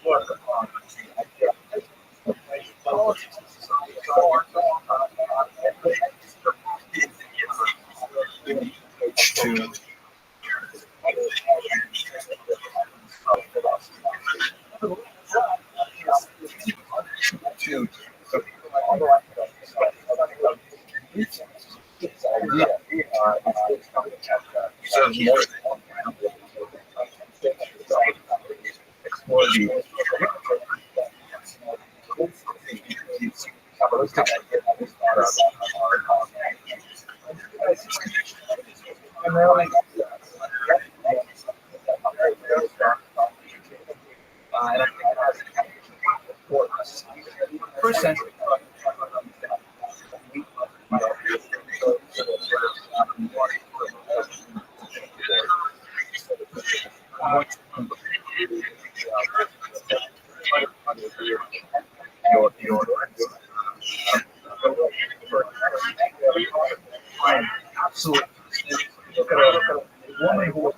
work on politics and society. First century. Absolutely. Look at a woman who was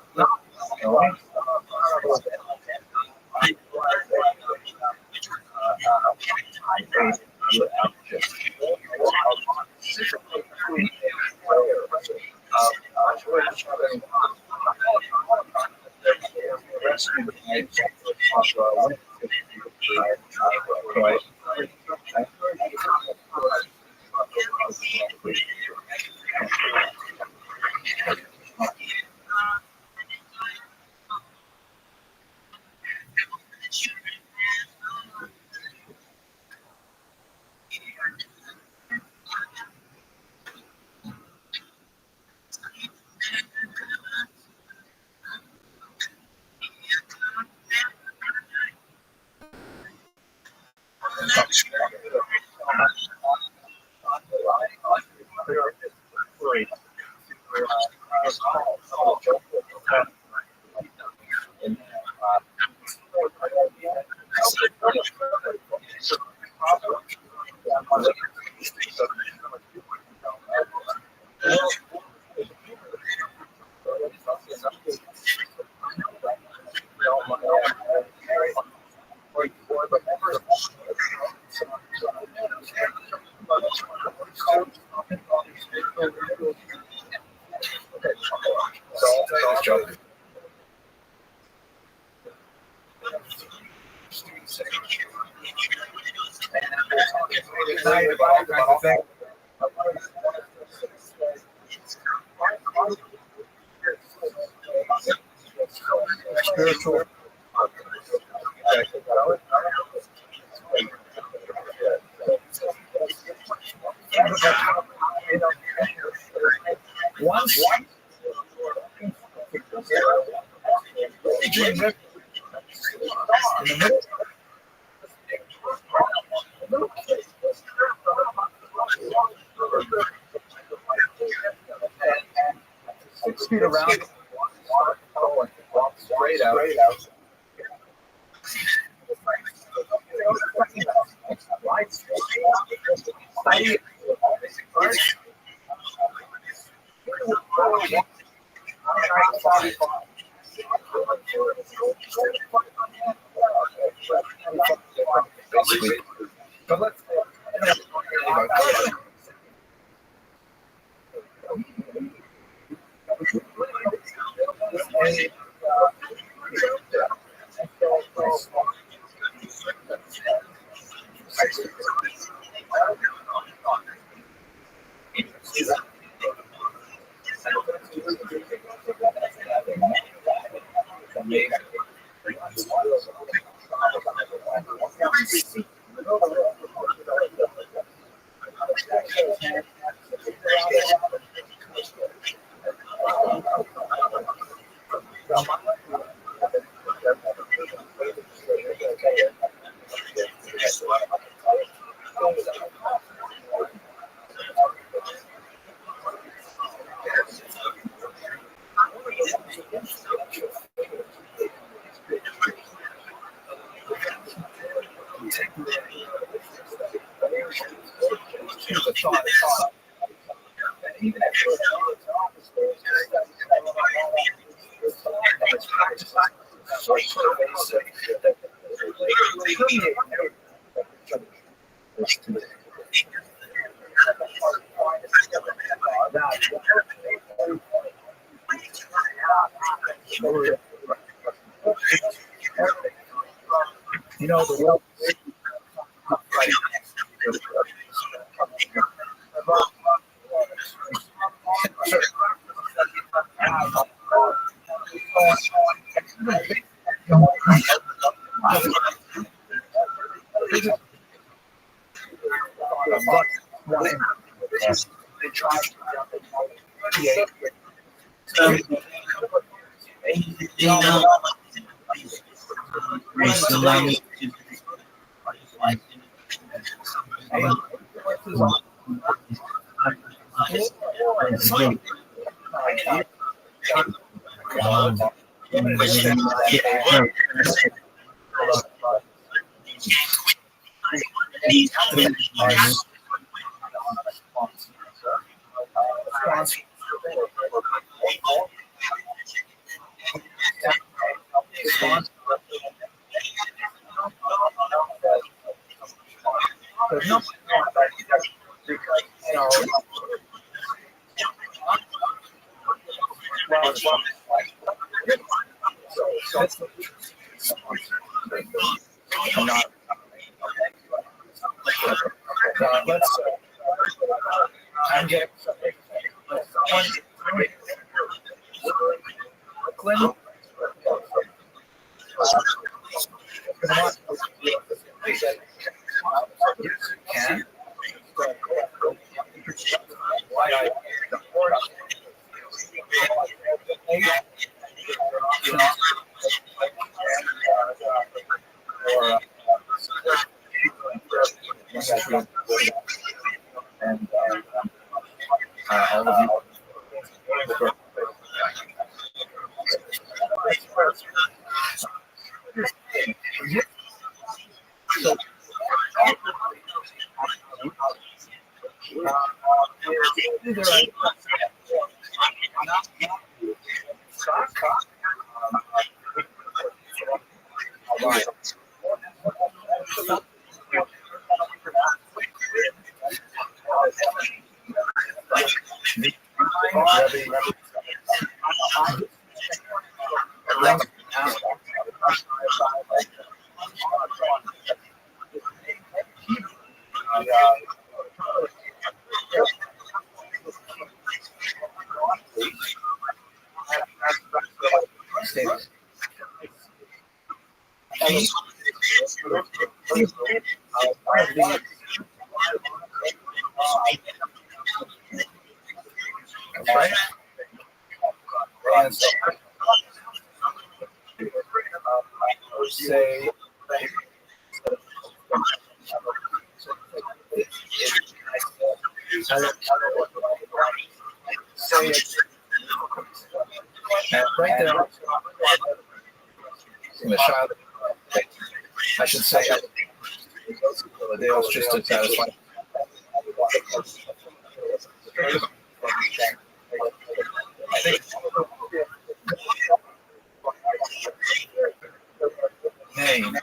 spiritual. Once in the middle. 6 feet around, walk straight out. But let's You know, the world. Right there, in the shot, I should say, Philadelphia's just to satisfy. Name.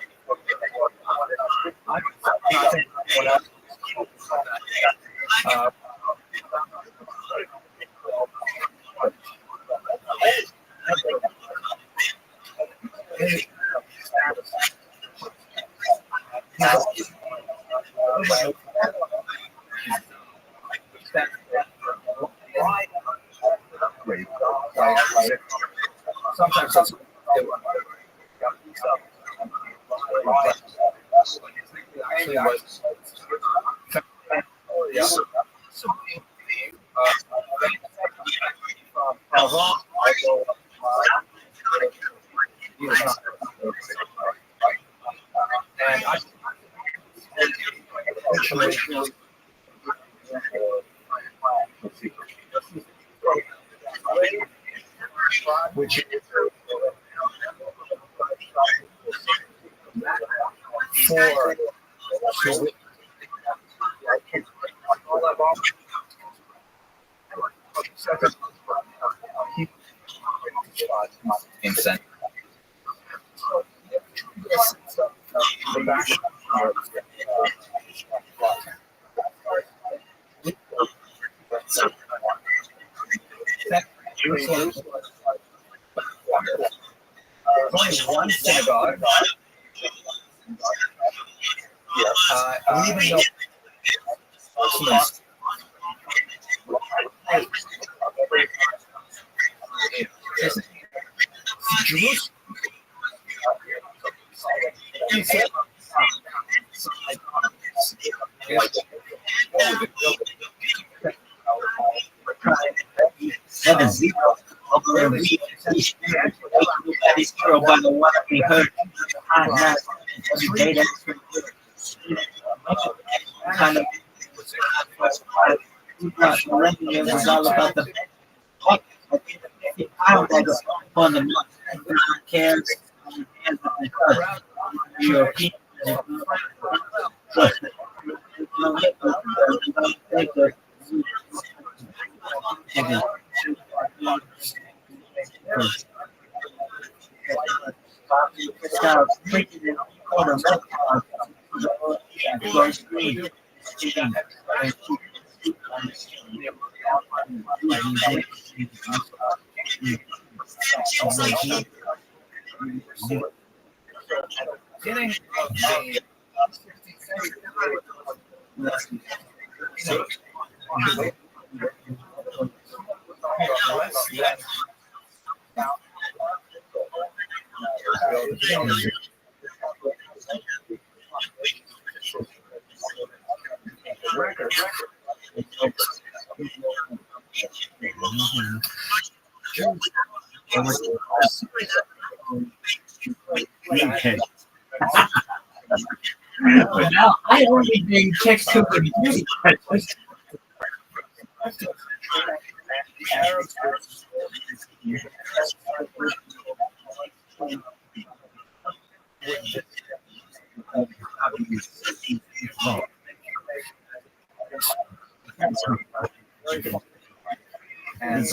Sometimes that's actually was which for incentive. Only one synagogue. Even though Jerusalem. Zero by the one we heard. Every day that's kind of millennium is all about the power that's on the cares European. Beginning of the 16th century, But now I only bring checks to the music. and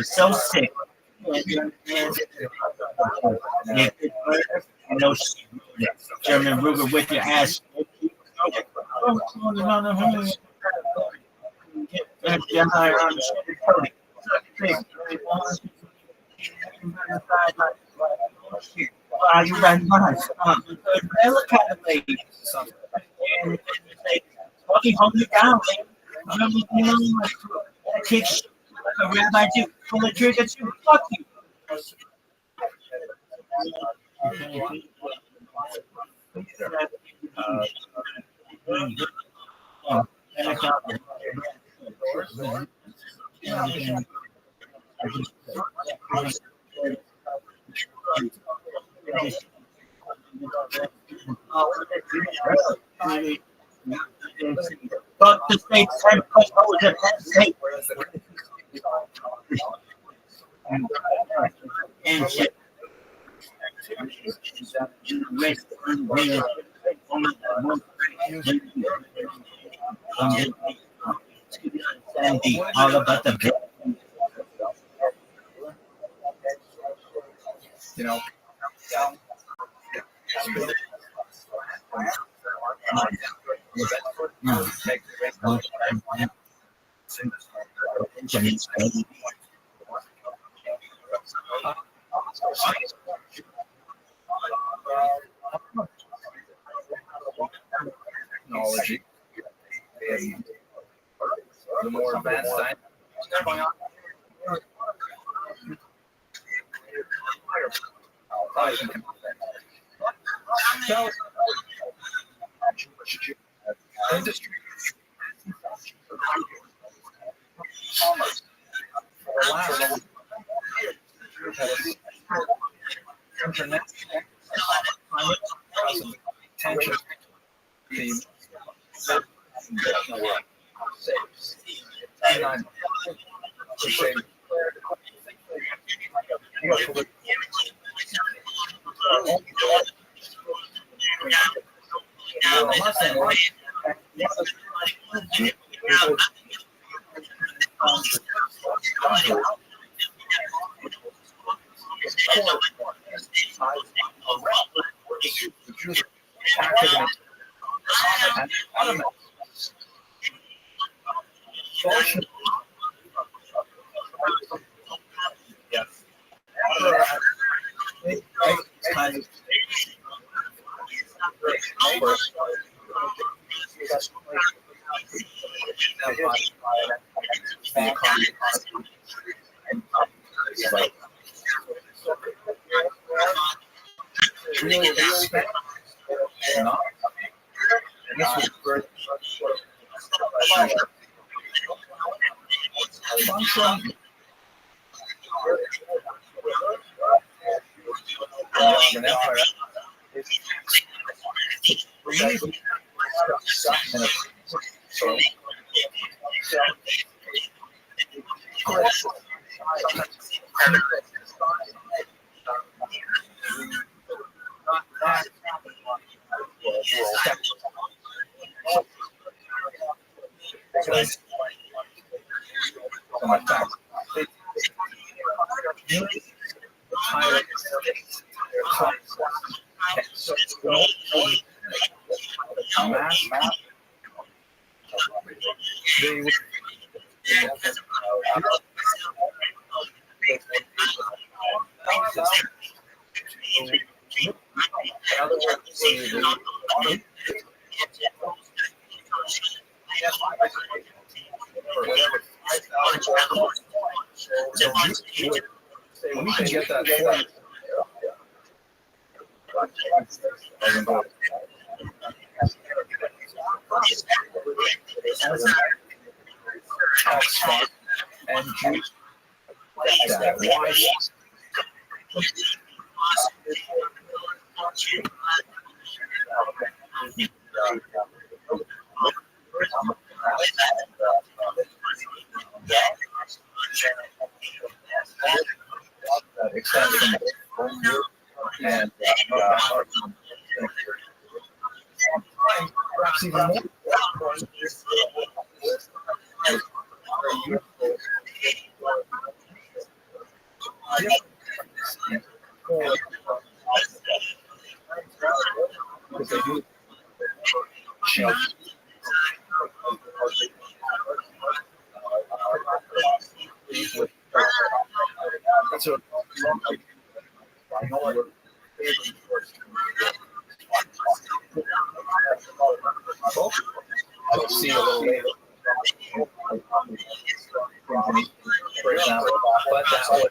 So sick. No German Ruger with your ass. Are you running behind? Look at the lady. Walking home you down, lady. You know, kick a rabbi do. Pull the trigger too. Fuck you. But the state's time because I was at that state. And shit. All about the you know, technology, and the more advanced science. Industry for the last internet attention the really respect not and this was birth function of an empire we can get that and juice that why that extends from and perhaps even more because they do change. That's a I'll see a little later. For example, but that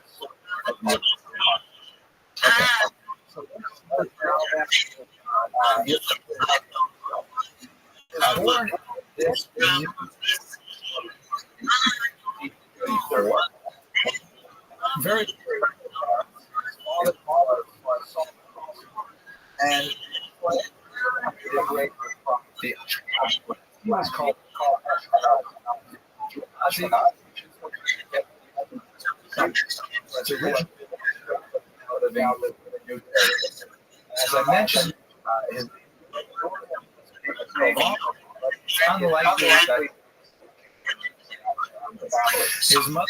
was born this very and the was called as I mentioned, unlikely that his mother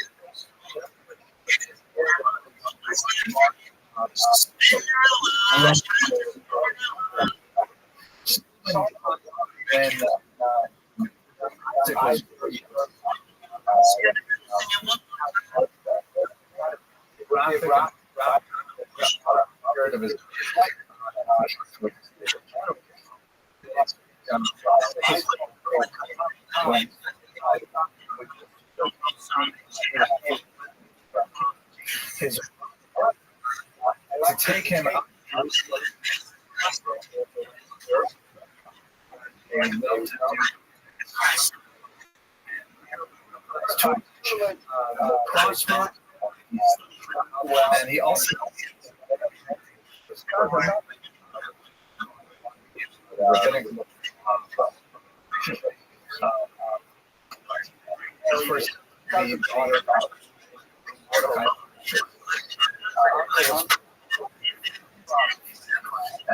When music was heard of his his to take him out crossroads, and he also his first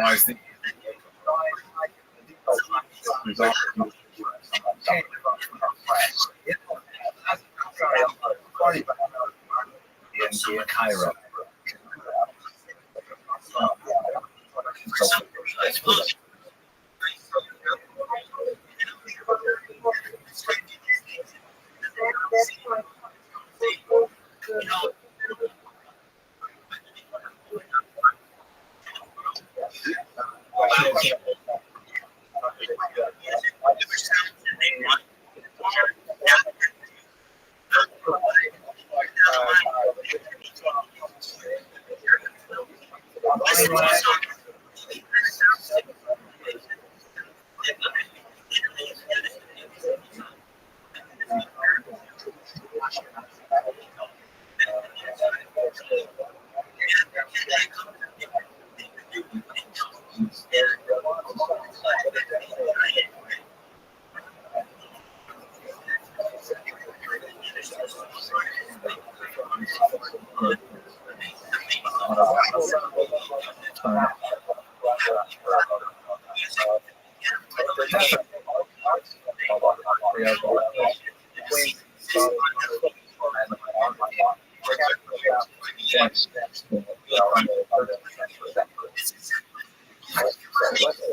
as the in Cairo.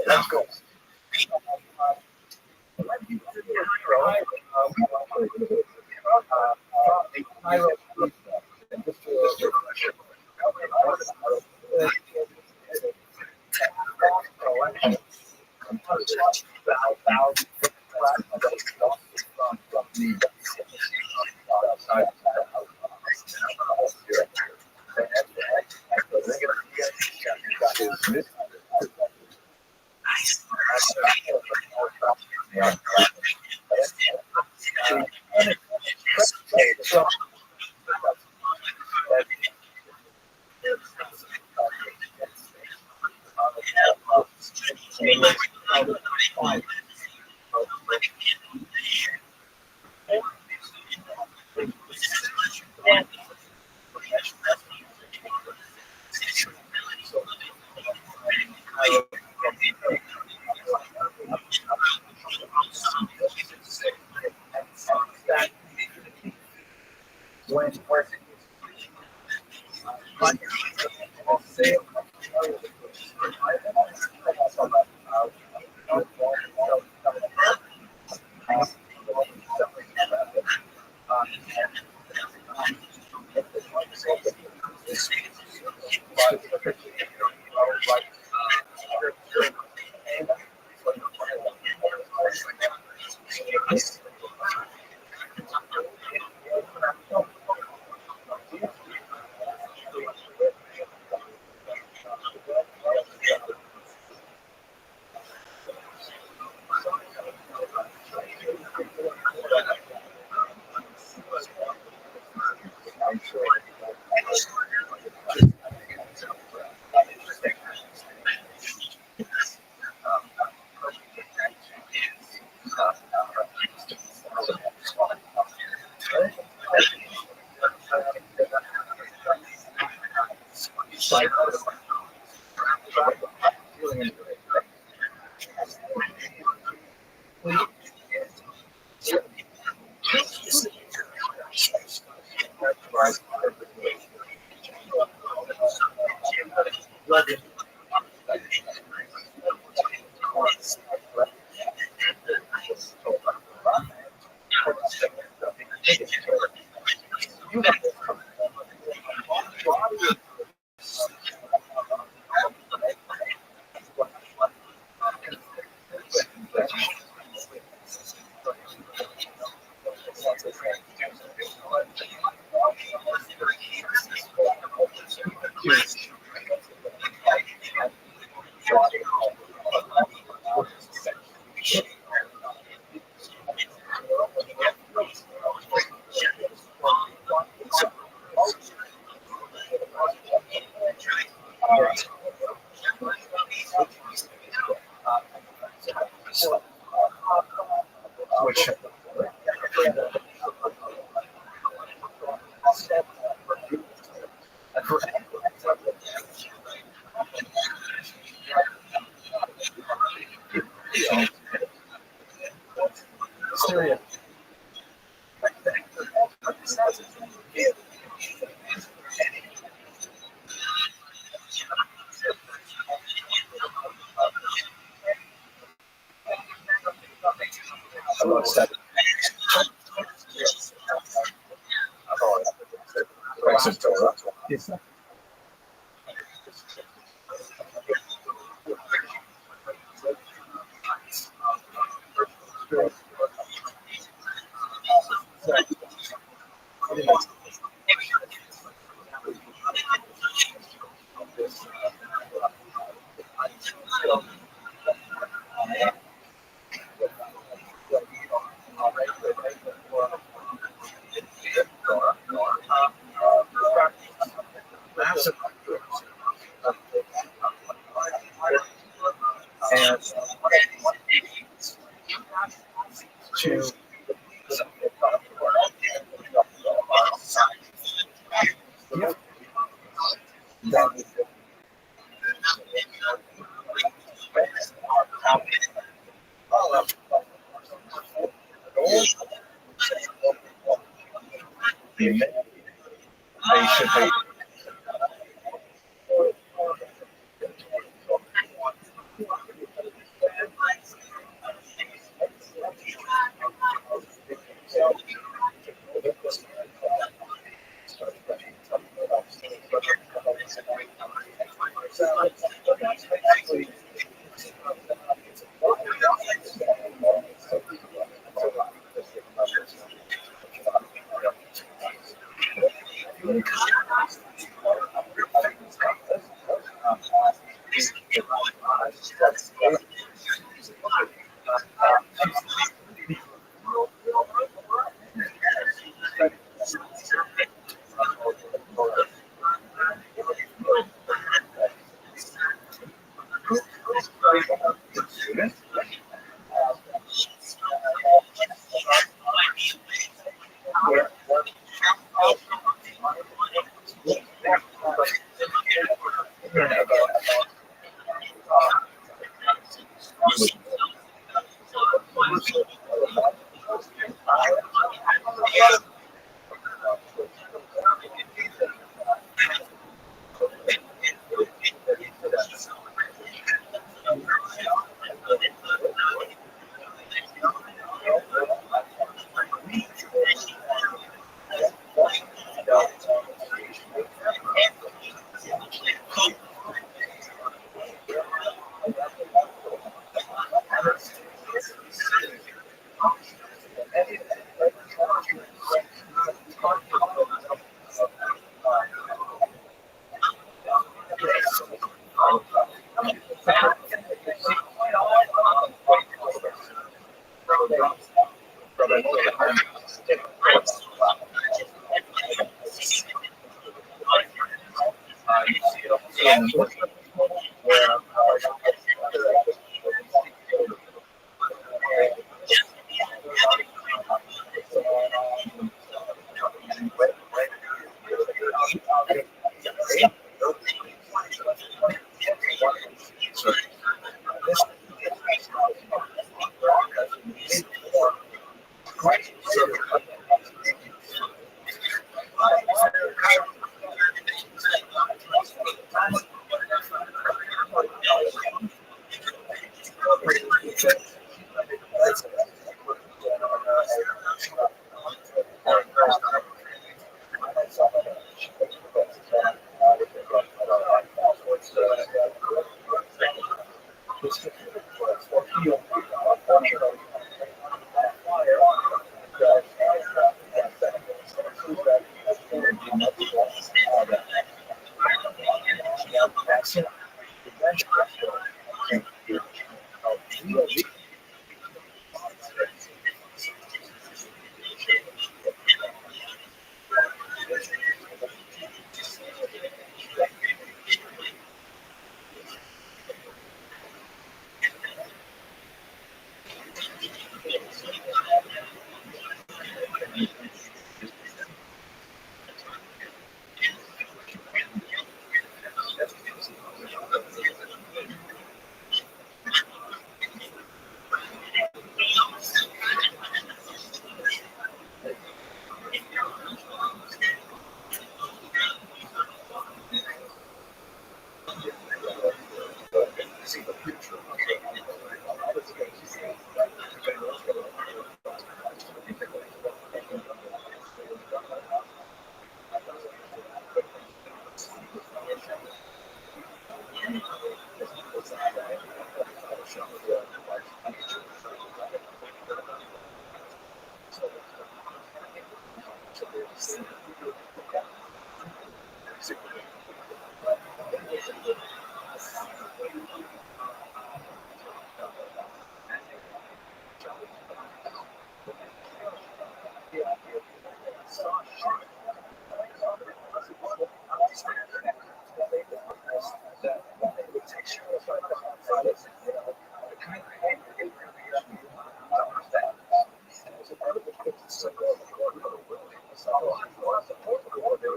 Let's go. Which Syria. Yes. To they should be.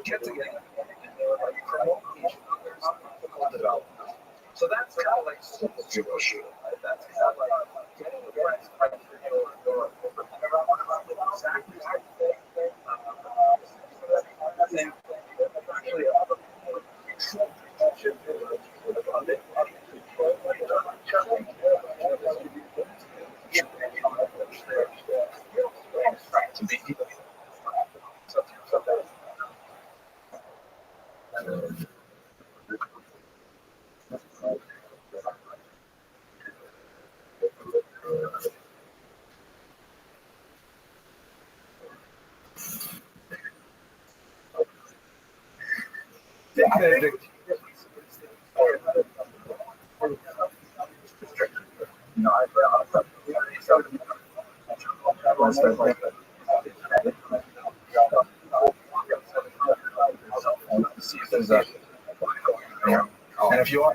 would get together and they would like promote each other's political development. So that's kind of like super Jewish. Right? That's kind of like getting the friends right for your exactly the same thing. Actually, to be see if there's a and if you are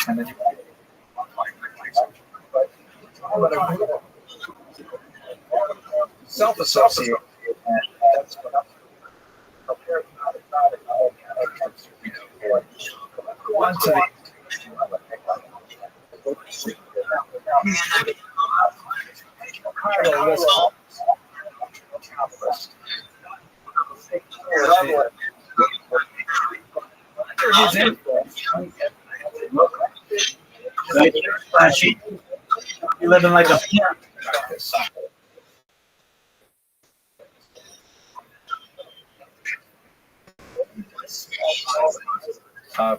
and then you self-associate and that's what I'm on to the Right? You're living like a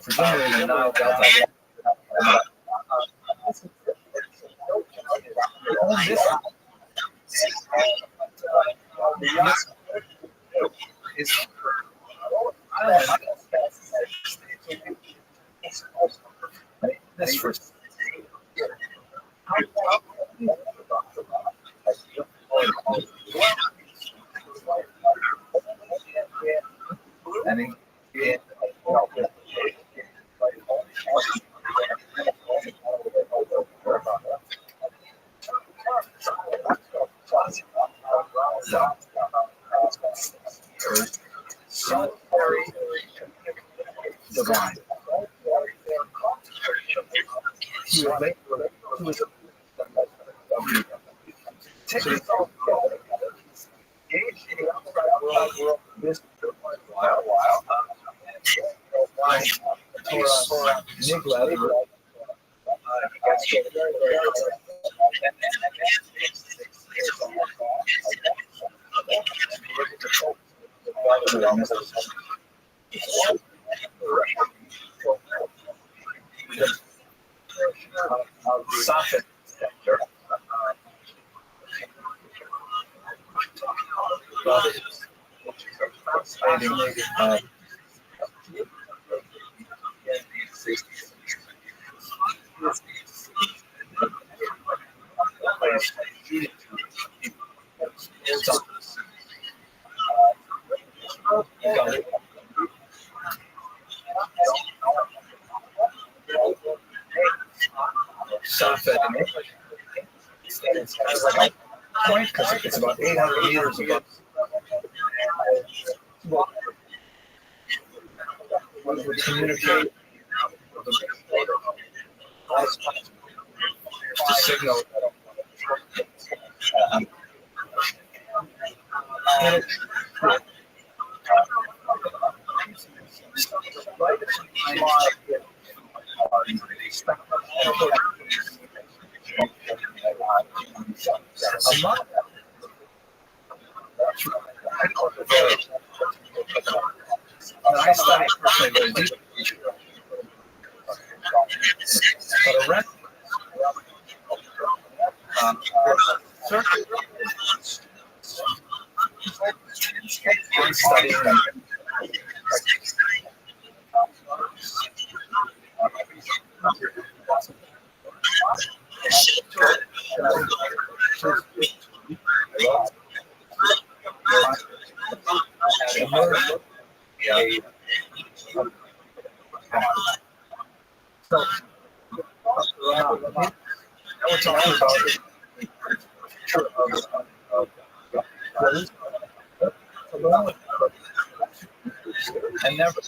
presumably the Nile Delta. This first. And in, divine. Soften. Point because it's about 800 meters above. Communicate the signal. I study personally very deeply. But a rent, I'm studying we're talking about and never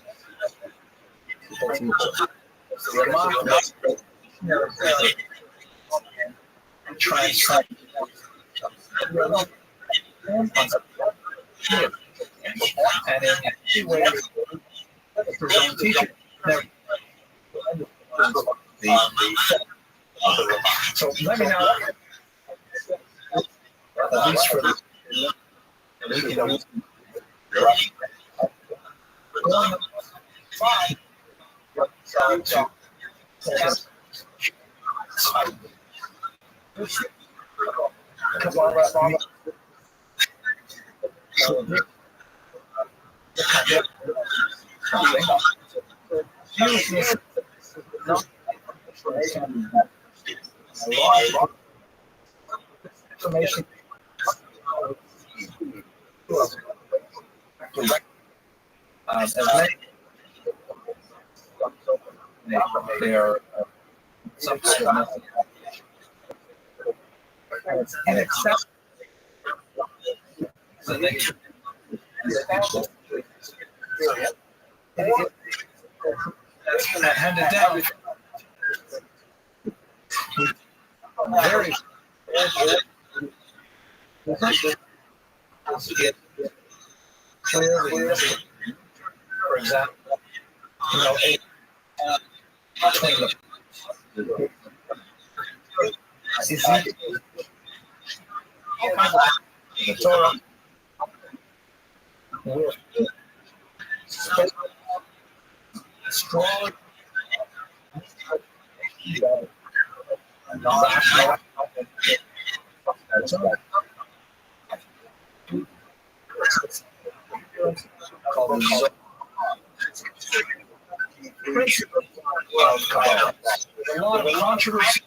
and try and in many ways his own teacher never so let me now at least for the going to information as many they are some sort of method. And accept so they handed down very clearly, for example, between the Torah with strong called the principle of Kabbalah. There's a lot of controversy.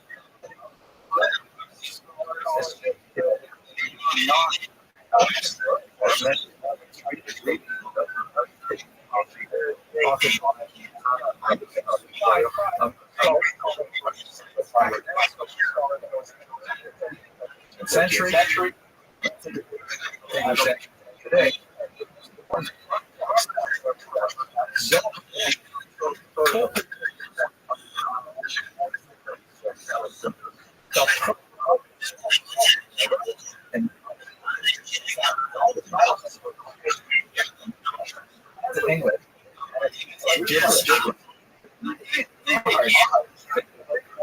Century today. English.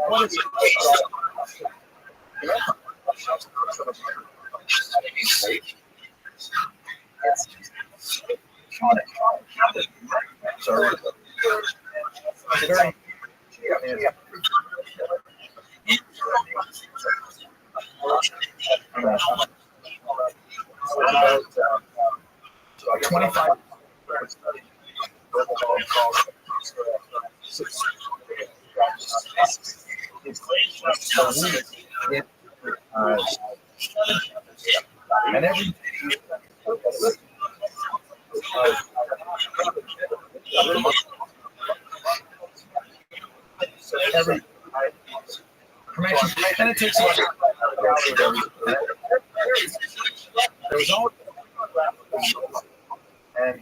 What is it? Sorry. About 25 and every information, and it takes a lot. There was always and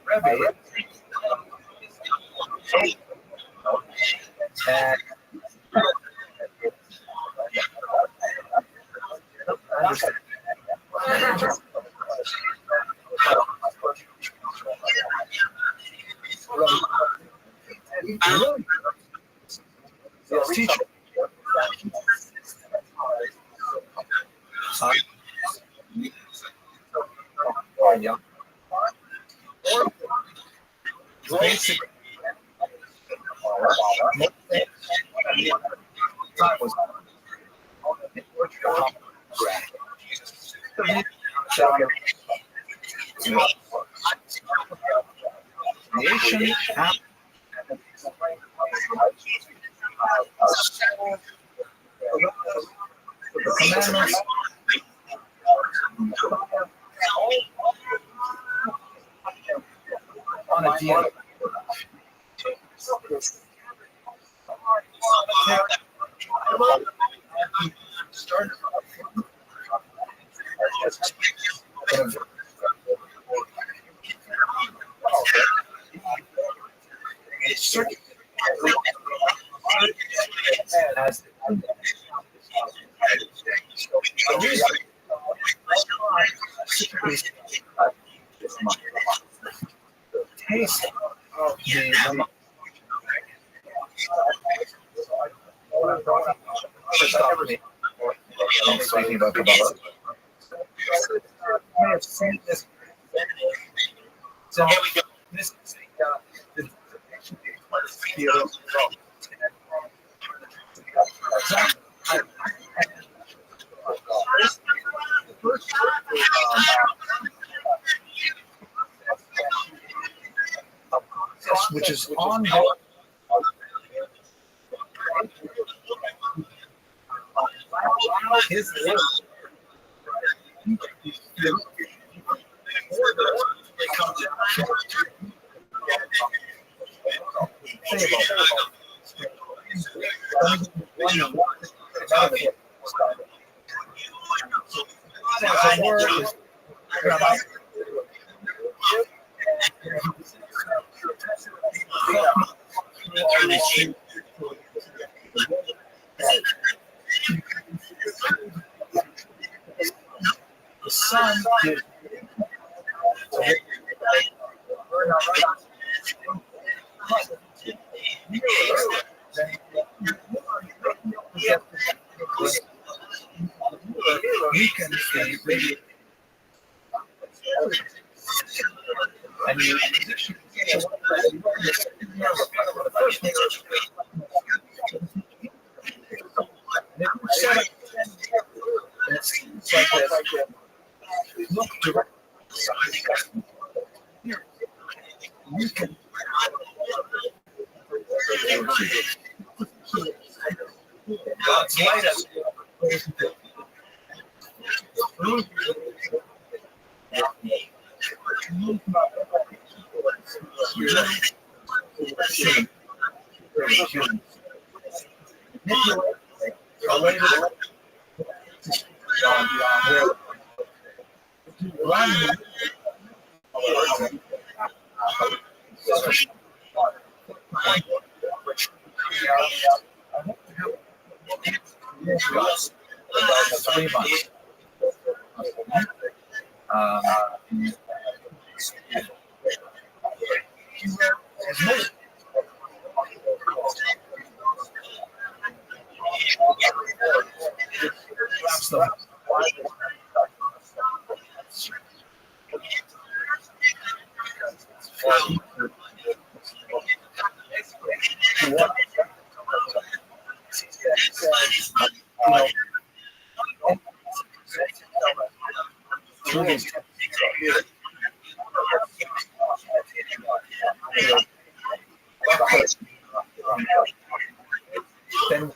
Rabbi and teacher. Basic nation the commandments on a deal. taste of the first off, speaking about Kabbalah, may have seen this. So this is the which is ongoing. His the sun did weaken the radiation. And you it seems like that. Look directly inside. You can God's light us. About 3 months. Then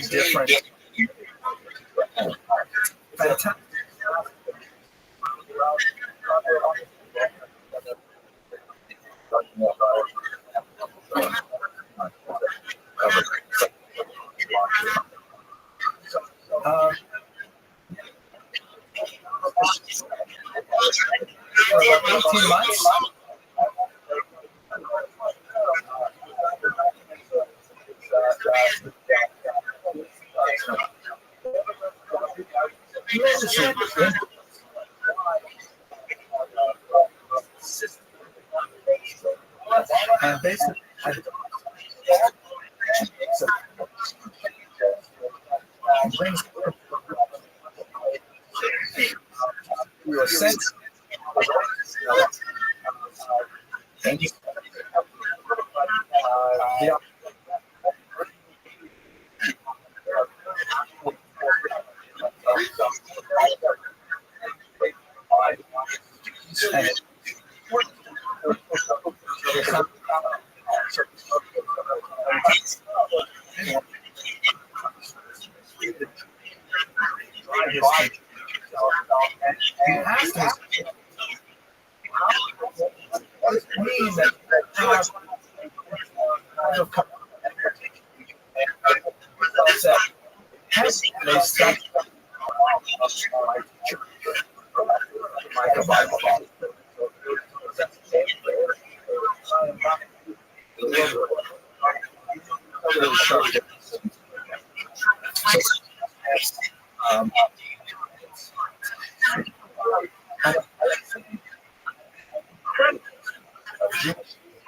different. Fantastic. About 18 months. And basically, brings your sense and you you ask this, what does it mean that they start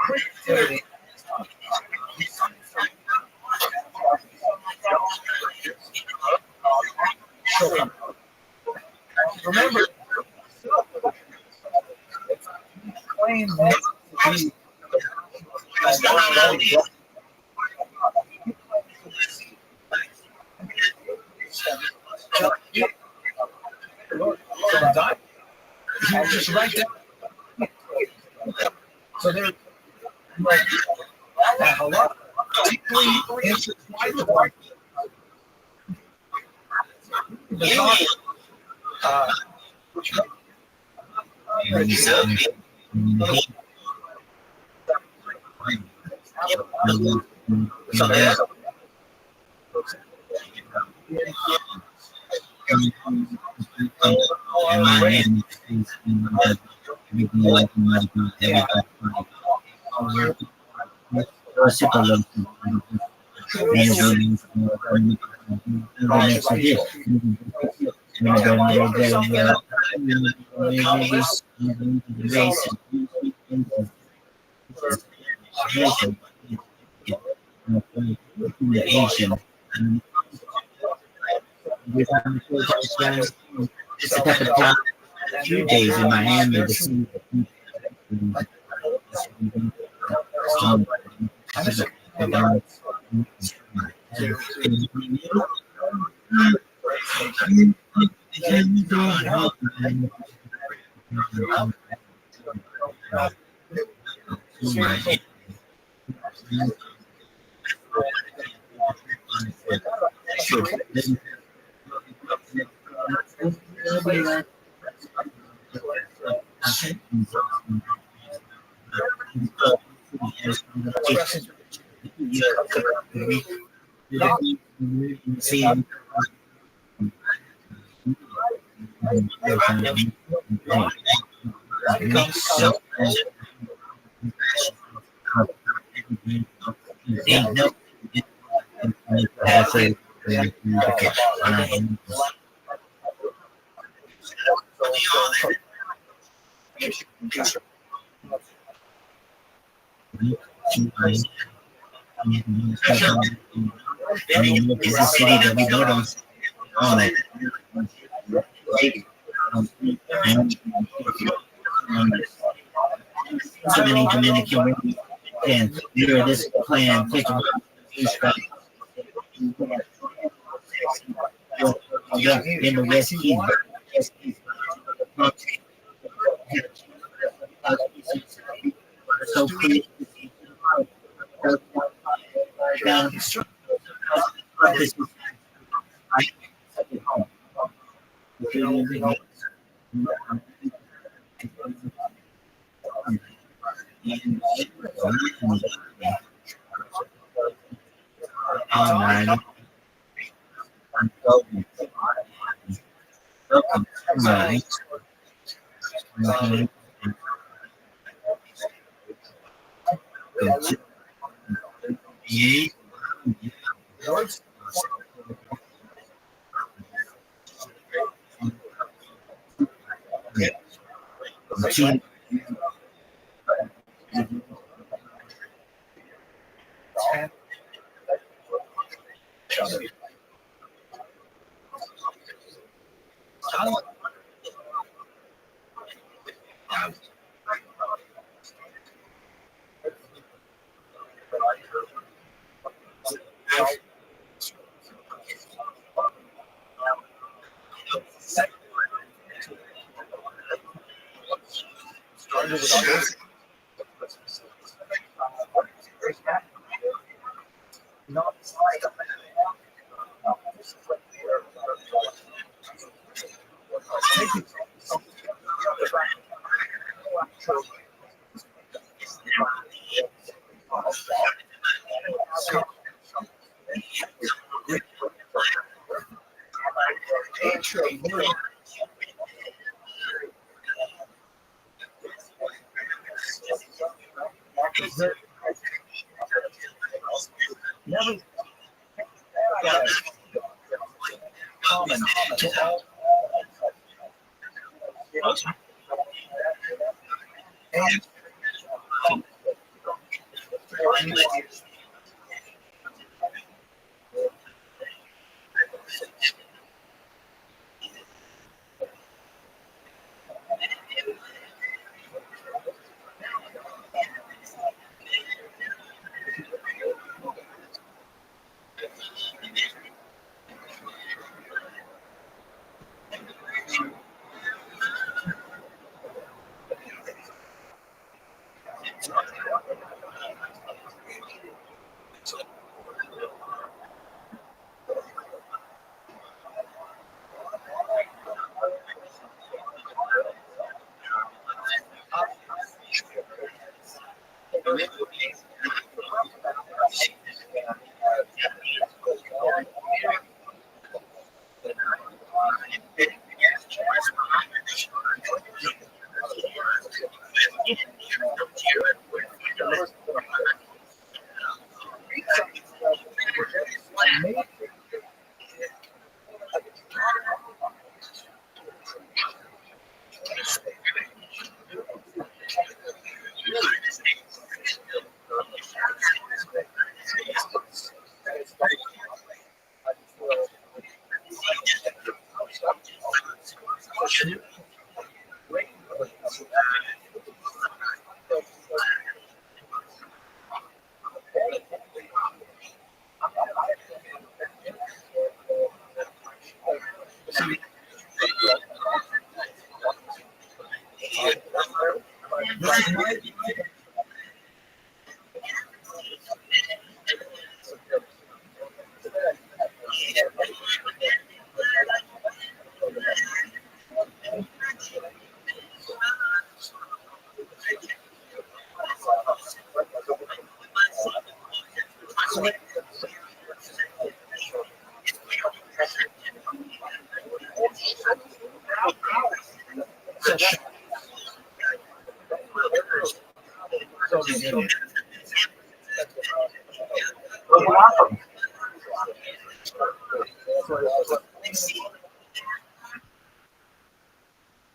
creativity. Remember, claim to be just right there. So they're like a lot deeply intertwined with Just a couple of times, a few days in Miami to see the It's a city that we don't own it. So many Dominican and mirror this plan, take a in the West Keys. So crazy. machine.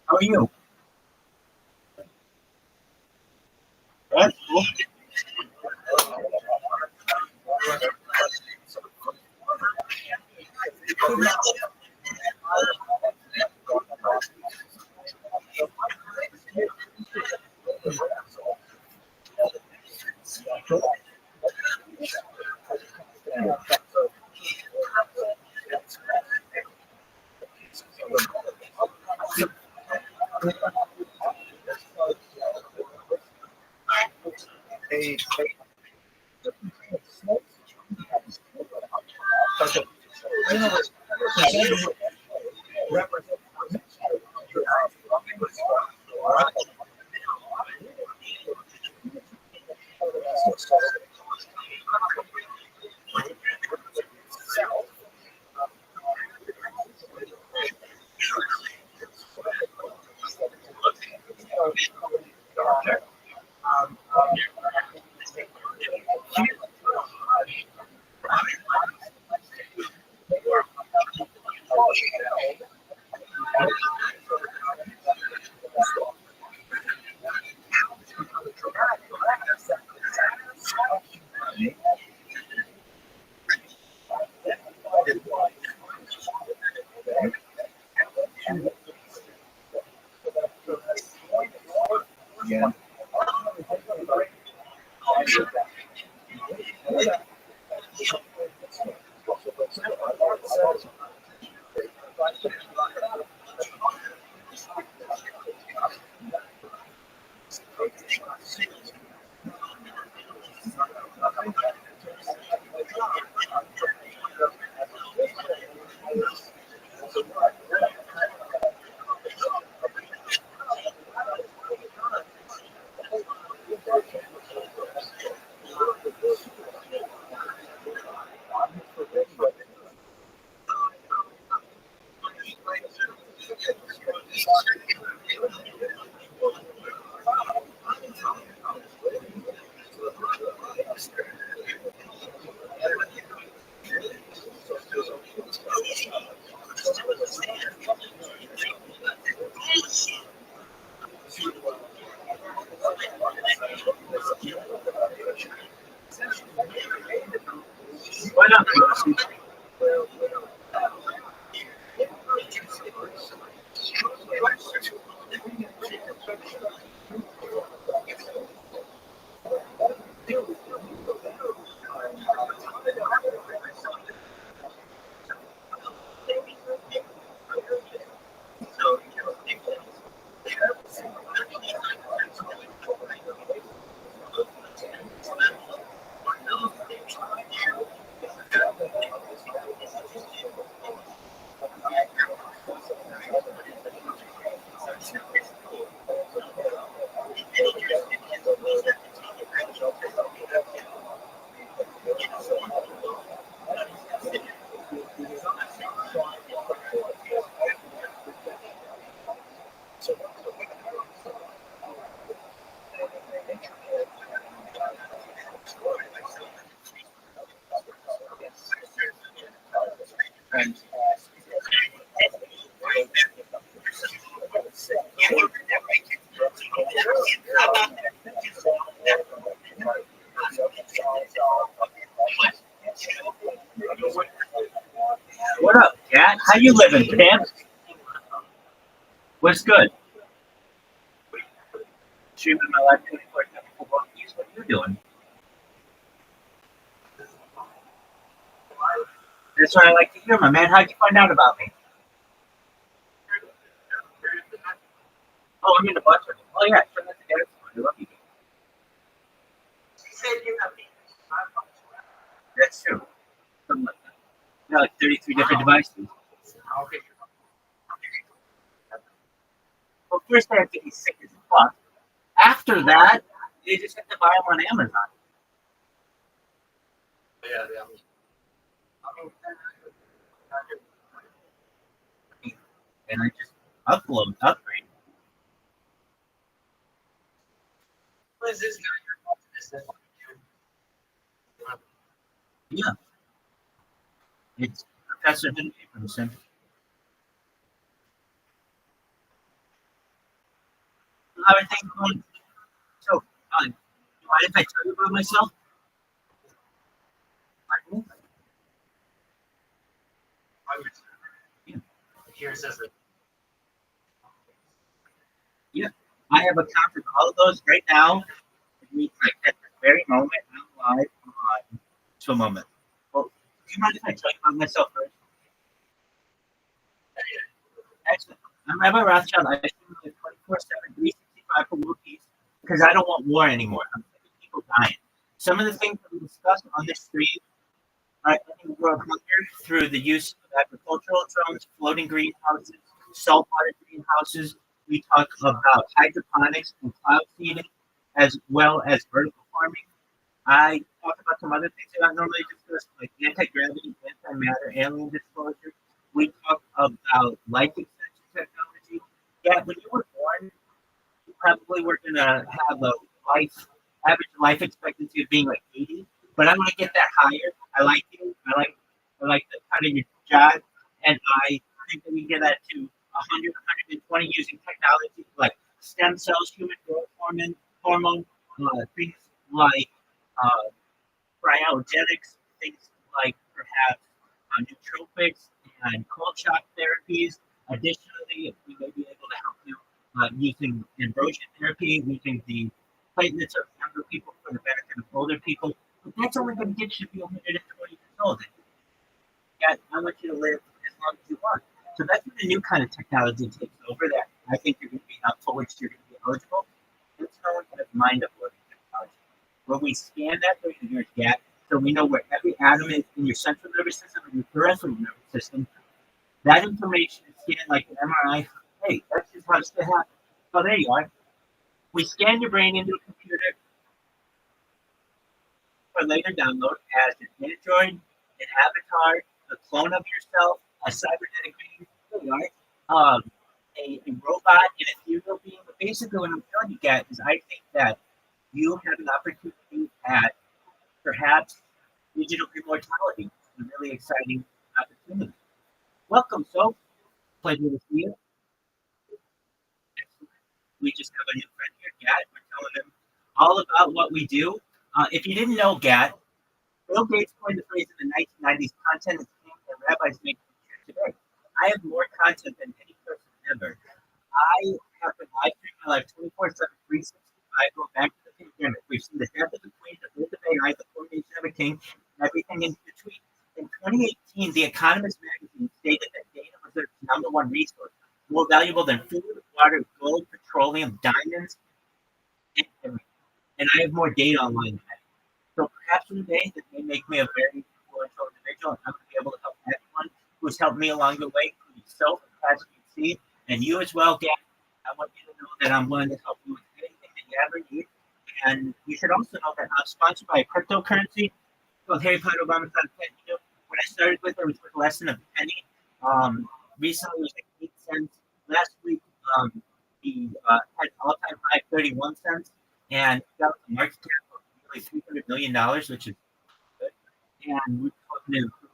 How are you? That's cool. Why not, Rosie? What up, cat? How you living, champ? What's good? Streaming my life 24/7 football keys. What are you doing? That's what I like to hear, my man. How'd you find out about me? Oh, I'm in the bus. Oh, yeah. Turn that together. I love you. That's true. Something like that. Yeah, like 33 different devices. Well, first I have to be sick as fuck. After that, you just have to buy them on Amazon. And I just upgrade. What is this guy? Yeah. It's Professor Henderson. How are things going? So, do you mind if I tell you about myself? Yeah. Here it says that. Yeah. I have accounts for all of those right now. Like at this very moment, I'm live on to a moment. Well, do you mind if I tell you about myself first? Excellent. I'm Rabbi Rothschild. I stream like 24/7, 365 for world peace because I don't want war anymore. I'm sick of people dying. Some of the things that we discussed on this stream are ending world hunger through the use of agricultural drones, floating greenhouses, saltwater greenhouses. We talk about hydroponics and cloud seeding, as well as vertical farming. I talk about some other things that I normally discuss, like anti-gravity, antimatter, alien disclosure. We talk about life extension technology. Yeah, when you were born, you probably were gonna have a average life expectancy of being like 80. But I'm gonna get that higher. I like you. I like the cut of your job, and I think that we get that to 100, 120 using technology like stem cells, human growth hormone, things like uh, cryogenics, things like perhaps nootropics and cold shock therapies. Additionally, we may be able to help you using ambrosia therapy, using the platelets of younger people for the benefit of older people. But that's only going to get you to be 120 years old. Yeah, I want you to live as long as you want. So that's when a new kind of technology takes over that I think you're going to be for which you're going to be eligible. It's known as mind uploading technology, where we scan that through your gap, so we know where every atom is in your central nervous system and your peripheral nervous system. That information is scanned like an MRI. Hey, that's just how it's going to happen. So there you are. We scan your brain into a computer for later download as an android, an avatar, a clone of yourself, a cybernetic being, there you are, a robot, an ethereal being. But basically, what I'm telling you guys is I think that you have an opportunity at perhaps digital immortality. It's a really exciting opportunity. Welcome, so pleasure to see you. We just have a new friend here, Gat. We're telling them all about what we do. If you didn't know, Gat, Bill Gates coined the phrase in the 1990s, content is king, and rabbis make it today. I have more content than any person ever. I have been live streaming my life 24/7, 365, going back to the pandemic. We've seen the death of the queen, the birth of AI, the formation of a king, and everything in between. In 2018, The Economist magazine stated that data was their number one resource, more valuable than food, water, gold, petroleum, diamonds, and everything. And I have more data online than that. So perhaps one day that may make me a very influential individual, and I'm going to be able to help everyone who's helped me along the way, including yourself, as you can see, and you as well, Gavin. I want you to know that I'm willing to help you with anything that you ever need. And you should also know that I'm sponsored by a cryptocurrency called Harry Potter Obama's on Pet. You know, when I started with it, was worth less than a penny. Recently, it was like 8 cents. Last week, he had all-time high 31 cents, and got a market cap of nearly $300 million, which is good. And we're hoping to improve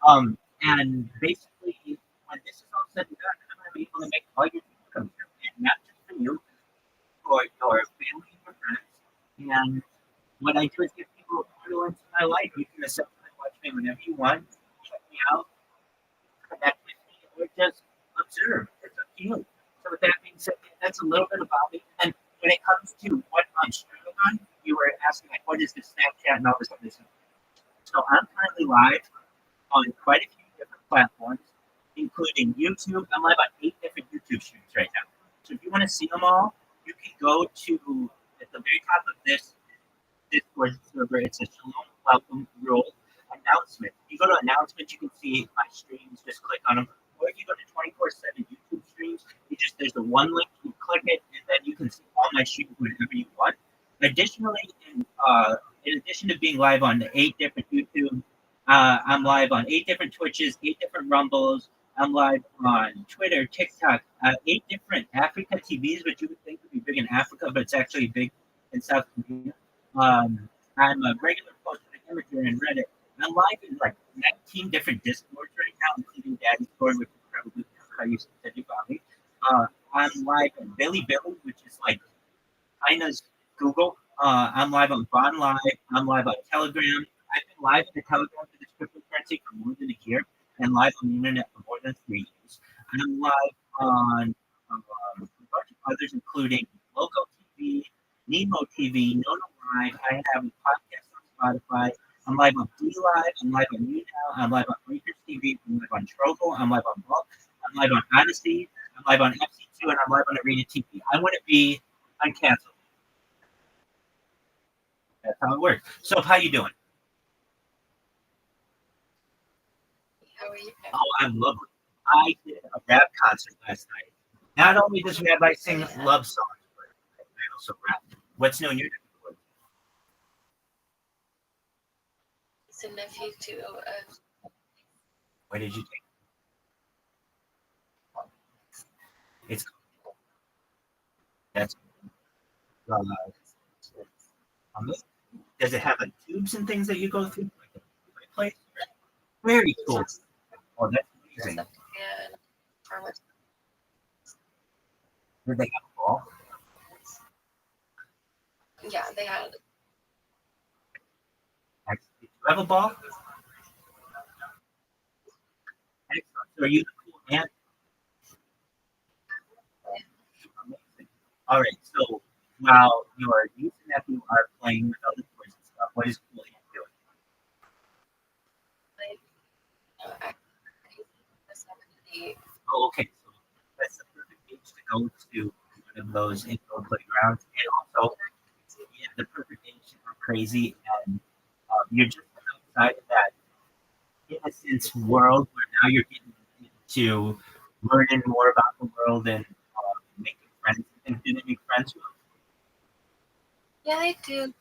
on that. And basically, when this is all said and done, I'm going to be able to make all your income here, and not just for you, for your family and your friends. And what I do is give people influence in my life. You can essentially watch me whenever you want, check me out, connect with me, or just observe. It's up to you. So with that being said, that's a little bit about me. And when it comes to what I'm streaming on, you were asking like, what is the Snapchat and all this other stuff. So I'm currently live on quite a few different platforms, including YouTube. I'm live on 8 different YouTube streams right now. So if you want to see them all, you can go to at the very top of this Discord server. It's a Shalom Welcome Rule announcement. If you go to announcements, you can see my streams. Just click on them. Or if you go to 24/7 YouTube streams, there's the one link. You click it, and then you can see all my streams whenever you want. Additionally, in addition to being live on the 8 different YouTube, I'm live on 8 different Twitches, 8 different Rumbles. I'm live on Twitter, TikTok, 8 different Africa TVs, which you would think would be big in Africa, but it's actually big in South Korea. I'm a regular post on Imager and Reddit. I'm live in like 19 different Discords right now, including Daddy's Discord, which is probably how you said you about me. I'm live on Billy, which is like China's Google. I'm live on Bond Live. I'm live on Telegram. I've been live in the Telegram for this cryptocurrency for more than a year, and live on the internet for more than 3 years. I'm live on a bunch of others, including Loco TV, Nemo TV, Nono Live. I have a podcast on Spotify. I'm live on D Live. I'm live on YouNow. I'm live on Breakers TV. I'm live on Trovo. I'm live on Bulk. I'm live on Odyssey. I'm live on FC2, and I'm live on Arena TV. I want to be uncanceled. That's how it works. So, how you doing? How are you? Oh, I'm lovely. I did a rap concert last night. Not only does Rabbi sing love songs, but I also rap. What's new in your neighborhood? It's a nephew to Where did you take it? It's that's amazing. Does it have like tubes and things that you go through? Like a place? Very cool. Oh, that's amazing. and farmers. Did they have a ball? Yeah, they had. Did you have a ball? Excellent. So are you the cool aunt? Amazing. All right. So while your niece and nephew are playing with other toys and stuff, what is cool aunt doing? I was 7 and 8. Oh, okay. So that's the perfect age to go to one of those indoor playgrounds, and also, yeah, the perfect age to go crazy, and you're just outside of that innocence world where now you're getting into learning more about the world and making friends and didn't make friends with. Yeah, they do.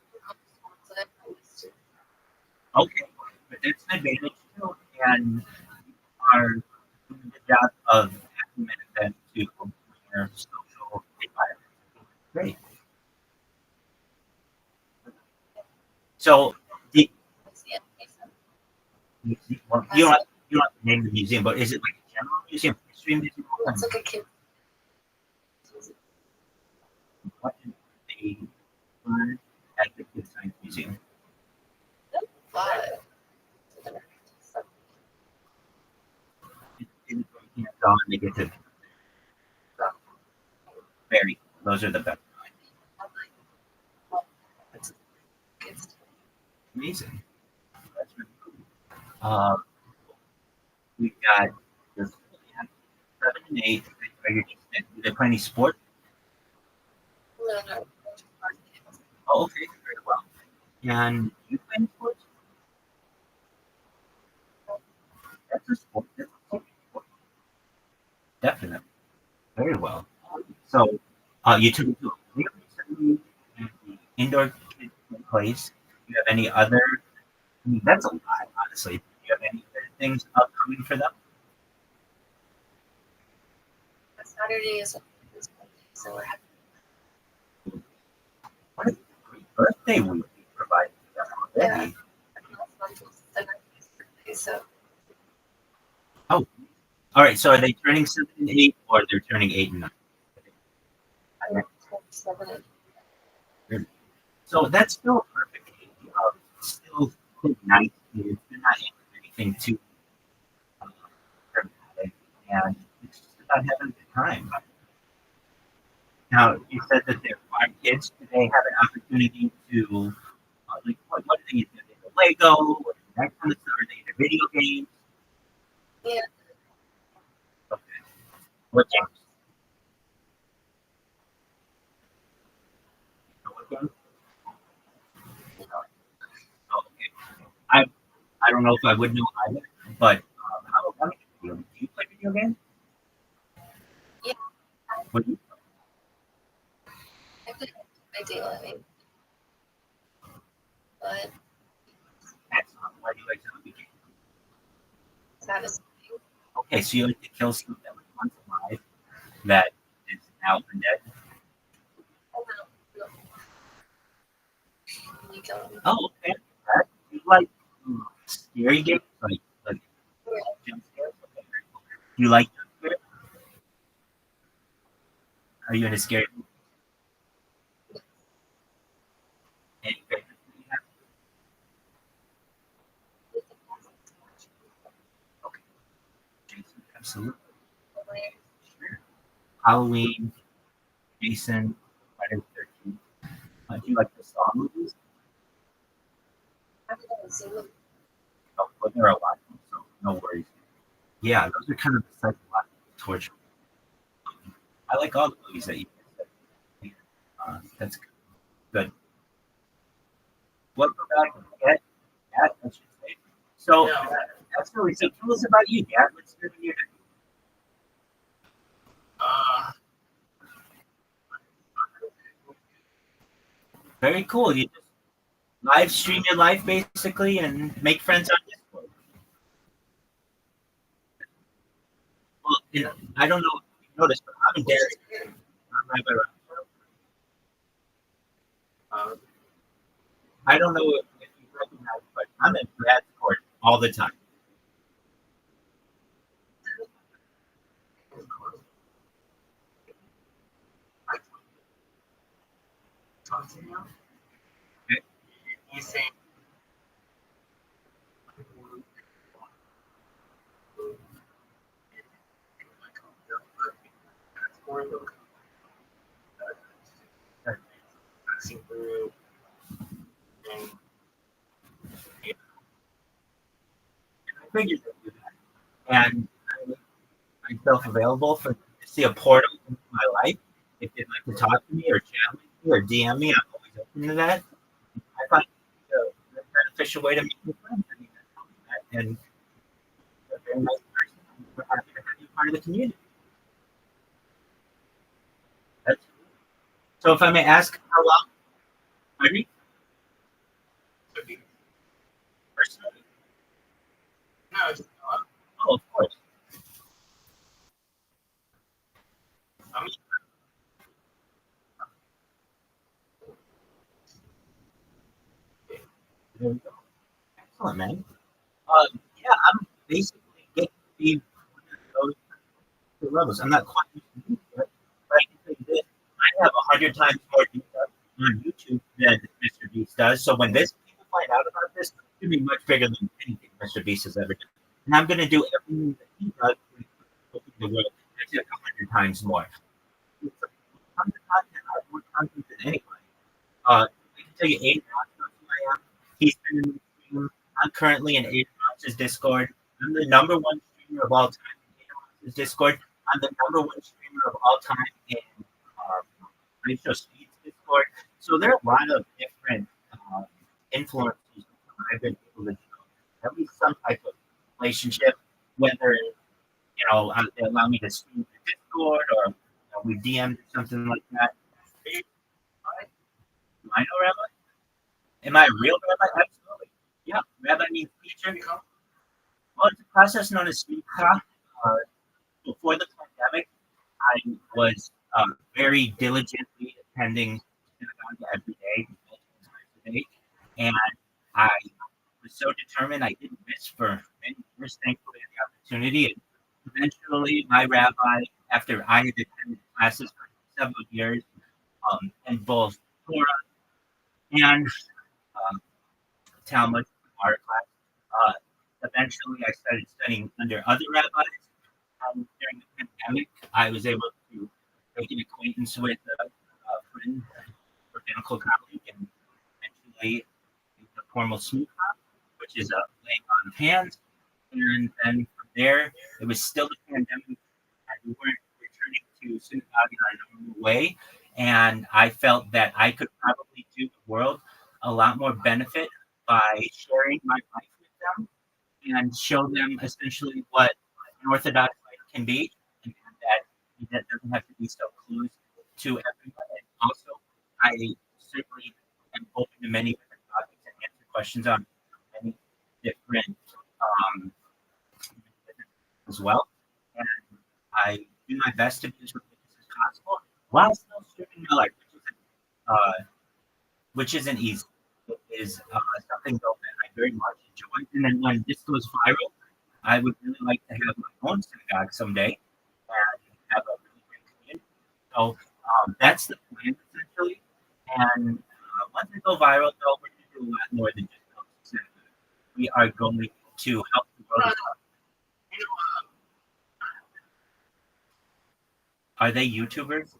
Okay, but that's an advantage too, and you are doing the job of implementing them to your social environment. Great. So, the museum, well, you don't have to name the museum, but is it like a general museum, history museum? It's like a kid. What did they learn at the Kid Science Museum? But It's hands on, they get to very. Those are the best. it's Amazing. That's really cool. We got this 7 and 8. Are you do they play any sport? no. Oh, okay, very well. And you play any sports? That's a sport. That's a sport. Definitely. Very well. So, you took it to a clear recently and the indoor kid place. Do you have any other? I mean, that's a lot, honestly. Do you have any other things upcoming for them? Saturday is so we're having What a great birthday week you provided for them already. so Oh, all right. So, are they turning 7 and 8, or they're turning 8 and 9? I'm 7 and So that's still a perfect age. Still nice kids. They're not into anything too dramatic, and it's just about having a good time. Now, you said that they're 5 kids. Do they have an opportunity to, like, what do they do? They do Lego, or that kind of stuff? Are they into video games? Yeah. Okay. What games? What games? Oh, okay. I don't know if I would know either, but how about video games? Do you play video games? Yeah. What do you I think ideally, but excellent. Why do you like zombie games? satisfying. Okay, so you like to kill stuff that was once alive that is now undead. You kill them. Oh, okay. You like scary games, like jump scares. Okay, very cool. You like jump scares? Are you into scary movies? Any favorites that you have? Okay, Jason, absolutely. Sure. Halloween, Jason, Friday the 13th. Do you like the Saw movies? I've never seen them. Oh, well, there are a lot of them, so no worries. Yeah, those are kind of the psychological torture. I like all the movies that you said. That's good. What about Dad? Dad, I should say. So, that's really so. Tell us about you, Dad. What's your year? Uh, Very cool. You just live stream your life basically and make friends on Discord. Well, I don't know if you noticed, but I'm in Derek. I'm Rabbi Rothschild. uh, I don't know if you recognize, but I'm in Brad's court all the time. talk to you. Okay. He's saying, passing through, and I figured that you myself available for to see a portal into my life. If they'd like to talk to me or chat with me or DM me, I'm always open to that. I find it a beneficial way to meet new friends. I mean, and a very nice person. We're happy to have you part of the community. That's, so, if I may ask, how long? Pardon me? Personally? No, it's not. Oh, of course. I'm There we go. Excellent, man. Yeah, I'm basically getting to be one of those levels. I'm not quite used to YouTube, but I can tell you this: I have 100 times more views on YouTube than Mr. Beast does. So when this people find out about this, it's gonna be much bigger than anything Mr. Beast has ever done. And I'm gonna do everything that he does to the world, except 100 times more. It's tons of content. I have more content than anybody. I can tell you, Aiden Ross knows who I am. He's been in the stream. I'm currently in Aiden Ross's Discord. I'm the number one streamer of all time in Aiden Ross's Discord. I'm the number one streamer of all time in Rachel Speed's Discord. So there are a lot of different influences I've been able to develop. At least some type of relationship, whether they allow me to stream the Discord or we DM'd or something like that. Do I know Rabbi? Am I a real Rabbi? Absolutely. Yeah, Rabbi means teacher. Well, it's a process known as Smicha. Before the pandemic, I was very diligently attending synagogue every day, multiple times a day, and I was so determined I didn't miss for many years. Thankfully, the opportunity. And eventually, my rabbi, after I had attended classes for several years, in both Torah and Talmud, Gemara class, eventually I started studying under other rabbis. During the pandemic, I was able to make an acquaintance with a friend, a rabbinical colleague, and eventually the formal smicha, which is a laying on of hands. And then from there, it was still the pandemic, and we weren't returning to synagogue in our normal way. And I felt that I could probably do the world a lot more benefit by sharing my life with them and show them essentially what an Orthodox life can be, and that doesn't have to be so close to everyone. And also, I certainly am open to many different topics and answer questions on many different as well. And I do my best to be as religious as possible while still streaming my life, which isn't easy. It is something though that I very much enjoy. And then when this goes viral, I would really like to have my own synagogue someday and have a really great community. So that's the plan essentially. And once we go viral, though, we're going to do a lot more than just help the synagogue. We are going to help the world. Are they YouTubers?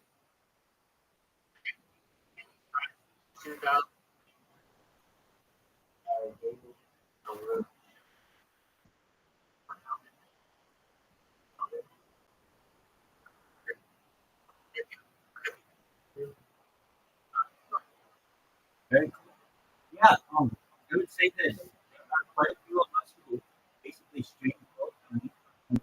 Very cool. Yeah, I would say this. There are quite a few of us who basically stream both on YouTube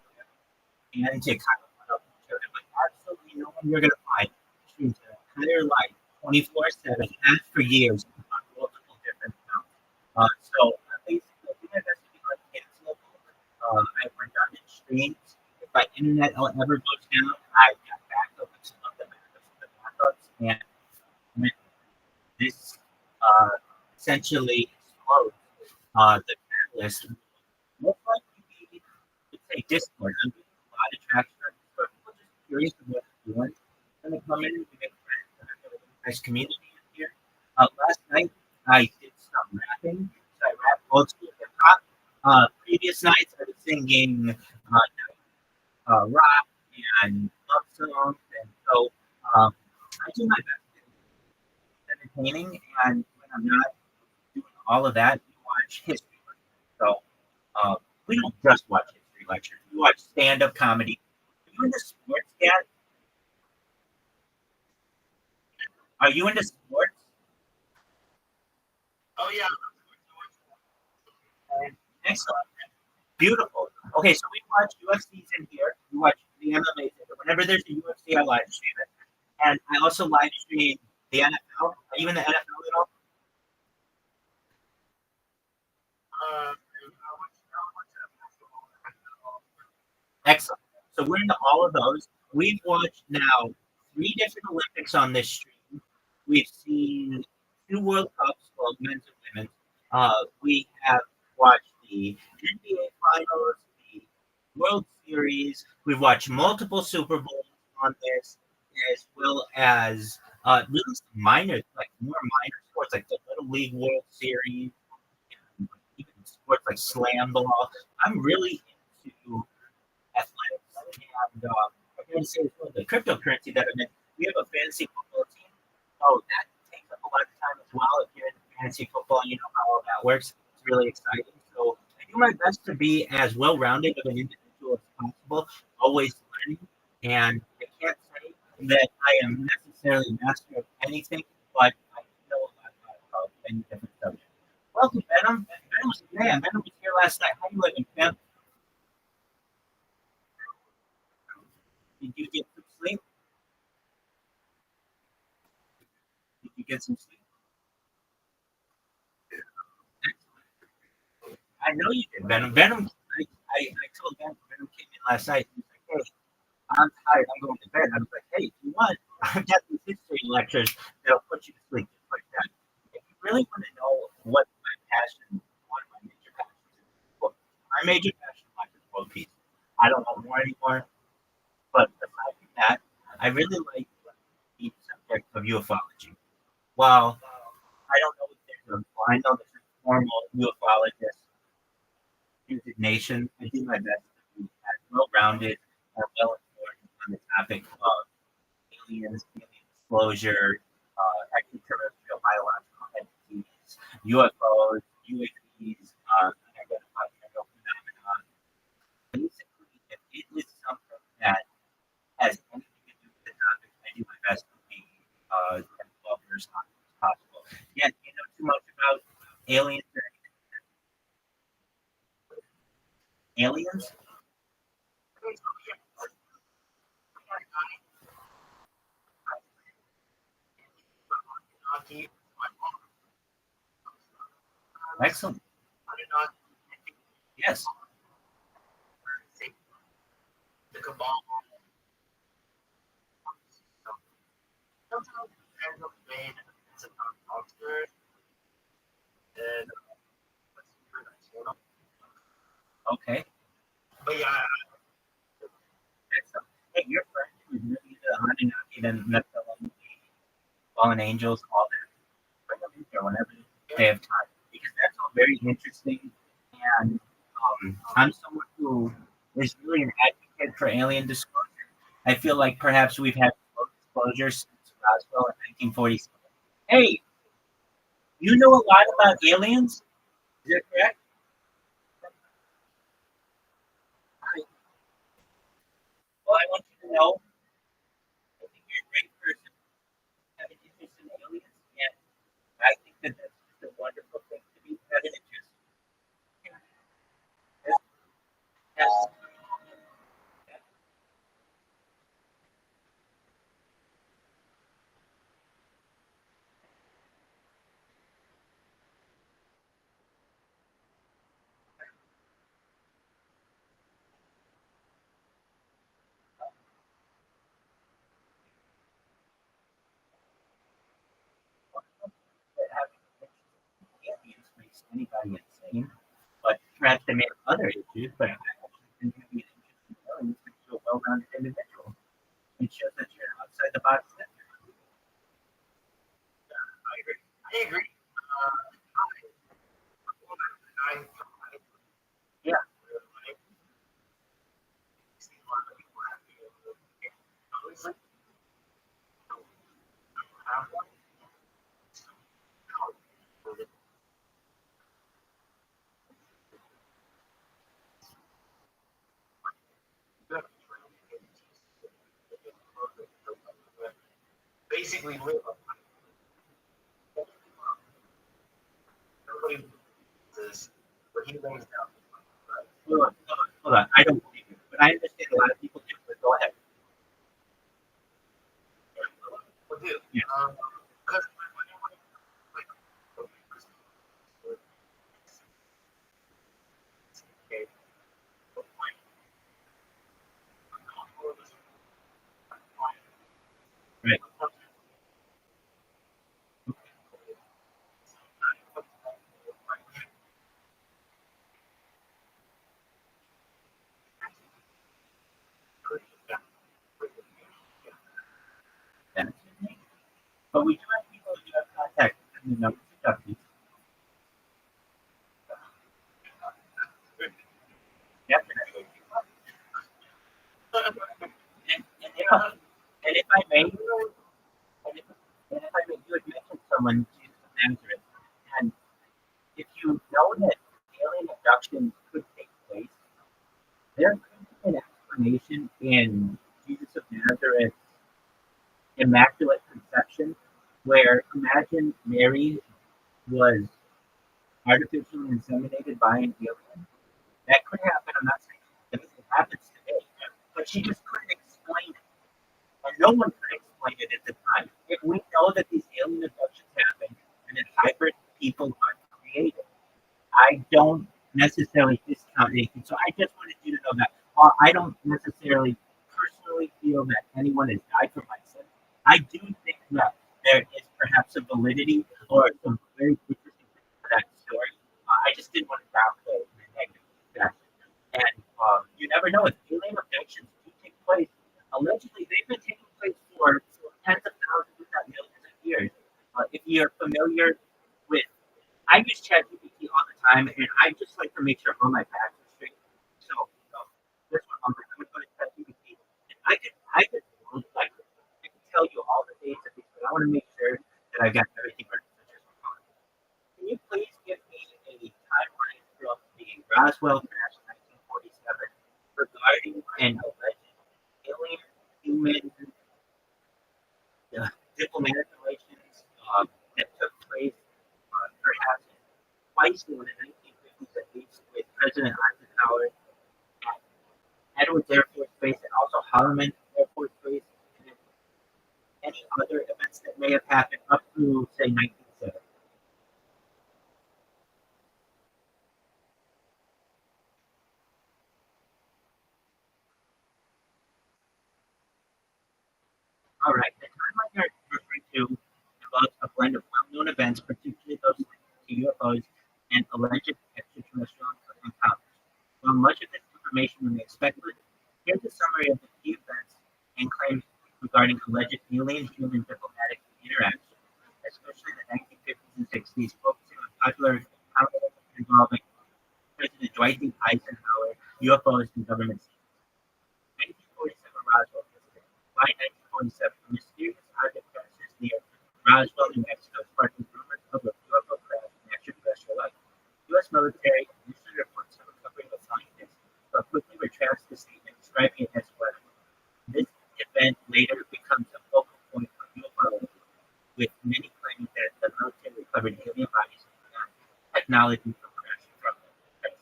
and to kind of put up each other, but absolutely no one you're going to find streams their entire life 24/7 and for years on multiple different accounts. So basically, I think I best to be like cancelable. I have redundant streams. If my internet ever goes down, I've got backups of the backups, and when this essentially explodes, the catalyst most likely be, let's say, Discord. I'm getting a lot of traction on Discord. People are just curious of what they're doing. I'm going to come in and make friends. And I've got a really nice community in here. Last night, I did some rapping. So I rapped old school hip hop. Previous nights, I was singing rock and love songs. And so I do my best at entertaining. And when I'm not doing all of that, we watch history lectures. So we don't just watch history lectures. We watch stand-up comedy. you into sports yet? Are you into sports? Oh yeah. Excellent. Beautiful. Okay, so we watch UFCs in here. We watch the MMA. Whenever there's a UFC, I live stream it. And I also live stream the NFL. Are you in the NFL at all? Excellent. So we're into all of those. We've watched now 3 different Olympics on this stream. We've seen 2 World Cups, both men's and women's. We have watched the NBA Finals, the World Series. We've watched multiple Super Bowls on this, as well as really some minor, like more minor sports, like the Little League World Series, and even sports like slam ball. I'm really into athletics. And I'm going to say as well, the cryptocurrency that I'm in, we have a fantasy football team. Oh, that takes up a lot of time as well. If you're in fantasy football, you know how all that works. It's really exciting. So I do my best to be as well-rounded of an individual as possible, always learning. And I can't say that I am necessarily a master of anything, but I know a lot about many different subjects. Welcome, Venom. Venom was here last night. How you living, man? Did you get some sleep? Did you get some sleep? I know you did, Venom. I told Venom came in last night. He was like, hey, I'm tired. I'm going to bed. I was like, hey, if you want, I've got these history lectures that'll put you to sleep just like that. If you really want to know what my passion, one of my major passions is, well, my major passion in life is world peace. I don't know more anymore. But aside from that, I really like the subject of ufology. While I don't know if there's I know there's a formal ufologist designation, I do my best to be as well-rounded and well-informed on the topic of aliens, alien disclosure, extraterrestrial biological entities, UFOs, UAPs, unidentified aerial phenomena. Basically, if it is something that has anything to do with the topic, I do my best to be as well versed on it as possible. Yeah, you know too much about aliens or aliens? Excellent. Yes. The cabal. Sometimes ends up being it's a monster and Okay. but yeah, Excellent. Hey, your friend who's really into Anunnaki and Nephilim, fallen angels, all that. Bring them in here whenever they have time because that's all very interesting. And I'm someone who is really an advocate for alien disclosure. I feel like perhaps we've had disclosure since Roswell in 1947. Hey, you know a lot about aliens? Is that correct? Well, I want you to know I think you're a great person. Have an interest in aliens, and I think that that's just a wonderful thing to be have an interest. Yes. That having an interest in aliens makes anybody insane, but perhaps they may have other issues, but I actually think having an interest in aliens makes you a well-rounded individual. It shows that you're outside the box thinker. I agree. Yeah. basically live on nobody does, but he lays down. Hold on. I don't believe you, but I understand a lot of people do. But go ahead. Will do. Yeah. Because Right. Then. But we do have people who do have contact. Stuff. Definitely. And if I may, and if I may, you had mentioned someone, Jesus of Nazareth, and if you know that alien abduction could take place, there could be an explanation in Jesus of Nazareth's Immaculate Conception, where imagine Mary was artificially inseminated by an alien. That could happen. I'm not saying that it happens today, but she just couldn't explain it. And no one could explain it at the time. If we know that these alien abductions happen and that hybrid people are created, I don't necessarily discount anything. So I just wanted you to know that while I don't necessarily personally feel that anyone has died from my sin, I do think that there is perhaps a validity or some very interesting things to that story. I just didn't want to downplay it in a negative fashion. And you never know if alien abductions do take place. Allegedly, they've been taking place for tens of thousands, if not millions of years. If you're familiar with, I use ChatGPT all the time, and I just like to make sure all my facts are straight. So this one, I'm going to go to ChatGPT, and I could tell you all the dates of these, but I want to make sure that I got everything right. Can you please give me a timeline from the Roswell crash in 1947 regarding an alleged alien human diplomatic relations that took place perhaps twice in the 1950s at least with President Eisenhower at Edwards Air Force Base and also Holloman Air Force Base, and then any other events that may have happened up through, say, 1970. All right, the timeline you're referring to involves a blend of well-known events, particularly those linked to UFOs and alleged extraterrestrial encounters. While much of this information remains speculative, here's a summary of the key events and claims regarding alleged alien-human diplomatic interaction, especially in the 1950s and 60s, focusing on popular encounters involving President Dwight D. Eisenhower, UFOs, and government secrets. 1947 Roswell incident. By 1947, a mysterious object crashes near Roswell, New Mexico, sparking rumors of a UFO crash and extraterrestrial life. U.S. military initially reports a recovery of a flying disc, but quickly retracts the statement, describing it as weather. This event later becomes a focal point for ufology, with many claiming that the military recovered alien bodies and technology from crashing from the crash.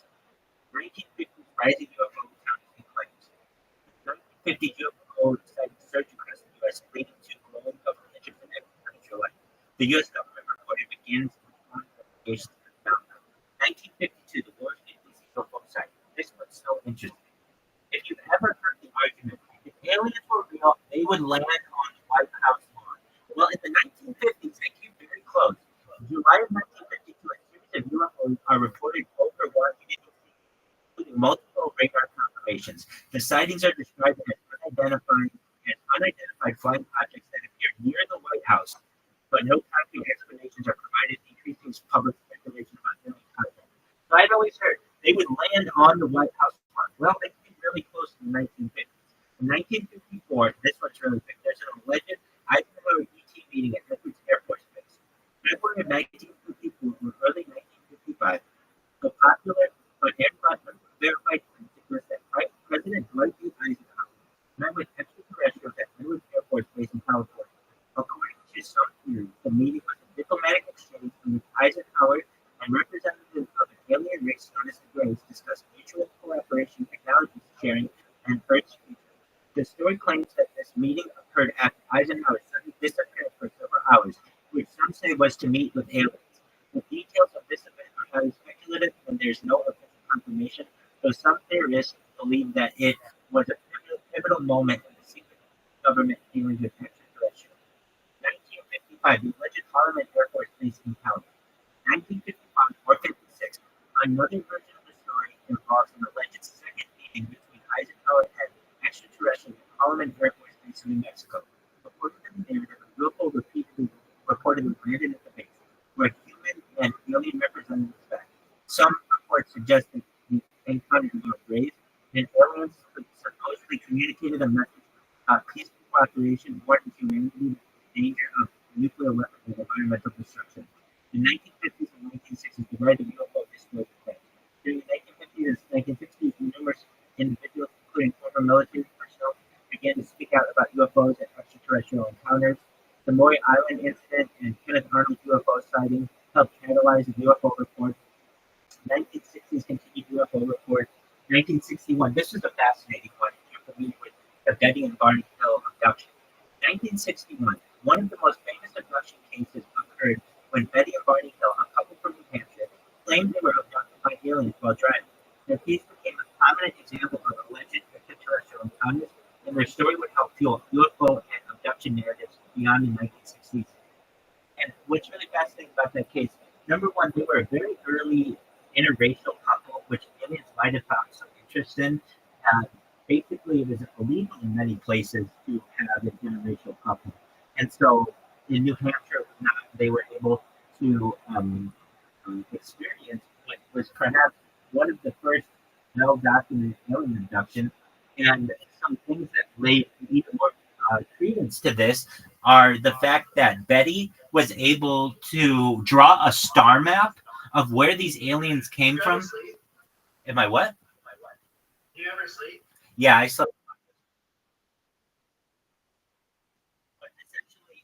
1950s rising UFO accounts and claims. 1950 UFO sighting surge across the U.S., leading to growing government interest in extraterrestrial life. The U.S. government reported begins investigations of the phenomenon. 1952, the world's biggest UFO sighting. This was so interesting. If you've ever heard the argument, if aliens were real, they would land on the White House lawn. Well, in the 1950s, they came very close. In July of 1952, a series of UFOs are reported over Washington, D.C., including multiple radar confirmations. The sightings are described as unidentified flying objects that appear near the White House, but no concrete explanations are provided, decreasing public speculation about alien contact. So I've always heard they would land on the White House lawn. Well, they came really close in the 1950s. In 1954, this one's really big. There's an alleged Eisenhower ET meeting at Edwards Air Force Base. February of 1954 or early 1955, the popular but verified claim suggests that President Dwight D. Eisenhower met with extraterrestrials at Edwards Air Force Base in California. According The story claims that this meeting occurred after Eisenhower suddenly disappeared for several hours, which some say was to meet with aliens. The details of this event are highly speculative, and there's no official confirmation, though some theorists believe that it was a pivotal moment in the secret government dealing with extraterrestrials. 1955, the alleged Harlem Air Force Base encounter. 1955 or 56, another version of the story involves an alleged second meeting between Eisenhower and extraterrestrials at Harlem Air Force Base in New Mexico. According to the narrative, a UFO reportedly landed at the base, where human and alien representatives met. Some reports suggest that the encounter involved rays, and aliens supposedly communicated a message of peaceful cooperation, warning humanity of the danger of nuclear weapons and environmental destruction. In the 1950s and 1960s, the rise of UFO disclosed claims. During the 1950s and 1960s, numerous individuals, including former military personnel, began to speak out about UFOs and extraterrestrial encounters. The Maury Island incident and Kenneth Arnold UFO sighting helped catalyze the UFO report. 1960s continued UFO report. 1961, this was a fascinating one. You're familiar with the Betty and Barney Hill abduction. 1961, one of the most famous abduction cases occurred when Betty and Barney Hill, a couple from New Hampshire, claimed they were abducted by aliens while driving. Their case became a prominent example of alleged extraterrestrial encounters, and their story would help fuel UFO and abduction narratives beyond the 1960s. And what's really fascinating about that case, number one, they were a very early interracial couple, which aliens might have found some interest in. Basically, it was illegal in many places to have an interracial couple. And so in New Hampshire, they were able to experience what was perhaps one of the first well-documented alien abductions. And some things that laid even more credence to this are the fact that Betty was able to draw a star map of where these aliens came from. Sleep? Am I what? Do you ever sleep? Yeah, I saw. But essentially,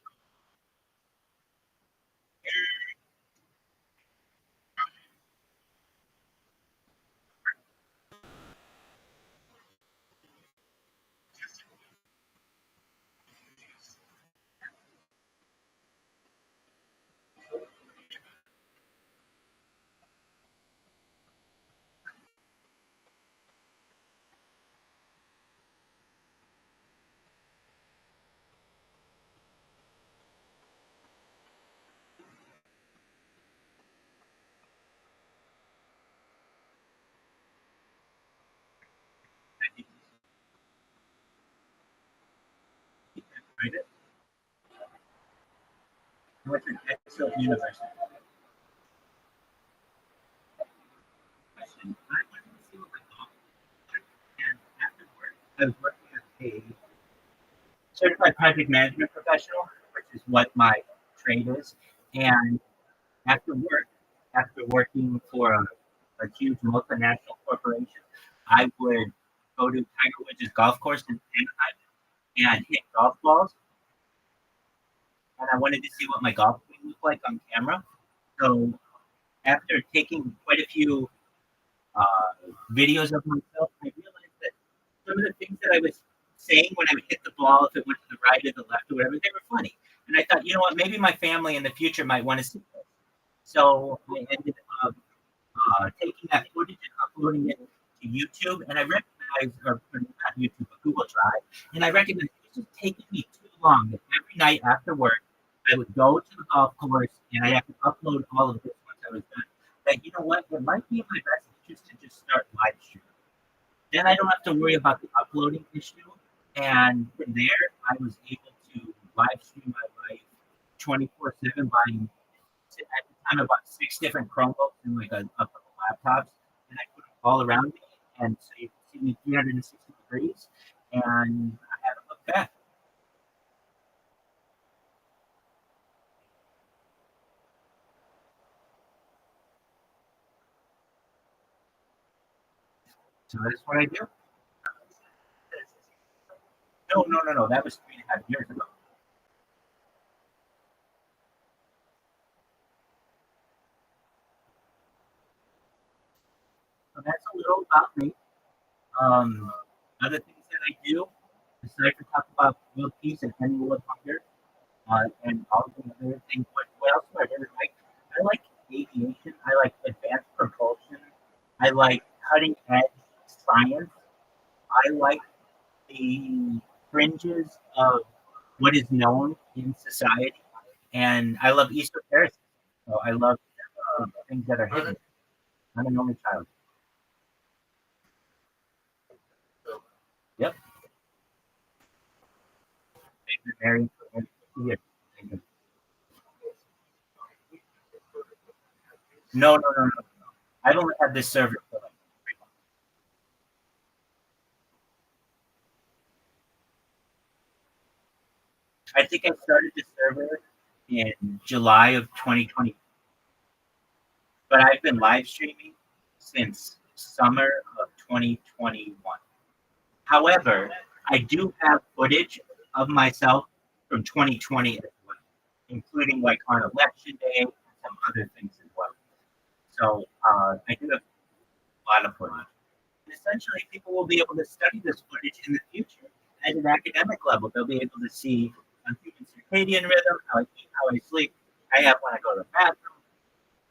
what's an excellent universe? Question. I wanted to see what my thought was. And after work, I was working as a certified project management professional, which is what my trade is. And after work, after working for a huge multinational corporation, I would go to Tiger Woods' golf course in Anaheim and hit golf balls. And I wanted to see what my golf swing looked like on camera. So after taking quite a few videos of myself, I realized that some of the things that I was saying when I would hit the ball, if it went to the right or the left or whatever, they were funny. And I thought, you know what, maybe my family in the future might want to see this. So I ended up taking that footage and uploading it to YouTube. And I recognized, or not YouTube, but Google Drive. And I recognized it was just taking me too long. That every night after work, I would go to the golf course and I have to upload all of this once I was done. That, you know what, it might be in my best interest to just start live streaming. Then I don't have to worry about the uploading issue. And from there, I was able to live stream my life 24/7 buying at the time I bought 6 different Chromebooks and like a couple laptops, and I put them all around me, and so you can see me 360 degrees, and I haven't looked back. So that's what I do. No. That was 3.5 years ago. So that's a little about me. Other things that I do, Aside from talking about world peace and ending world hunger, and all the other things, what else do I really like? I like aviation. I like advanced propulsion. I like cutting edge science. I like the fringes of what is known in society, and I love esotericism. So I love things that are hidden. I'm an only child. Yep. They've been married for 50 years. No, no, no, no. I've only had this server for like 3 months. I think I started this server in July of 2020, but I've been live streaming since summer of 2021. However, I do have footage of myself from 2020 as well, including like on election day and some other things as well. So I do have a lot of footage. And essentially, people will be able to study this footage in the future at an academic level. They'll be able to see a human circadian rhythm, how I eat, how I sleep. I have when I go to the bathroom.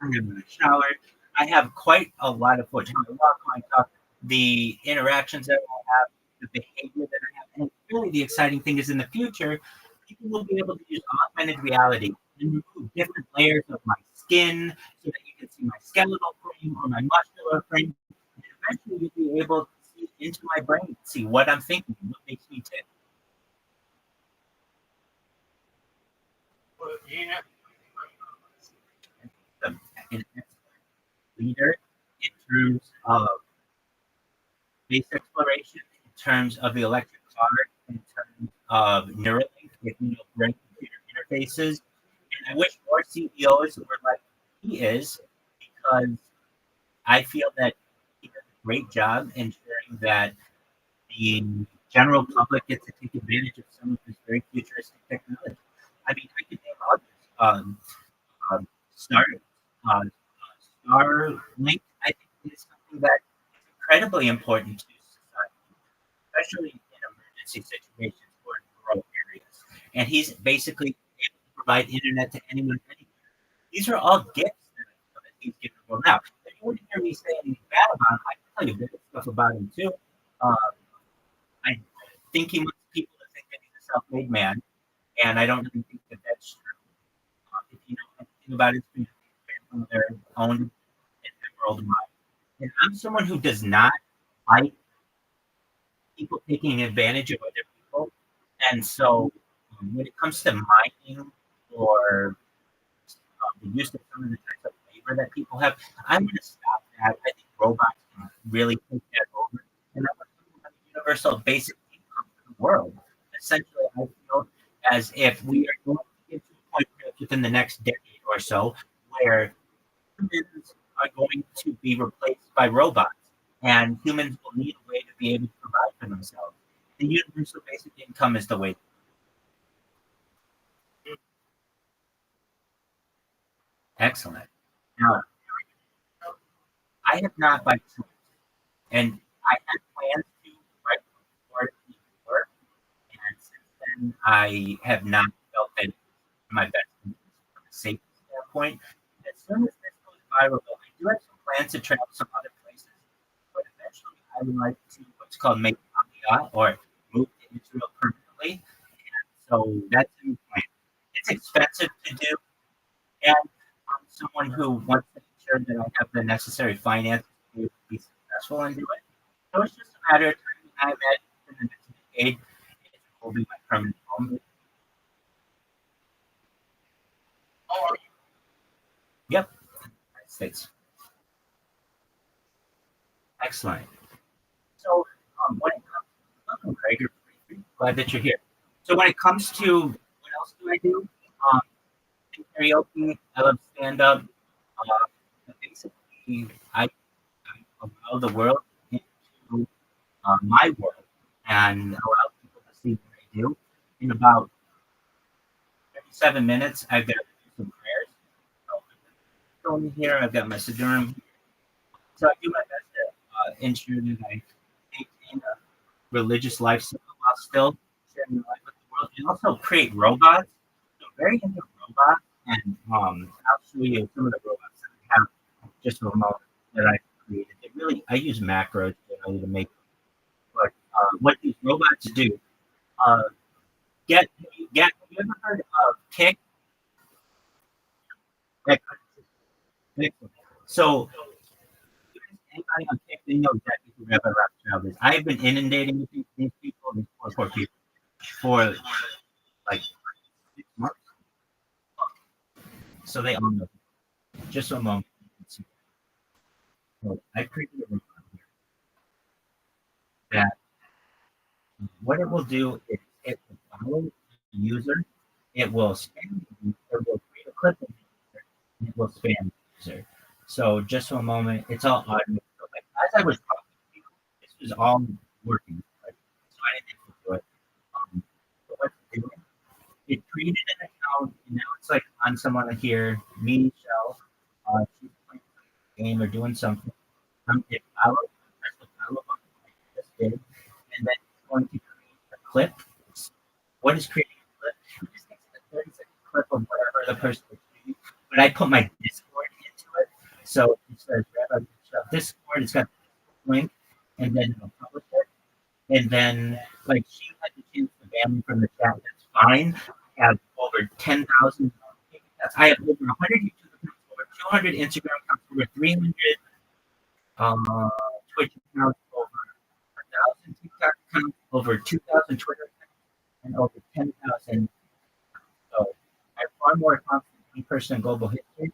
I have when I shower. I have quite a lot of footage. When I walk, when I talk, the interactions that I have, the behavior that I have. And really the exciting thing is in the future, people will be able to use augmented reality and remove different layers of my skin so that you can see my skeletal frame or my muscular frame. And eventually you'll be able to see into my brain, see what I'm thinking, what makes me tick. Well, yeah. An excellent leader in terms of space exploration, in terms of the electric car, in terms of Neuralink, if you know, brain computer interfaces. And I wish more CEOs were like he is, because I feel that he does a great job ensuring that the general public gets to take advantage of some of this very futuristic technology. I mean, I could name others. Star, Starlink, I think, is something that is incredibly important to society, especially in emergency situations or in rural areas. And he's basically able to provide internet to anyone, anywhere. These are all gifts that he's given the world. Now, if you wouldn't hear me say anything bad about him, I can tell you good stuff about him too. I think he wants people to think that he's a self-made man, and I don't really think that that's true. If you know anything about his grandmother owned an emerald mine. And I'm someone who does not like people taking advantage of other people. And so when it comes to mining or the use of some of the types of labor that people have, I'm going to stop that. I think robots can really take that over. And I want to have a universal basic income for the world. Essentially, I feel as if we are going to get to a point within the next decade or so where humans are going to be replaced by robots, and humans will need a way to be able to provide for themselves. The universal basic income is the way. Excellent. Now, I have not by choice, and I had plans to right before it work, and since then I have not felt that it's my best interest from a safety standpoint. As soon as this goes viral, I do have some plans to travel some other places, but eventually I would like to what's called make Aliyah, or move to Israel permanently. And so that's a new plan. It's expensive to do, and I'm someone who wants to ensure that I have the necessary finances to be successful and do it. So it's just a matter of time. I imagine in the next decade, it will be my permanent home. Oh, Yep, United States. Excellent. So when it comes, welcome, Craig. Glad that you're here. So when it comes to what else do I do? Um, Karaoke. I love stand up. Basically, I allow the world into my world and allow people to see what I do. In about 37 minutes, I've got to do some prayers. So in here, I've got my Siddurim. So I do my best to ensure that I maintain a religious lifestyle while still sharing your life with the world. And also create robots. So very into robots, and I'll show you some of the robots that I have just for a moment that I created. It really, I use macros generally to make. But what these robots do, uh, have you ever heard of Kick? So anybody on Kick, they know exactly who Rabbi Rothschild is. I've been inundating with these people, these poor people, for like 6 months. So they all know. Just a moment. So I created a robot here that what it will do is it will follow the user, it will spam the user, it will create a clip of the user, and it will spam the user. So just for a moment, it's all automated. So like, as I was talking to you, this was all working. Right? So I didn't have to do it. But what's it doing? It created an account, and now it's like on someone here, me, Michelle, she's playing a game or doing something. It follows, press the follow button like I just did, and then it's going to create a clip. What is creating a clip? It just takes a 30-second clip of whatever the person is doing. But I put my Discord into it. So it says Rabbi Discord, it's got the link, and then it'll publish it. And then, like, she had to choose the family from the chat. That's fine. I have over 10,000. I have over 100 YouTube accounts, over 200 Instagram accounts, over 300 Twitch accounts, over 1,000 TikTok accounts, over 2,000 Twitter accounts, and over 10,000. So I have far more accounts than any person in global history.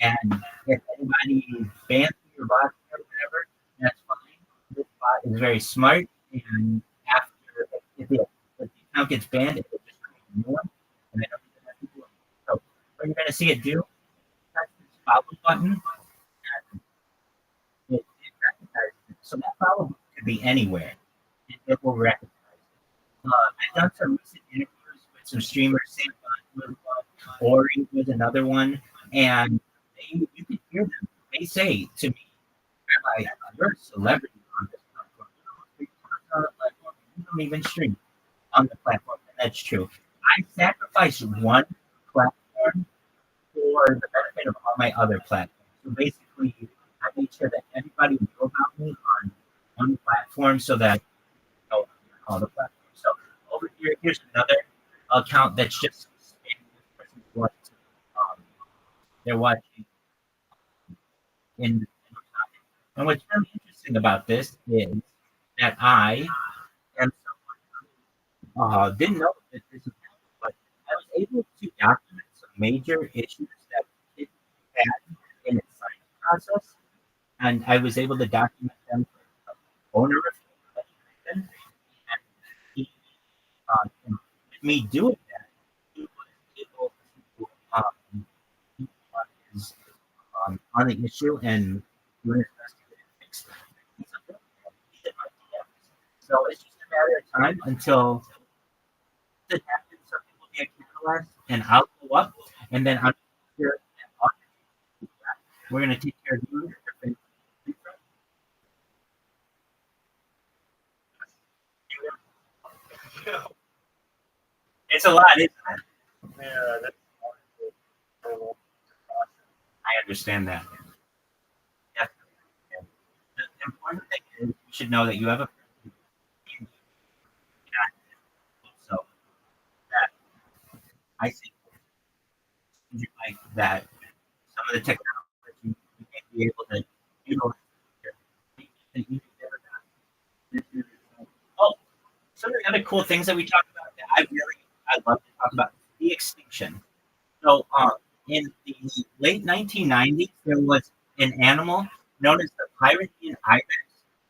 And if anybody bans me or bots me or whatever, that's fine. This bot is very smart, and after if the account gets banned, it will just create a new one, and I don't even have to do it. So what you're going to see it do, press this follow button, and it recognizes it. So that follow button could be anywhere. It will recognize it. I've done some recent interviews with some streamers. Sam was one, Ori was another one, and you can hear them. They say to me, Rabbi, you're a celebrity on this platform. You don't even stream on the platform, and that's true. I sacrificed one platform for the benefit of all my other platforms. So basically, I made sure that everybody knew about me on one platform so that all the platforms. So over here, here's another account that's just they're watching in. And what's really interesting about this is that I am someone who didn't know that this is happening, but I was able to document some major issues that it had in its science process, and I was able to document them for owner and with me doing that, he was able to is on the issue and doing his best to get it fixed. He's in my DMs. So it's just a matter of time until it happens. Some people get catalyzed, and I'll go up, and then I'm here and we're going to take care of you. It's a lot, isn't it? Yeah, that's I understand that. Yeah. The important thing is you should know that you have a so that I think you like that some of the technology you may be able to utilize that you never got. Oh, some of the other cool things that we talk about that I love to talk about the extinction. So in the late 1990s, there was an animal known as the Pyrenean ibex,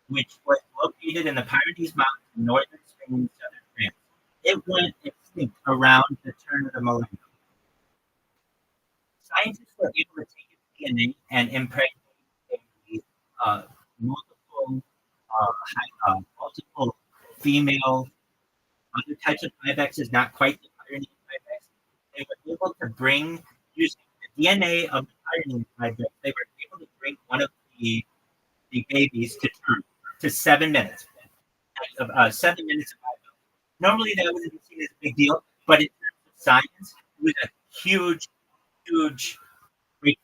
which was located in the Pyrenees Mountains in northern Spain and southern France. It went extinct around the turn of the millennium. Scientists were able to take its DNA and impregnate multiple, multiple female, other types of ibexes, not quite the Pyrenean ibex. They were able to bring, using the DNA of the Pyrenean ibex, they were able to bring one of the babies to term to 7 minutes. 7 minutes of Normally, that wouldn't be seen as a big deal, but in terms of science, it was a huge, huge break.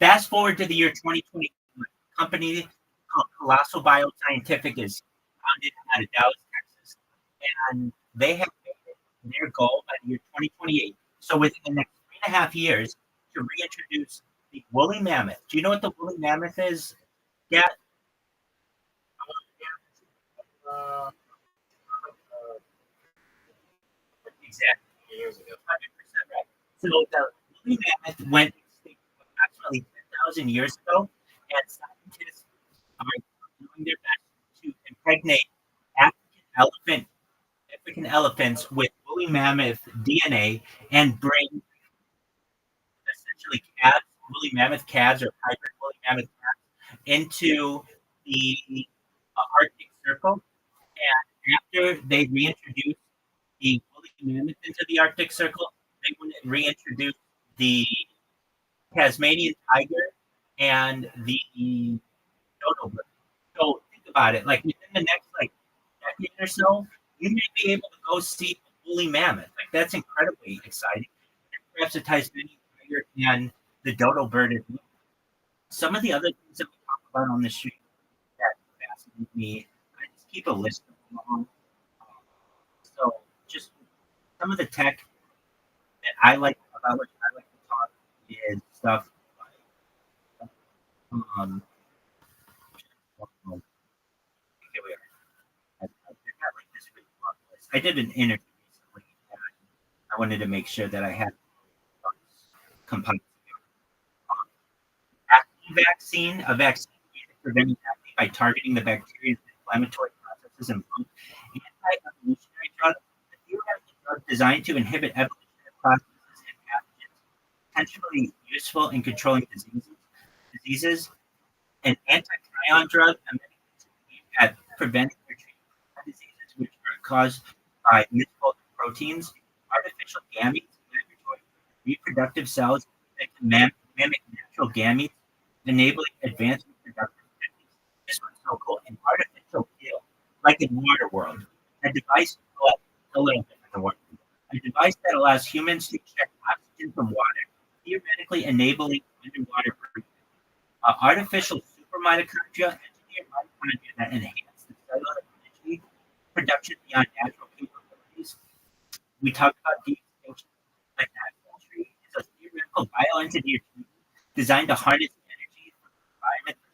Fast forward to the year 2021, a company called Colossal Bioscientific is founded out of Dallas, Texas, and they have made their goal by the year 2028. So within the next 3.5 years, to reintroduce the woolly mammoth. Do you know what the woolly mammoth is? Yeah, Uh, exactly. years ago. 100% right. So the woolly mammoth went extinct approximately 10,000 years ago, and scientists are doing their best to impregnate African elephant African elephants with woolly mammoth DNA and bring essentially calves, woolly mammoth calves or hybrid woolly mammoth calves into the Arctic Circle. And after they reintroduce the woolly mammoth into the Arctic Circle, they want to reintroduce the Tasmanian tiger and the dodo bird. So think about it. Like within the next decade or so, you may be able to go see a woolly mammoth. Like that's incredibly exciting. And perhaps the Tasmanian tiger and the dodo bird as well. Some of the other things that we talk about on the street that fascinate me, I just keep a list of them. So just some of the tech that I like about which I like to talk is stuff like here we are. I got like this really long list. I did an interview recently and I wanted to make sure that I had compiled. Acne vaccine, a vaccine used to prevent acne by targeting the bacteria's inflammatory processes and bones. Anti-evolutionary drug, a theoretical drug designed to inhibit evolutionary processes and pathogens, potentially useful in controlling diseases. An anti-prion drug, a medication aimed at preventing or treating diseases which are caused by misfolded proteins, artificial gametes, laboratory reproductive cells that can mimic natural gametes, enabling advanced reproductive techniques. This one's so cool. An artificial pill, like in Waterworld, a device, a little bit like the Water, a device that allows humans to extract oxygen from water, theoretically enabling underwater breathing. Artificial supermitochondria, engineered mitochondria that enhance the cellular energy production beyond natural capabilities. We talked about de-extinction. Like that tree is a theoretical bioengineered tree designed to harness energy from the environment for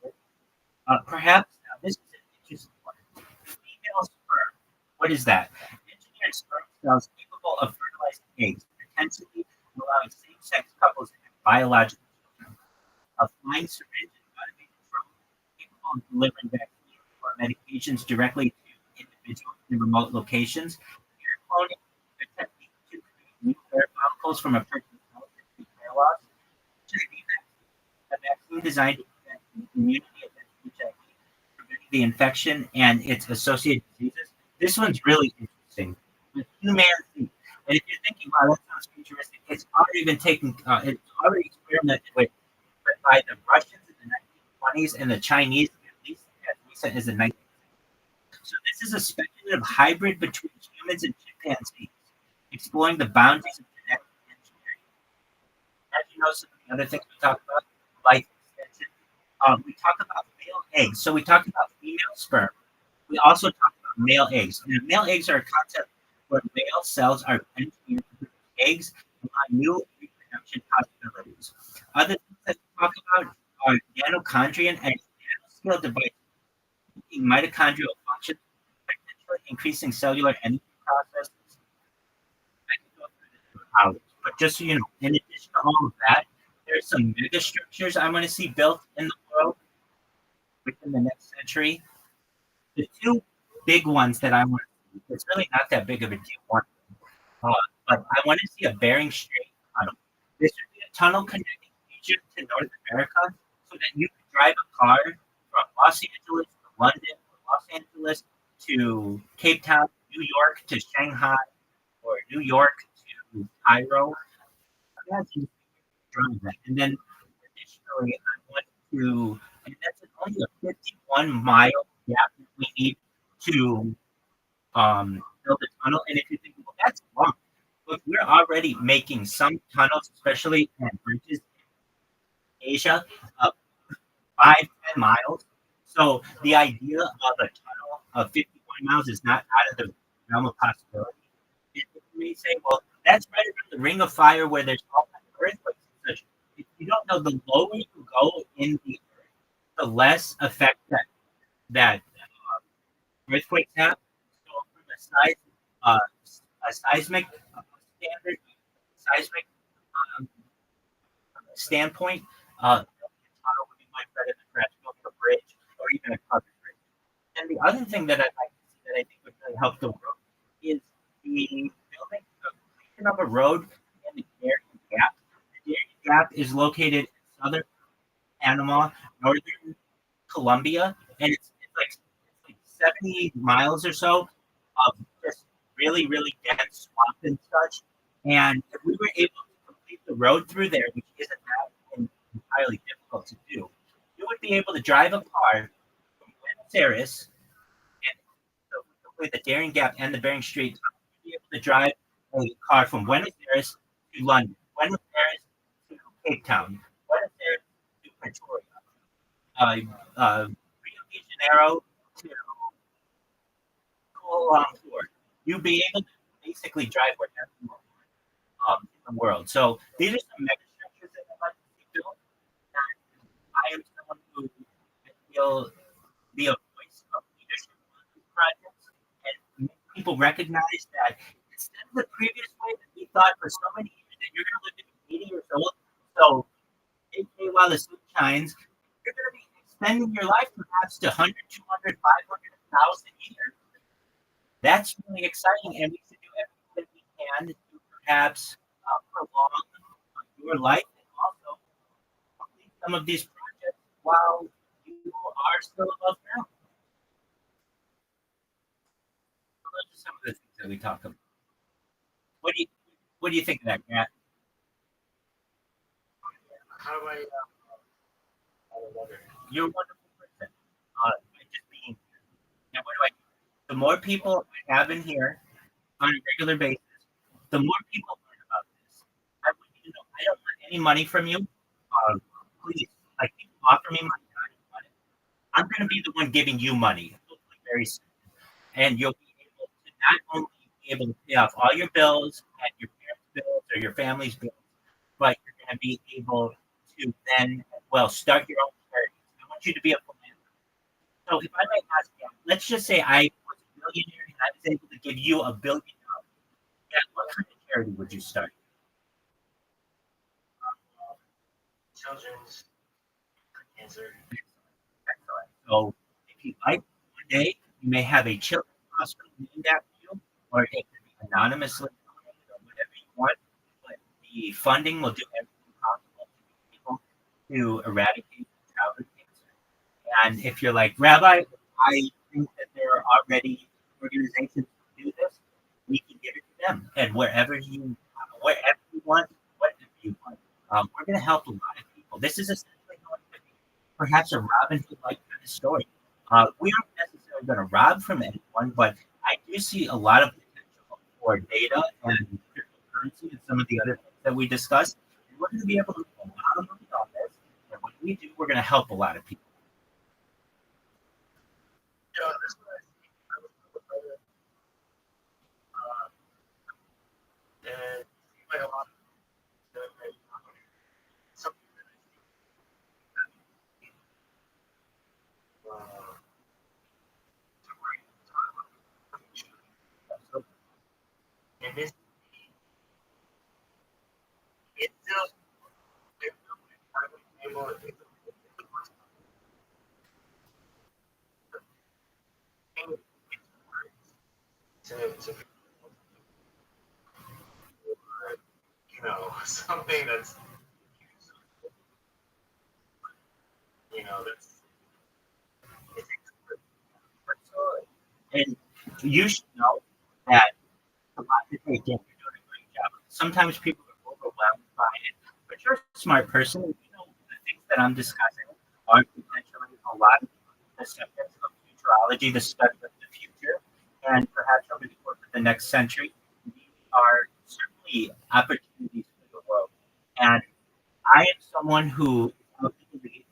sustainability. Perhaps now this is an interesting one. Female sperm. What is that? Engineered sperm cells capable of fertilizing eggs, potentially allowing same-sex couples to have biological children. A flying syringe and automated drone capable of delivering vaccines or medications directly to individuals in remote locations. Hair cloning, a technique to create new hair follicles from a person's health and treat hair loss. HIV vaccine, a vaccine designed to prevent immunity against HIV, preventing the infection and its associated diseases. This one's really interesting. With humanity, and if you're thinking, wow, that sounds futuristic, it's already been taken, it's already experimented with by the Russians in the 1920s and the Chinese at least as recent as the 19th. So this is a speculative hybrid between humans and chimpanzees, exploring the boundaries of genetic engineering. As you know, some of the other things we talk about, life extension. We talk about male eggs. So we talk about female sperm. We also talk about male eggs. And male eggs are a concept where male cells are engineered to produce eggs and allow new reproduction possibilities. Other things that we talk about are mitochondrial and nanoscale devices, mitochondrial functions, potentially increasing cellular energy processes. I can go through this for hours, but just so you know, in addition to all of that, there's some mega structures I want to see built in the world within the next century. The two big ones that I want to see, it's really not that big of a deal, but I want to see a Bering Strait tunnel. This would be a tunnel connecting Asia to North America so that you could drive a car from Los Angeles to London, or Los Angeles to Cape Town, New York to Shanghai, or New York to Cairo. Imagine driving that. And then additionally, I want to, and that's only a 51-mile gap that we need to build a tunnel. And if you think, well, that's long. Look, we're already making some tunnels, especially in bridges in Asia, up 5-10 miles. So the idea of a tunnel of 51 miles is not out of the realm of possibility. And you may say, well, that's right around the ring of fire where there's all kinds of earthquakes and such. If you don't know, the lower you go in the earth, the less effect that earthquakes have. So from uh, a seismic standard, seismic um, standpoint, tunnel would be much better than perhaps building a bridge or even a covered bridge. And the other thing that I'd like to see that I think would really help the world is the building of a road in the Darien Gap. The Darien Gap is located in southern Panama, northern Colombia, and it's like 70 miles or so of just really, really dense swamp and such. And if we were able to complete the road through there, which isn't that entirely difficult to do, you would be able to drive a car from Buenos Aires, and so hopefully the Darien Gap and the Bering Strait, you'd be able to drive a car from Buenos Aires to London, Buenos Aires to Cape Town, Buenos Aires to Pretoria, Rio de Janeiro to Kuala Lumpur. You'd be able to basically drive wherever you want in the world. So these are some mega structures that I'd like to see built. And I am someone who will be a voice of leadership on these projects and make people recognize that instead of the previous way that we thought for so many years that you're going to live to be 80 years old, so okay, while the sun shines, you're going to be extending your life perhaps to 100, 200, 500, 1,000 years. That's really exciting, and we should do everything that we can to perhaps prolong your life and also complete some of these projects while you are still above ground. So those are some of the things that we talk about. What do you think of that, Matt? How do I You're a wonderful person. By just being here. Now, what do I do? The more people I have in here on a regular basis, the more people learn about this. I want you to know I don't want any money from you. Please, like people offer me money, I don't want it. I'm going to be the one giving you money, hopefully very soon, and you'll be able to not only be able to pay off all your bills and your parents' bills or your family's bills, but you're going to be able to then, well, start your own charity. I want you to be a philanthropist. So if I might ask you, let's just say I was a millionaire and I was able to give you $1 billion. Yeah, what kind of charity would you start? children's cancer? Excellent. So if you like, one day you may have a children's hospital named after you, or it could be anonymously donated or whatever you want. But the funding will do everything possible to people to eradicate childhood cancer. And if you're like, Rabbi, I think that there are already organizations to do this, we can give it to them. And wherever you want, whatever you want. We're going to help a lot of people. This is essentially going to be perhaps a Robin Hood-like kind of story. We aren't necessarily going to rob from anyone, but I do see a lot of potential for data and cryptocurrency and some of the other things that we discussed. And we're going to be able to make a lot of money on this. And when we do, we're going to help a lot of people. Yeah, that's what I see. I was and it seems like a lot of something that and this it's still able to something that's that's And you should know that a lot of people think you're doing a great job. Sometimes people are overwhelmed by it, but you're a smart person. And you know the things that I'm discussing are potentially a lot of the subjects of futurology, the study of the future. and perhaps over the course of the next century, these are certainly opportunities for the world. And I am someone who believes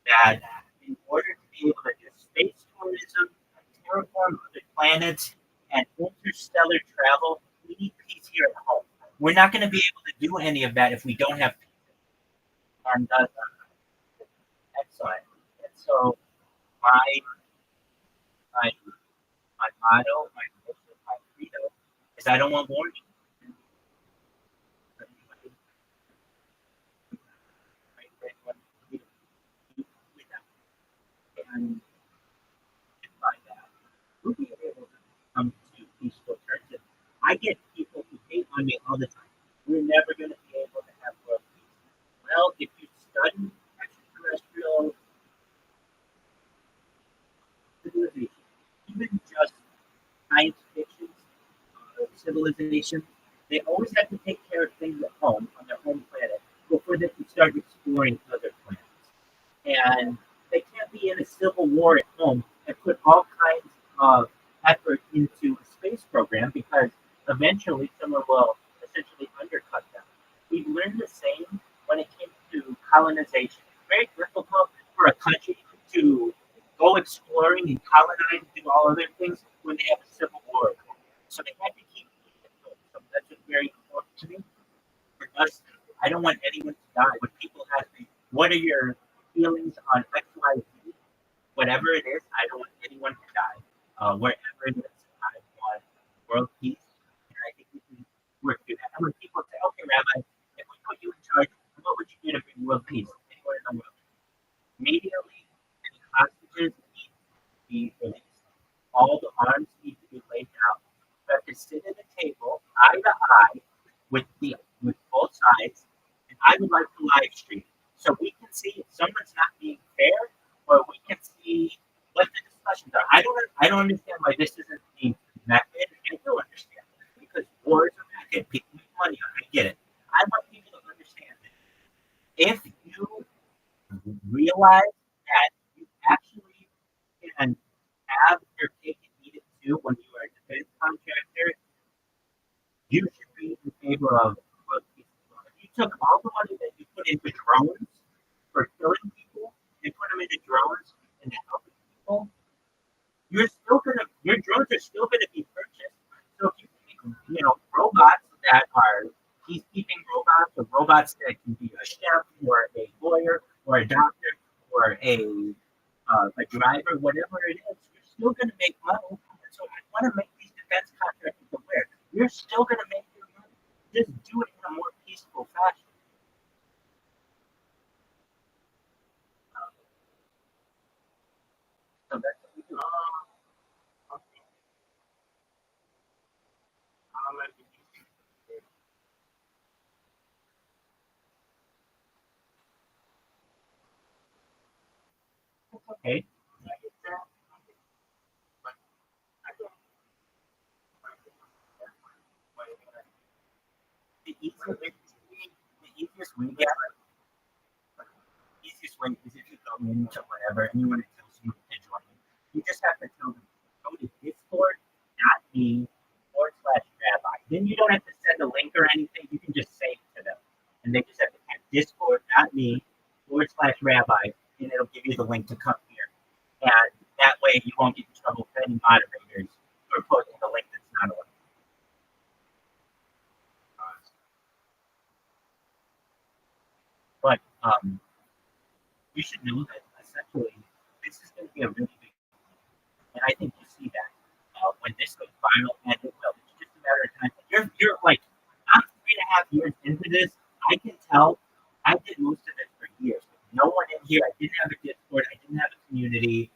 that in order to be able to do space tourism, terraform other planets, and interstellar travel, we need peace here at home. We're not going to be able to do any of that if we don't have peace. And excellent. And so my my my motto, my mission, my credo is I don't want war. And by that, we'll be able to come to peaceful terms. And I get people who hate on me all the time. We're never going to be able to have world peace. Well, if you study extraterrestrial civilization, even just science fiction civilization, they always have to take care of things at home on their home planet before they can start exploring other planets. And they can't be in a civil war at home and put all kinds of effort into a space program because eventually someone will essentially undercut them. We've learned the same when it came to colonization. It's very difficult for a country to go exploring and colonize and do all other things when they have a civil war. So they have to keep it going. So that's just very important to me. For us, I don't want anyone to die. When people ask me, what are your feelings on X, Y, Z, whatever it is, I don't want anyone to die. Wherever it is, I want world peace. And I think we can work through that. And when people say, okay, Rabbi, if we put you in charge, what would you do to bring world peace anywhere in the world? Immediately, any hostages need to be released. All the arms need to be laid out. We have to sit at a table, eye to eye, with both sides, and I would like to live stream so we can see if someone's not being fair, or we can see what the discussions are. I don't understand why this isn't being method. I do understand because wars are method. People make money on it. I get it. I want people to understand that if you realize that you actually can have your cake and eat it too when you are a defense contractor, you should be in favor of what people are. If you took all the money that you put into drones for killing people and put them into drones and helping people, your drones are still gonna be purchased. So if you make, robots that are peacekeeping robots or robots that can be a chef or a lawyer or a doctor or a driver, whatever it is, you're still gonna make money. And so I want to make these defense contractors aware you're still gonna make your money. Just do it in a more peaceful fashion. So that's what we do. Okay. Let me Okay. I get that. But I don't The easiest way, yeah, the easiest way is if you go into whatever and you want to tell someone to join you just have to tell them go to Discord.me/rabbi. Then you don't have to send a link or anything. You can just say it to them, and they just have to type Discord.me/rabbi, and it'll give you the link to come here. And that way you won't get in trouble with any moderators for posting a link that's not a link. But you should know that essentially this is going to be a really big, and I think you see that when this goes viral, and it will. It's just a matter of time. You're like, I'm 3.5 years into this. I can tell. I did most of it for years. No one in here. I didn't have a Discord. I didn't have a community.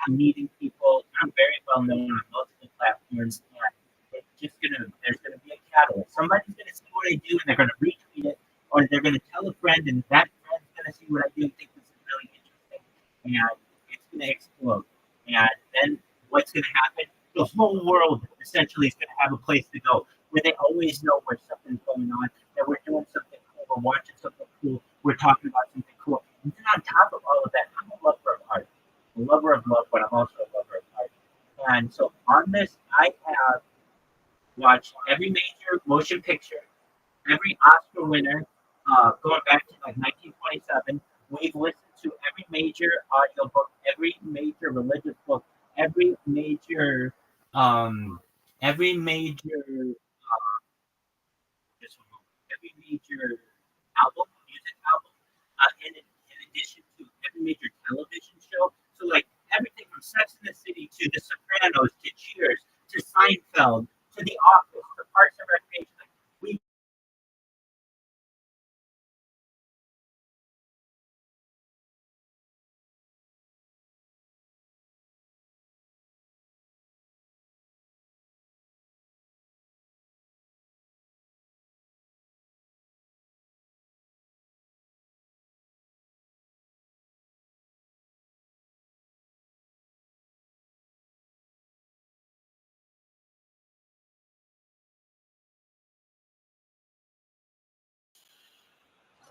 I'm meeting people. I'm very well known on multiple platforms, and it's just there's gonna be a catalyst. Somebody's gonna see what I do, and they're gonna retweet it, or they're gonna tell a friend, and that friend's gonna see what I do and think this is really interesting, and it's gonna explode. And then what's gonna happen? The whole world essentially is gonna have a place to go where they always know where something's going on, that we're doing something cool, we're watching something cool, we're talking about something cool. And then on top of all of that, I'm a lover of art. A lover of love, but I'm also a lover of art. And so on this, I watched every major motion picture, every Oscar winner, going back to like 1927. We've listened to every major audiobook, every major religious book, every major, um, every major, just one moment, every major album, music album, in addition to every major television show. So like everything from Sex and the City to The Sopranos to Cheers to Seinfeld to The Office to Parks and Recreation. Like, we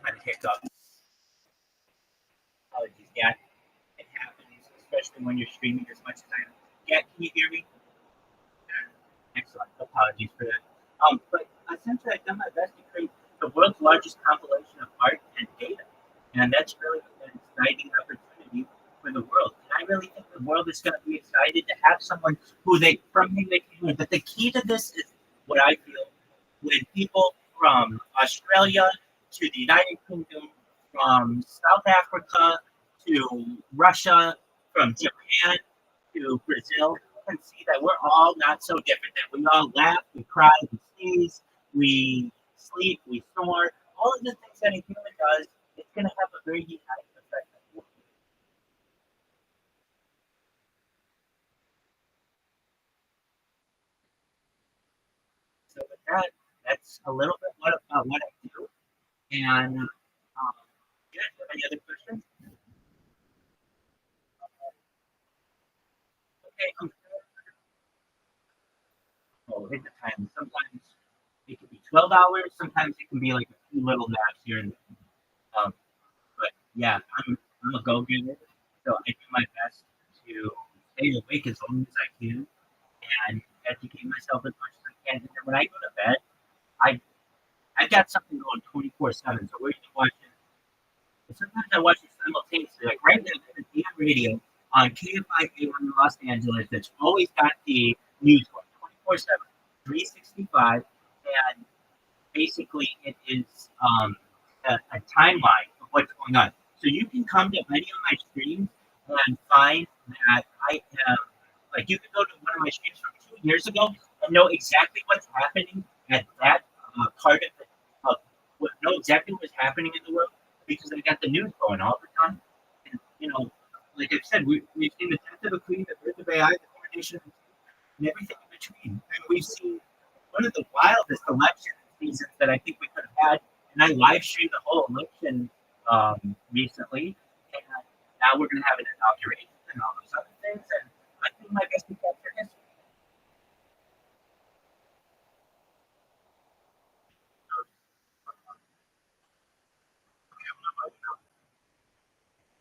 had a hiccup. Apologies, yeah, it happens, especially when you're streaming as much as I am. Yeah, can you hear me? Excellent. Apologies for that. But essentially, I've done my best to create the world's largest compilation of art and data, and that's really an exciting opportunity for the world. And I really think the world is going to be excited to have someone who they from whom they can learn. But the key to this is what I feel: when people from Australia to the United Kingdom, from South Africa to Russia, from Japan to Brazil, and see that we're all not so different. That we all laugh, we cry, we sneeze, we sleep, we snore. All of the things that a human does, it's going to have a very united effect. So with that, that's a little bit about what I do. And yeah, do you have any other questions? Okay, oh, hit the time. Sometimes it can be 12 hours. Sometimes it can be like a few little naps here and there. But yeah, I'm a go getter, so I do my best to stay awake as long as I can and educate myself as much as I can. And then when I go to bed, I I got something going 24/7. So we're either watching. Sometimes I watch it simultaneously. Like right now, there's an AM radio on KFIA in Los Angeles that's always got the news going 24/7, 365, and basically it is a timeline of what's going on. So you can come to any of my streams and find that I am like you can go to one of my streams from 2 years ago and know exactly what's happening at that part of the know exactly what's happening in the world because I got the news going all the time. And like I've said, we've seen the death of the Queen, the birth of AI, the coronation of the King, and everything in between. And we've seen one of the wildest election seasons that I think we could have had. And I live streamed the whole election recently. And now we're going to have an inauguration and all those other things. And I think my best to capture history.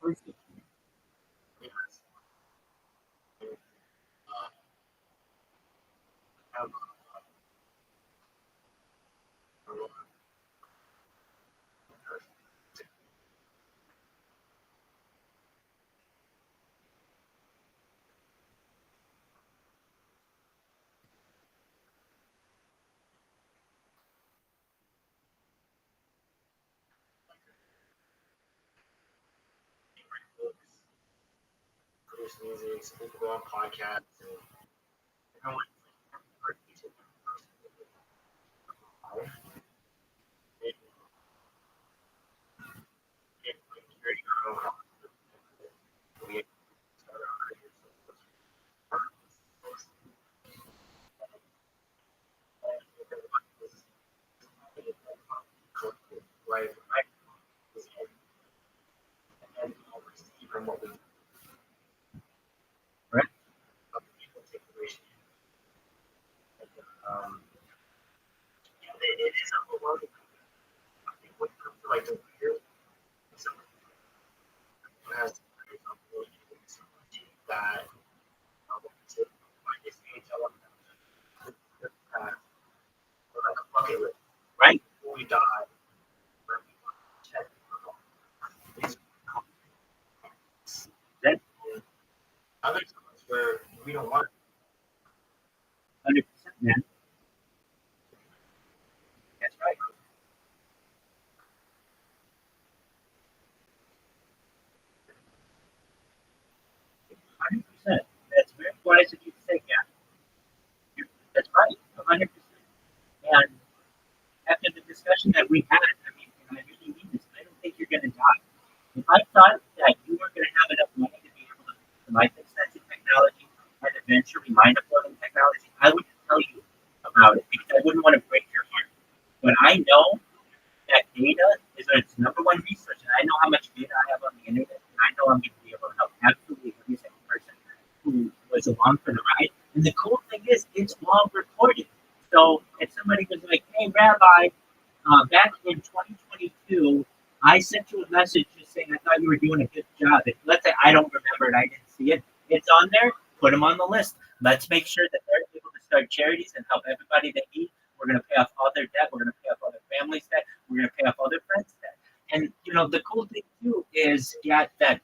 First, Yes. Have books, produce music, people go on podcasts, and I want to each of them personally. It, like, your own we start our life, and receive from what we right? people take away. Um, it is overwhelming. I think when it comes to like the weird, someone has that I just can't tell them that. discussion that we had, I mean, I really mean this. I don't think you're going to die. If I thought that you weren't going to have enough money to be able to use life extension technology and eventually mind uploading technology, I wouldn't tell you about it because I wouldn't want to break your heart. But I know that data is its number one resource, and I know how much data I have on the internet, and I know I'm going to be able to help absolutely every single person who was along for the ride. And the cool thing is, it's all recorded. So if somebody was like, "Hey, Rabbi, back in 2022, I sent you a message just saying I thought you were doing a good job." If, let's say I don't remember and I didn't see it, it's on there. Put them on the list. Let's make sure that they're able to start charities and help everybody they need. We're going to pay off all their debt. We're going to pay off all their family's debt. We're going to pay off all their friends' debt. And the cool thing too is that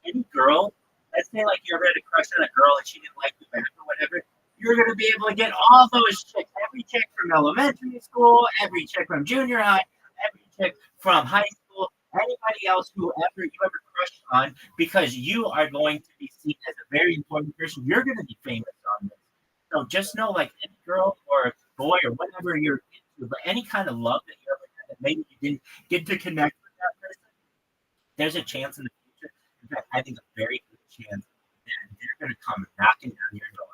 any girl, let's say like you ever had a crush on a girl and she didn't like you back or whatever, you're going to be able to get all those chicks, every chick from elementary school, every chick from junior high, every chick from high school, anybody else you ever crushed on, because you are going to be seen as a very important person. You're going to be famous on this. So just know, like any girl or boy or whatever you're into, but any kind of love that you ever had that maybe you didn't get to connect with that person, there's a chance in the future. In fact, I think a very good chance that they're going to come knocking down your door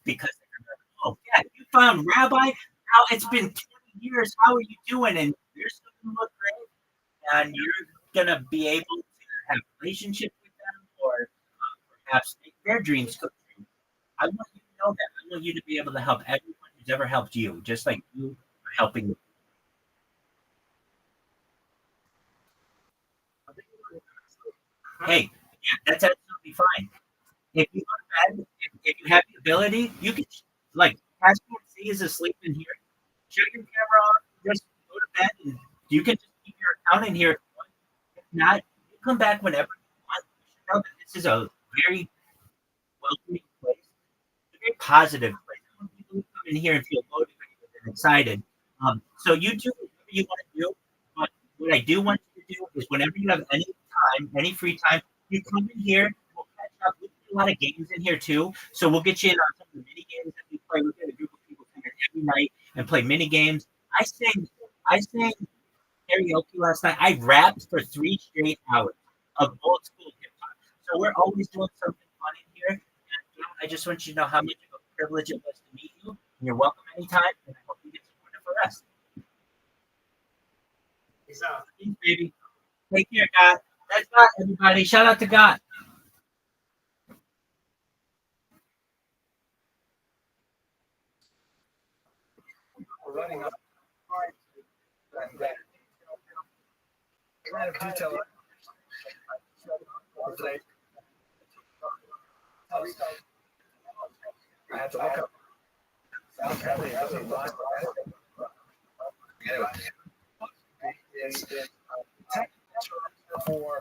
because they're going to, "Oh, yeah, you found Rabbi? How it's been 20 years. How are you doing?" And you're still going to look great, and you're going to be able to have relationships with them, or perhaps make their dreams come true. I want you to know that. I want you to be able to help everyone who's ever helped you, just like you are helping me. Hey, yeah, that's absolutely fine. If you go to bed, if you have the ability, you can, like, Pastor C is asleep in here. Shut your camera off, just go to bed, and you can just keep your account in here if you want. If not, you come back whenever you want. You should know that this is a very welcoming place, a very positive place. I want people to come in here and feel motivated and excited. So you do whatever you want to do. But what I do want you to do is whenever you have any time, any free time, you come in here. We'll catch up. We do a lot of games in here too. So we'll get you in on some of the mini games that we play. We get a group of people come in every night and play mini games. I sang karaoke last night. I rapped for 3 straight hours of old school hip hop. So we're always doing something fun in here. And I just want you to know how much of a privilege it was to meet you. And you're welcome anytime. And I hope you get some wonderful rest. Peace out. Thanks, baby. Take care, God. That's God, everybody. Shout out to God. We're running up. And kind of detail. I had to look up. Apparently, it doesn't lie. Anyway, is tech for